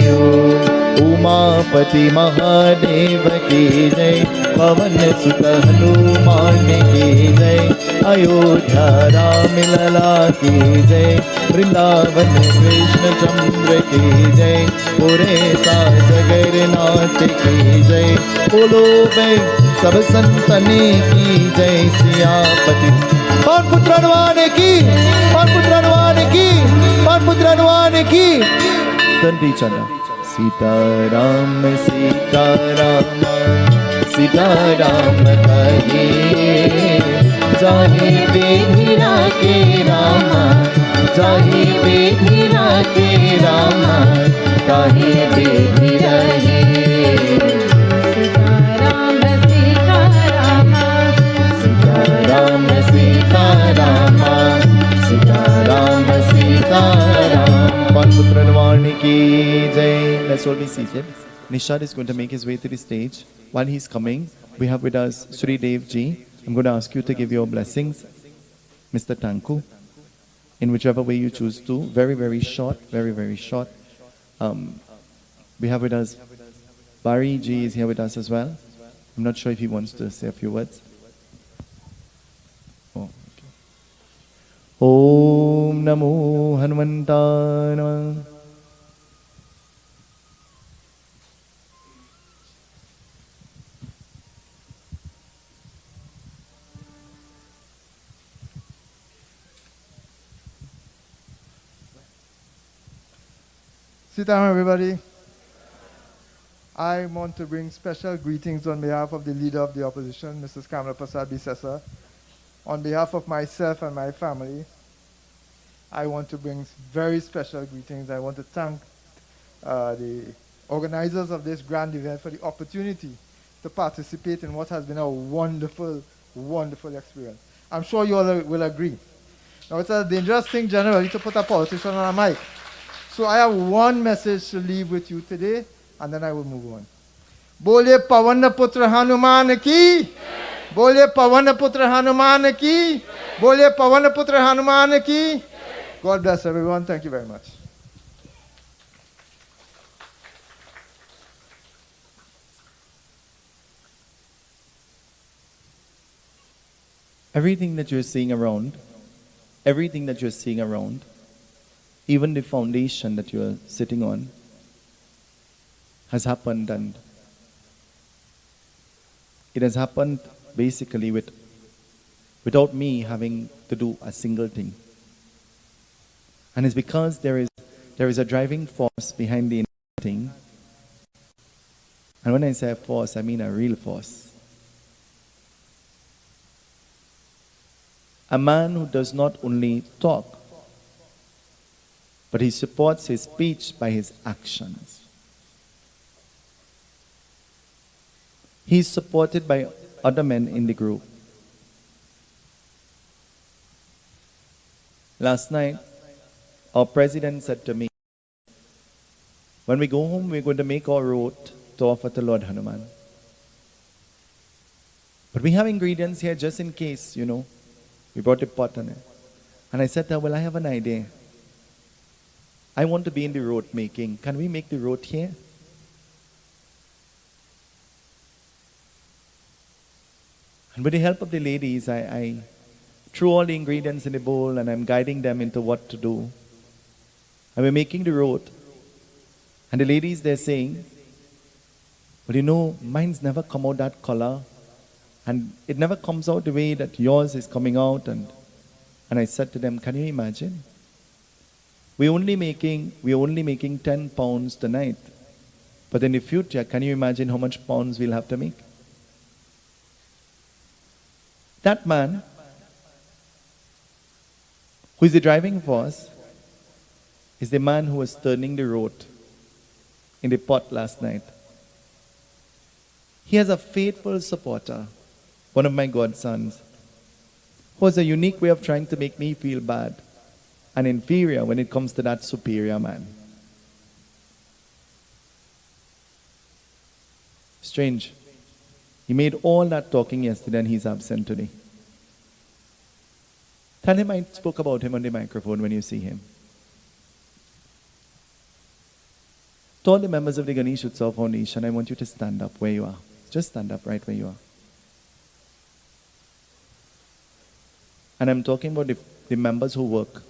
Om. Umapati Mahadev की जय, पवन सुत हनुमान की जय, अयोध्या राम लला की जय, वृंदावन कृष्ण चंद्र की जय, पूरे सागर की जय, बोलो भाई सब संतने की जय, सियापति पवन पुत्र हनुमान की, पवन पुत्र हनुमान की, पवन पुत्र हनुमान की। तंडी चंदा सीताराम सीताराम सीताराम कहिए, जाहि बेधिरा के राम, जाहि बेधिरा के राम, ताहि बेधिरा ही। सीताराम सीताराम सीताराम सीताराम सीताराम सीताराम। पवन पुत्र हनुमान की जय। Let's all be seated. Nishad is going to make his way to the stage. While he's coming, we have with us Sri Dev Ji. I'm going to ask you to give your blessings, Mr. Tanku, in whichever way you choose to. Very, very short, very, very short. We have with us Bari Ji is here with us as well. I'm not sure if he wants to say a few words. Oh, okay. Om Namo Hanumantaya. Seetahal, everybody. I want to bring special greetings on behalf of the Leader of the Opposition, Mrs. Kamala Prasad Bisesa. On behalf of myself and my family, I want to bring very special greetings. I want to thank the organizers of this grand event for the opportunity to participate in what has been a wonderful, wonderful experience. I'm sure you all will agree. Now, it's a dangerous thing generally to put a politician on a mic. So I have one message to leave with you today, and then I will move on. Bole Pavan Putra Hanuman ki, Bole Pavan Putra Hanuman ki, Bole Pavan Putra Hanuman ki. God bless everyone. Thank you very much. Everything that you're seeing around, everything that you're seeing around, even the foundation that you're sitting on has happened, and it has happened basically without me having to do a single thing. And it's because there is a driving force behind the entire thing. And when I say a force, I mean a real force. A man who does not only talk, but he supports his speech by his actions. He is supported by other men in the group. Last night, our president said to me, when we go home, we're going to make our road to offer to Lord Hanuman. But we have ingredients here just in case, you know. We brought a pot on it. And I said to her, well, I have an idea. I want to be in the road making. Can we make the road here? And with the help of the ladies, I threw all the ingredients in the bowl and I'm guiding them into what to do. And we're making the road. And the ladies, they're saying, well, you know, mine's never come out that color. And it never comes out the way that yours is coming out. And I said to them, can you imagine? We're only making 10 pounds tonight. But in the future, can you imagine how much pounds we'll have to make? That man, who is the driving force, is the man who was turning the road in the pot last night. He has a faithful supporter, one of my godsons, who has a unique way of trying to make me feel bad. and inferior when it comes to that superior man. Strange. He made all that talking yesterday and he's absent today. Tell him I spoke about him on the microphone when you see him. To all the members of the Ganesh Utsav Foundation, I want you to stand up where you are. Just stand up right where you are. And I'm talking about the members who work.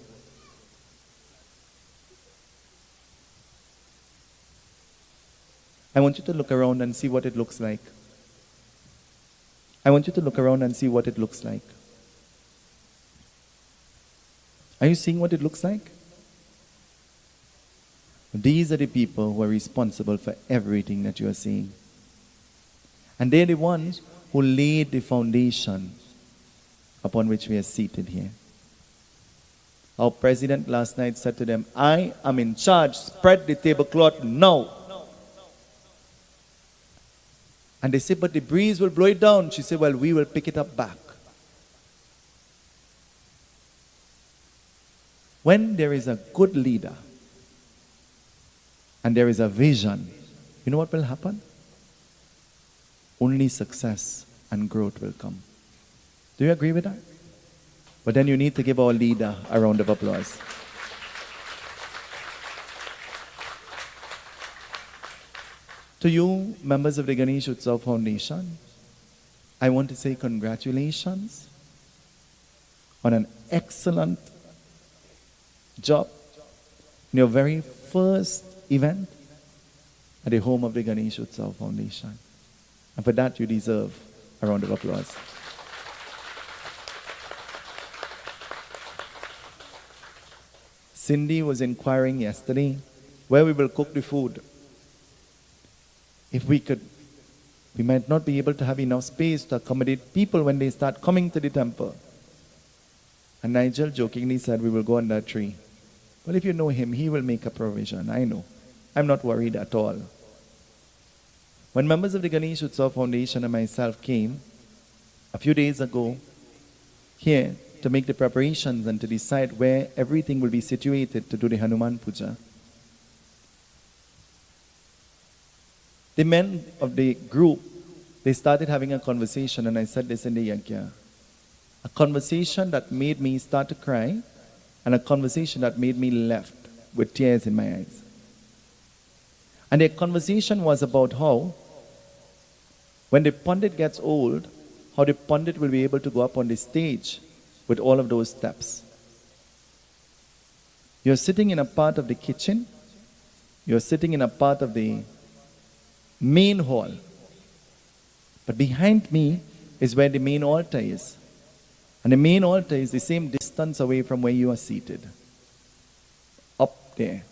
I want you to look around and see what it looks like. I want you to look around and see what it looks like. Are you seeing what it looks like? These are the people who are responsible for everything that you are seeing. And they're the ones who laid the foundation upon which we are seated here. Our president last night said to them, I am in charge, spread the tablecloth now. And they said, but the breeze will blow it down. She said, well, we will pick it up back. When there is a good leader and there is a vision, you know what will happen? Only success and growth will come. Do you agree with that? But then you need to give our leader a round of applause. To you, members of the Ganesh Utsav Foundation, I want to say congratulations on an excellent job in your very first event at the home of the Ganesh Utsav Foundation. And for that, you deserve a round of applause. Cindy was inquiring yesterday where we will cook the food. If we could, we might not be able to have enough space to accommodate people when they start coming to the temple. And Nigel jokingly said, we will go under a tree. Well, if you know him, he will make a provision. I know. I'm not worried at all. When members of the Ganesh Utsav Foundation and myself came a few days ago here to make the preparations and to decide where everything will be situated to do the Hanuman Puja, the men of the group, they started having a conversation, and I said this in the Yajna. A conversation that made me start to cry, and a conversation that made me left with tears in my eyes. And the conversation was about how, when the Pandit gets old, how the Pandit will be able to go up on the stage with all of those steps. You're sitting in a part of the kitchen, you're sitting in a part of the main hall, but behind me is where the main altar is. And the main altar is the same distance away from where you are seated. Up there.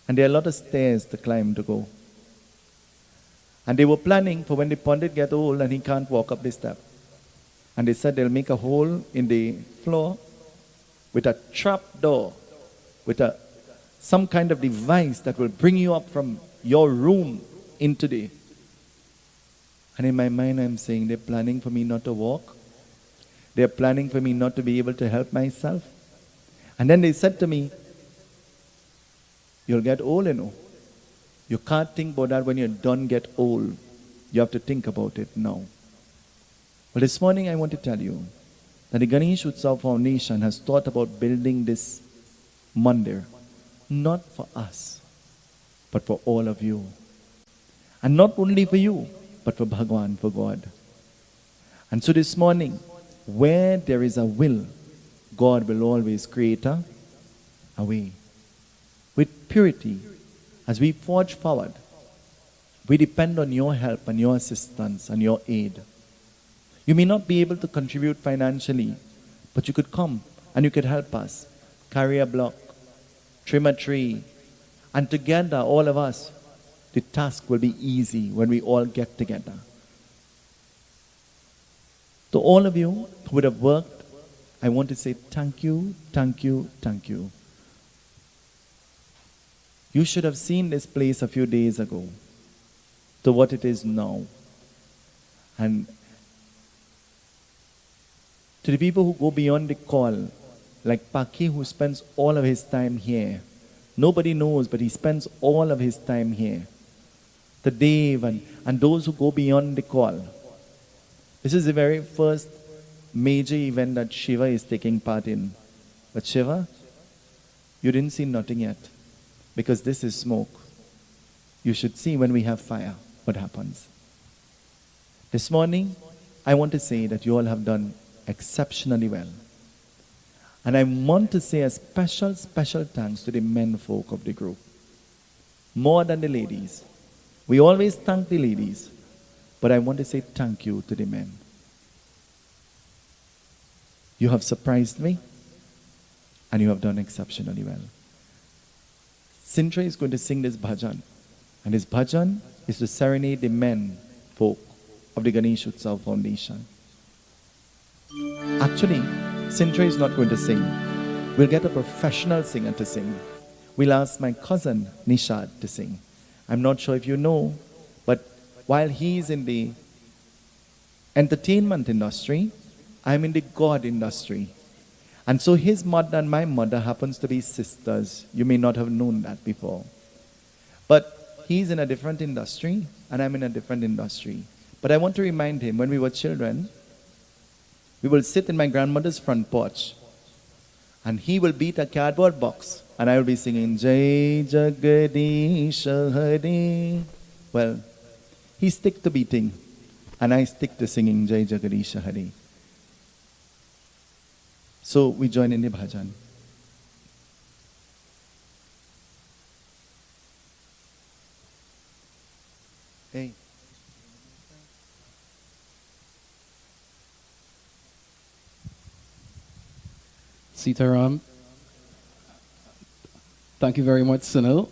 And there are a lot of stairs to climb to go. And they were planning for when the Pandit gets old and he can't walk up the step. And they said they'll make a hole in the floor with a trap door, with some kind of device that will bring you up from your room into the... And in my mind I'm saying, they're planning for me not to walk. They're planning for me not to be able to help myself. And then they said to me, you'll get old, you know. You can't think about that when you're done get old. You have to think about it now. Well, this morning I want to tell you that the Ganesh Utsav Foundation has thought about building this mandir, not for us, but for all of you. And not only for you, but for Bhagwan, for God. And so this morning, where there is a will, God will always create a way. With purity, as we forge forward, we depend on your help and your assistance and your aid. You may not be able to contribute financially, but you could come and you could help us carry a block, trim a tree, and together, all of us, the task will be easy when we all get together. To all of you who would have worked, I want to say thank you, thank you, thank you. You should have seen this place a few days ago to what it is now. And to the people who go beyond the call like Paki, who spends all of his time here. Nobody knows, but he spends all of his time here. The Dev and those who go beyond the call. This is the very first major event that Shiva is taking part in. But Shiva, you didn't see nothing yet, because this is smoke. You should see when we have fire what happens. This morning, I want to say that you all have done exceptionally well. And I want to say a special thanks to the men folk of the group. More than the ladies. We always thank the ladies, but I want to say thank you to the men. You have surprised me, and you have done exceptionally well. Sintra is going to sing this bhajan, and this bhajan is to serenade the men folk of the Ganesh Utsav Foundation. Actually, Sintra is not going to sing. We'll get a professional singer to sing. We'll ask my cousin Nishad to sing. I'm not sure if you know, but while he's in the entertainment industry, I'm in the God industry. And so his mother and my mother happens to be sisters. You may not have known that before. But he's in a different industry, and I'm in a different industry. But I want to remind him, when we were children, we will sit in my grandmother's front porch, and he will beat a cardboard box, and I will be singing, Jai Jagadish Hari. Well, he stick to beating, and I stick to singing Jai Jagadish Hari. So we join in the bhajan. Hey. Seetahal, thank you very much, Sunil.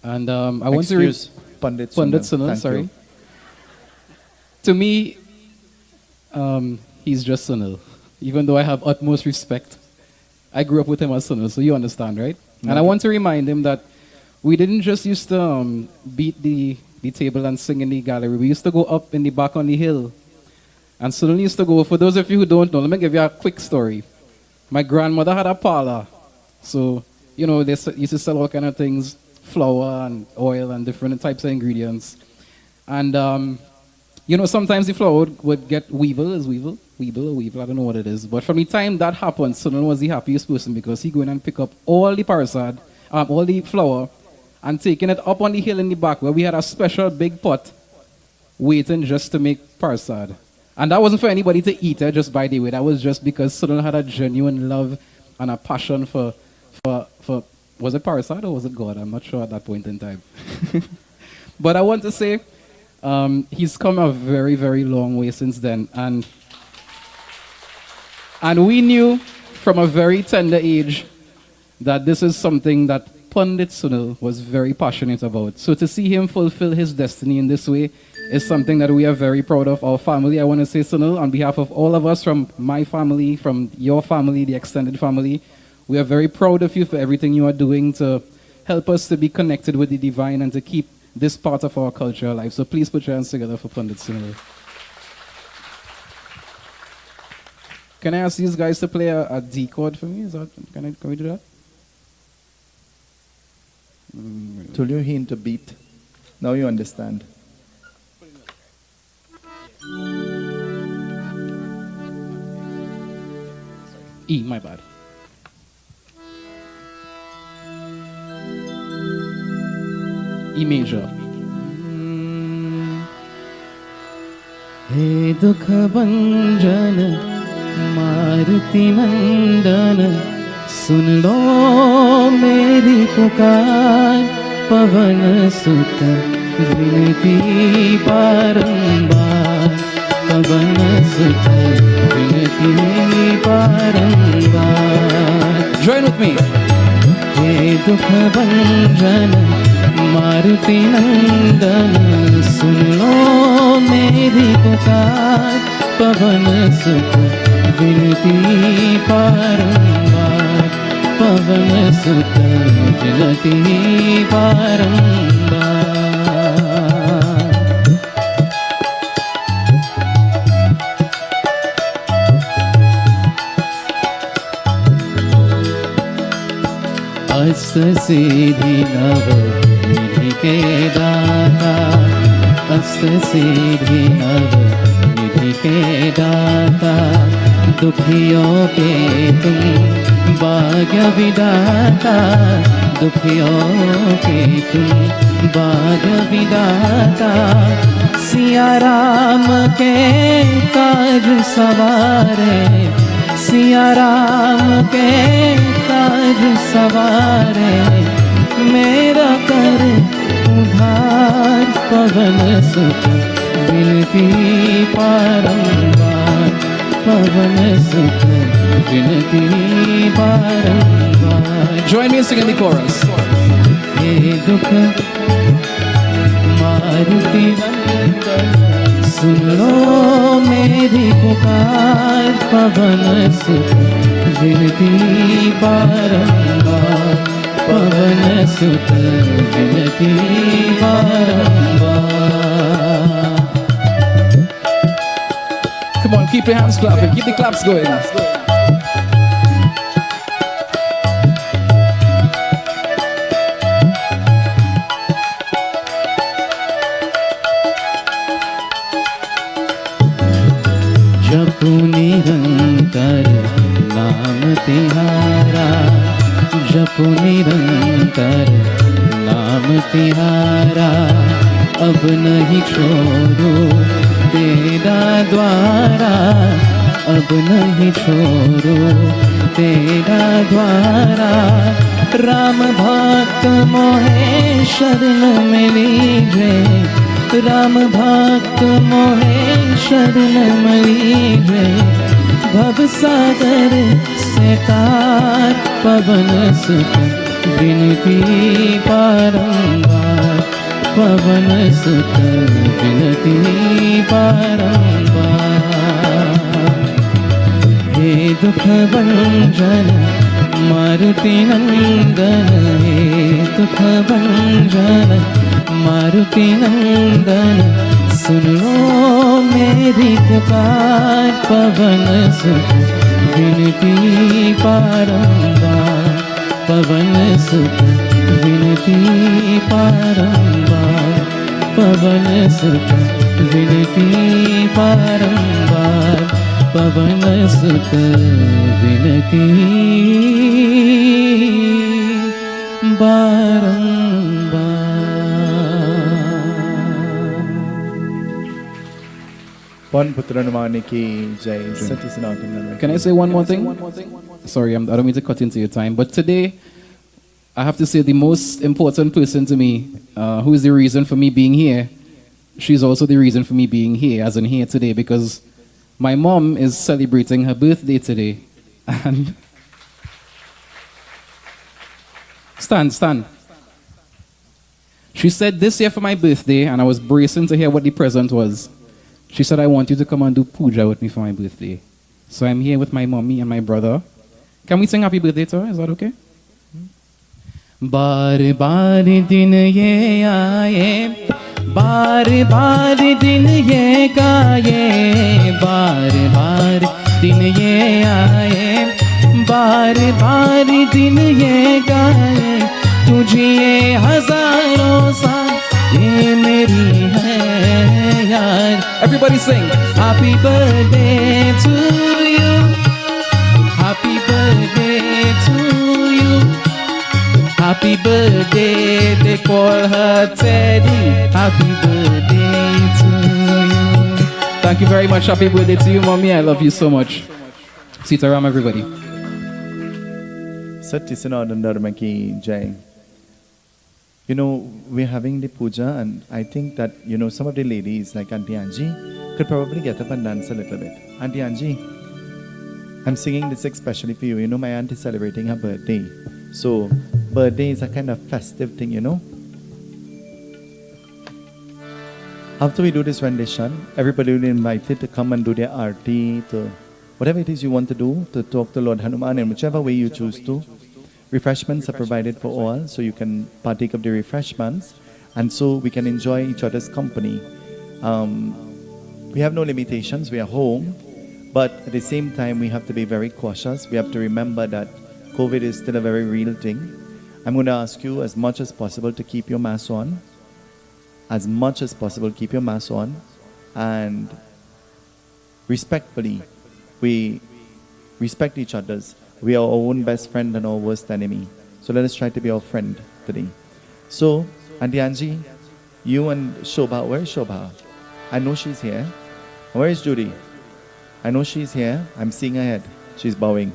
And I want to Excuse Pandit Sunil, Thank sorry. you. To me, he's just Sunil. Even though I have utmost respect, I grew up with him as Sunil, so you understand, right? And I want to remind him that we didn't just used to beat the table and sing in the gallery. We used to go up in the back on the hill. And Sunil used to go, for those of you who don't know, let me give you a quick story. My grandmother had a parlor. So, you know, they used to sell all kind of things, flour and oil and different types of ingredients. And, you know, sometimes the flour would get weevil, I don't know what it is. But from the time that happened, Sunil was the happiest person because he go in and pick up all the parasad, all the flour, and taking it up on the hill in the back where we had a special big pot waiting just to make parasad. And that wasn't for anybody to eat it, just by the way. That was just because Sunil had a genuine love and a passion for was it parasad or was it God? I'm not sure at that point in time. But I want to say, he's come a very, very long way since then. And we knew from a very tender age that this is something that Pandit Sunil was very passionate about. So to see him fulfill his destiny in this way is something that we are very proud of. Our family, I want to say, Sunil, on behalf of all of us, from my family, from your family, the extended family, we are very proud of you for everything you are doing to help us to be connected with the divine and to keep this part of our culture alive. So please put your hands together for Pandit Sunil. Can I ask these guys to play a D chord for me? Can we do that? Told you he into beat. Now you understand. E, my bad. E major. हे दुख भंजन मारुति नंदन सुन लो मेरी पुकार पवन सुत विनती बारंबार पवन सुत विनती बारंबार Join with me. हे दुख भंजन मारुति नंदन सुन लो मेरी पुकार पवन सुत विनती बारंबार पवन सुत विनती बारंबार अस्त सीधी नव निधि के दाता, अस्त सीधी नव निधि के दाता, दुखियों के तुम भाग्य विधाता, दुखियों के तुम भाग्य विधाता, सिया राम के काज सवारे, सिया राम के काज सवारे, मेरा कर उधार पवन सुत विनती बारंबार, पवन सुत विनती बारंबार। Join me in singing the chorus. हे दुख मारुति नंदन, सुन लो मेरी पुकार, पवन सुत विनती बारंबार, पवन सुत विनती बारंबार। Come on, keep your hands clapping. Keep the claps going. जपू निरंतर नाम तिहारा, जपू निरंतर नाम तिहारा, अब नहीं छोड़ू तेरा द्वारा, अब नहीं छोड़ू तेरा द्वारा, राम भक्त मोहे शरण में लीजे, राम भक्त मोहे शरण में लीजे, भव सागर से तार, पवन सुत विनती बारंबार, पवन सुत विनती बारंबार। हे दुख भंजन मारुति नंदन, हे दुख भंजन मारुति नंदन, सुन लो मेरी पुकार, पवन सुत विनती बारंबार, पवन सुत विनती बारंबार, पवन सुत विनती बारंबार, पवन सुत विनती बारंबार। पवन पुत्र हनुमान की जय। सत्य सनातन धर्म की। Can I say one more thing? Sorry, I don't mean to cut into your time, but today I have to say the most important person to me, who is the reason for me being here. She's also the reason for me being here, as in here today, because my mom is celebrating her birthday today. And stand. She said this year for my birthday, and I was bracing to hear what the present was. She said, I want you to come and do puja with me for my birthday. So I'm here with my mommy and my brother. Can we sing happy birthday to her? Is that okay? बार बार दिन ये आए, बार बार दिन ये गाए, बार बार दिन ये आए, बार बार दिन ये गाए, तुझे ये हजारों साल ये मेरी है यार। Everybody sing. Happy birthday to you, happy birthday to you, happy birthday, they call her Teddy, happy birthday to you. Thank you very much. Happy birthday to you, mommy. I love you so much. Seetahal, everybody. Satya Sanatana Dharma ki jai. You know, we're having the puja, and I think that, you know, some of the ladies, like Auntie Angie, could probably get up and dance a little bit. Auntie Angie, I'm singing this especially for you. You know, my aunt is celebrating her birthday. So, birthday is a kind of festive thing, you know. After we do this rendition, everybody will be invited to come and do their arti, to whatever it is you want to do, to talk to Lord Hanuman in whichever way you choose to. Refreshments are provided for all, so you can partake of the refreshments, and so we can enjoy each other's company. We have no limitations, we are home, but at the same time we have to be very cautious. We have to remember that COVID is still a very real thing, I'm going to ask you as much as possible to keep your mask on. As much as possible, keep your mask on. And respectfully, we respect each other's. We are our own best friend and our worst enemy. So let us try to be our friend today. So, Auntie Angie, you and Shobha, where is Shobha? I know she's here. Where is Judy? I know she's here. I'm seeing her head. She's bowing.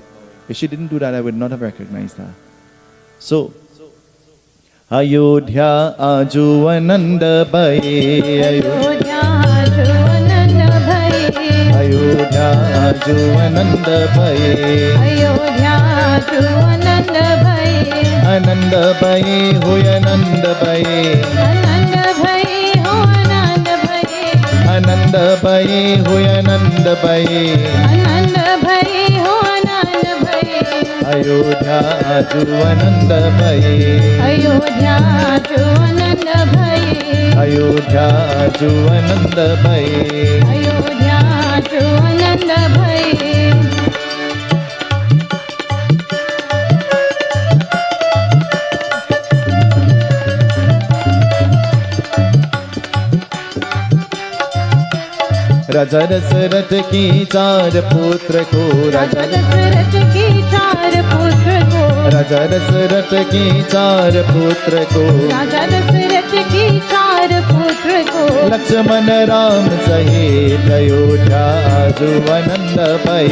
If she didn't do that, I would not have recognized her. So, Ayodhya Aju Ananda Bhai, Ayodhya Aju Ananda Bhai, Ayodhya Aju Ananda Bhai, Ayodhya Aju Ananda Bhai, Ananda Bhai Hoy Ananda Bhai, Ananda Bhai ho Ananda Bhai, Ananda Bhai Hoy Ananda Bhai, Ananda Bhai ho Ananda Bhai, Ayodhya Aju Ananda Bhai, Ayodhya Aju Ananda Bhai, Ayodhya Aju Ananda Bhai, Ayodhya Aju Ananda Bhai. राजा दशरथ की चार पुत्र को राजा दशरथ की चार पुत्र को, राजा दशरथ की चार पुत्र को राजा दशरथ की चार पुत्र को, लक्ष्मण राम सहित अयोध्या आजु आनंद भय,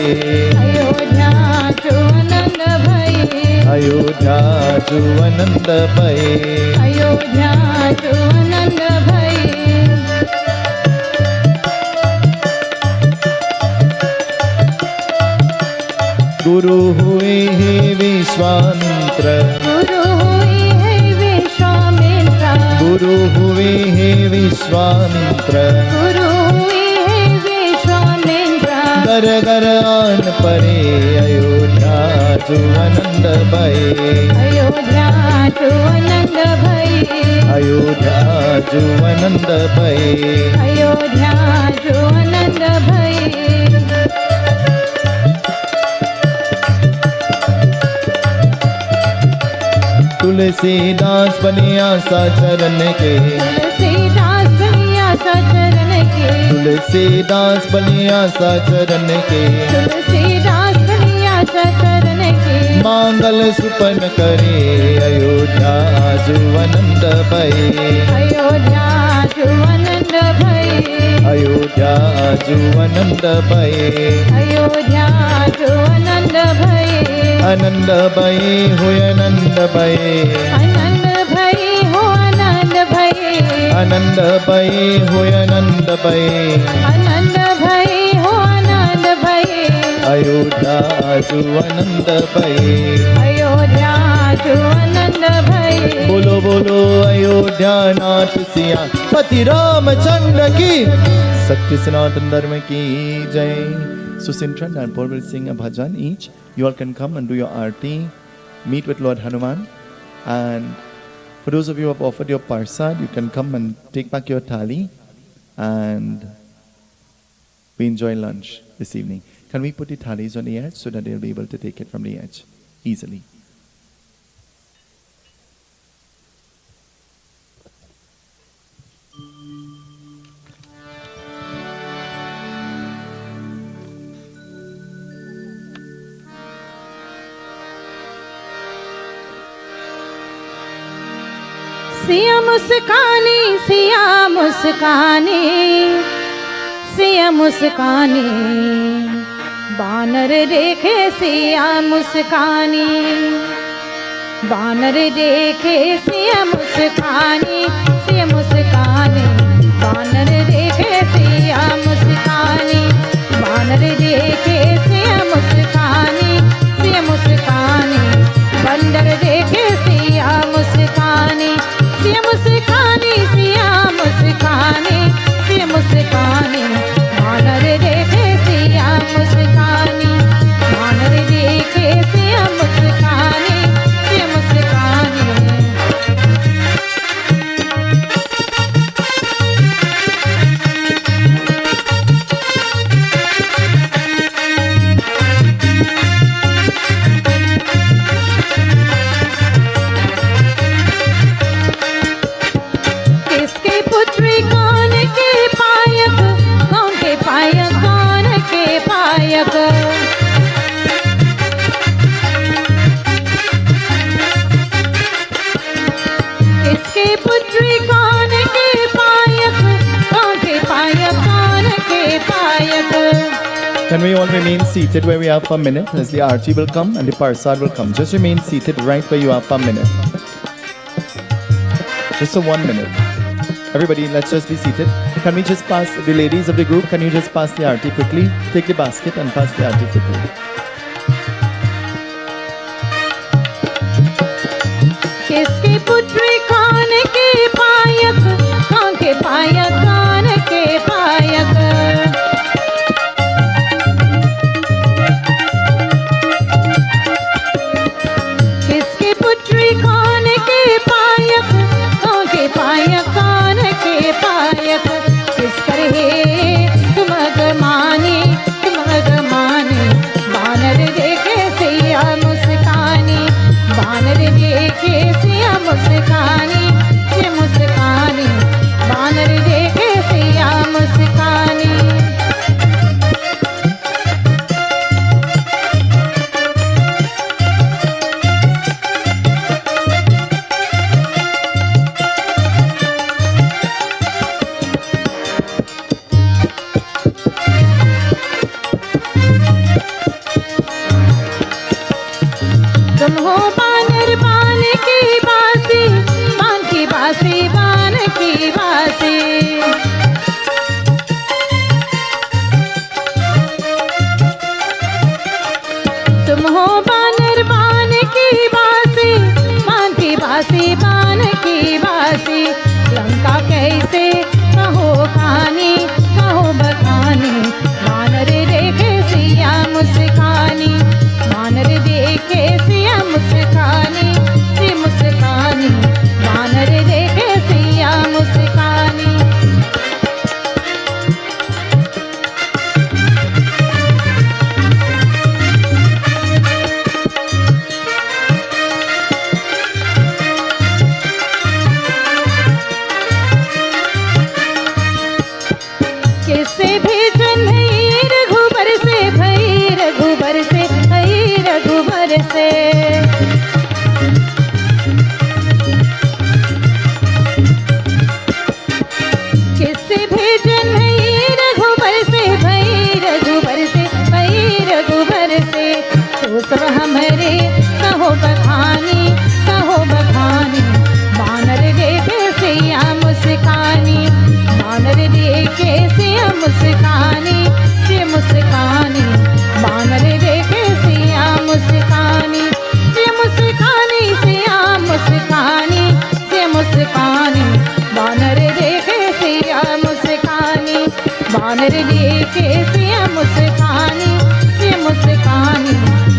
अयोध्या जो आनंद भय, अयोध्या आजु आनंद भय, अयोध्या जो आनंद भय। गुरु हुए हे विश्वामित्र, गुरु हुई है विश्वामित्र, गुरु हुए हे विश्वामित्र, गुरु हुई है विश्वामित्र, घर घर आन परे अयोध्या जो आनंद भय, अयोध्या जो आनंद भय, अयोध्या जो आनंद भय, अयोध्या जो आनंद भय। तुलसीदास बनिया सा चरण के, तुलसीदास बनिया सा चरण के, तुलसीदास बनिया सा चरण के, तुलसीदास बनिया सा चरण के, मांगल सुपन करे अयोध्या जो आनंद भय, अयोध्या जो आनंद भय, अयोध्या जो आनंद भय, अयोध्या जो आनंद भय, आनंद भय हो आनंद भय, आनंद भय हो आनंद भय, आनंद भय हो आनंद भय, आनंद भय हो आनंद भय, अयोध्या जो आनंद भय, अयोध्या जो आनंद भय। बोलो बोलो अयोध्या नाथ सिया पति रामचंद्र की, सत्य सनातन धर्म की जय। So Sintran and Paul will sing a bhajan each. You all can come and do your arti, meet with Lord Hanuman. And for those of you who have offered your parsad, you can come and take back your thali. And we enjoy lunch this evening. Can we put the thalis on the edge so that they'll be able to take it from the edge easily? Siya मुस्कानी, Siya मुस्कानी, Siya मुस्कानी, बानर देखे सिया मुस्कानी, बानर देखे सिया मुस्कानी, सिया मुस्कानी, बानर देखे सिया मुस्कानी, बानर देखे सिया मुस्कानी, सिया मुस्कानी, बंदर देखे सिया मुस्कानी, सिया मुस्कानी, सिया मुस्कानी, सिया मुस्कानी, बानर देखे सिया मुस्कानी, बानर देखे Siya मुस्कानी, Siya मुस्कानी। Can we all remain seated where we are for a minute as the arti will come and the parsad will come? Just remain seated right where you are for a minute. Just for 1 minute. Everybody, let's just be seated. Can we just pass, the ladies of the group, can you just pass the arti quickly? Take the basket and pass the arti quickly. किसकी पुत्री खान के पायक, खान के पायक, खान के पायक। किसकी पुत्री खान के पायक, खान के पायक, खान के पायक। किस कर हे तुम अगमानी, तुम अगमानी। बानर देखे सिया मुस्कानी, बानर देखे सिया मुस्कानी, से मुस्कानी। बानर देखे सिया मुस्कानी। तुम हो बानर बान की बासी, बान की बासी, बान की बासी। तुम हो बानर बान की बासी, बान की बासी, बान की बासी। लंका कैसे कहो कहानी, कहो बखानी। बानर देखे सिया मुस्कानी, बानर देखे सिया मुस्कानी, से मुस्कानी। बानर देखे सिया मुस्कानी। किससे भेजन भई रघुबर से, भई रघुबर से, भई रघुबर से। किससे भेजन भई रघुबर से, भई रघुबर से, भई रघुबर से। तो सब हमरे कहो बखानी, कहो बखानी। बानर देखे सिया मुस्कानी, बानर देखे सिया मुस्कानी, से मुस्कानी। बानर देखे सिया मुस्कानी, से मुस्कानी, सिया मुस्कानी, से मुस्कानी। बानर देखे सिया मुस्कानी, बानर देखे सिया मुस्कानी, से मुस्कानी।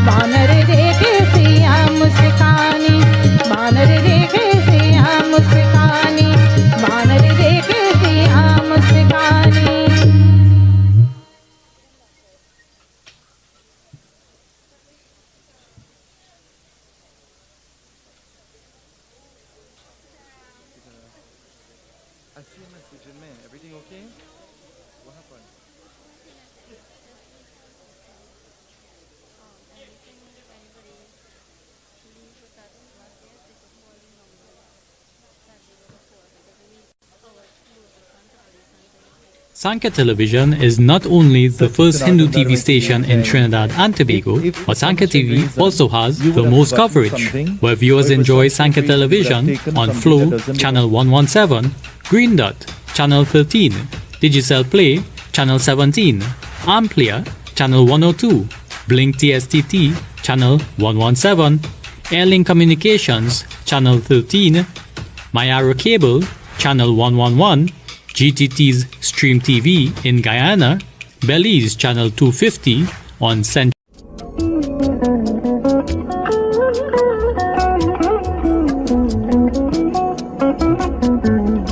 बानर देखे सिया मुस्कानी, बानर देखे सिया मुस्कानी, बानर देखे Siya मुस्कानी। Everything okay? What happened? Sankhya Television is not only the first Hindu TV station in Trinidad and Tobago, but Sankhya TV also has the most coverage, where viewers enjoy Sankhya Television on Flow, Channel 117, Green Dot, Channel 13, Digicel Play, Channel 17, Amplia, Channel 102, Blink TSTT, Channel 117, Airlink Communications, Channel 13, Mayaro Cable, Channel 111, GTT's Stream TV in Guyana, Belize Channel 250 on Central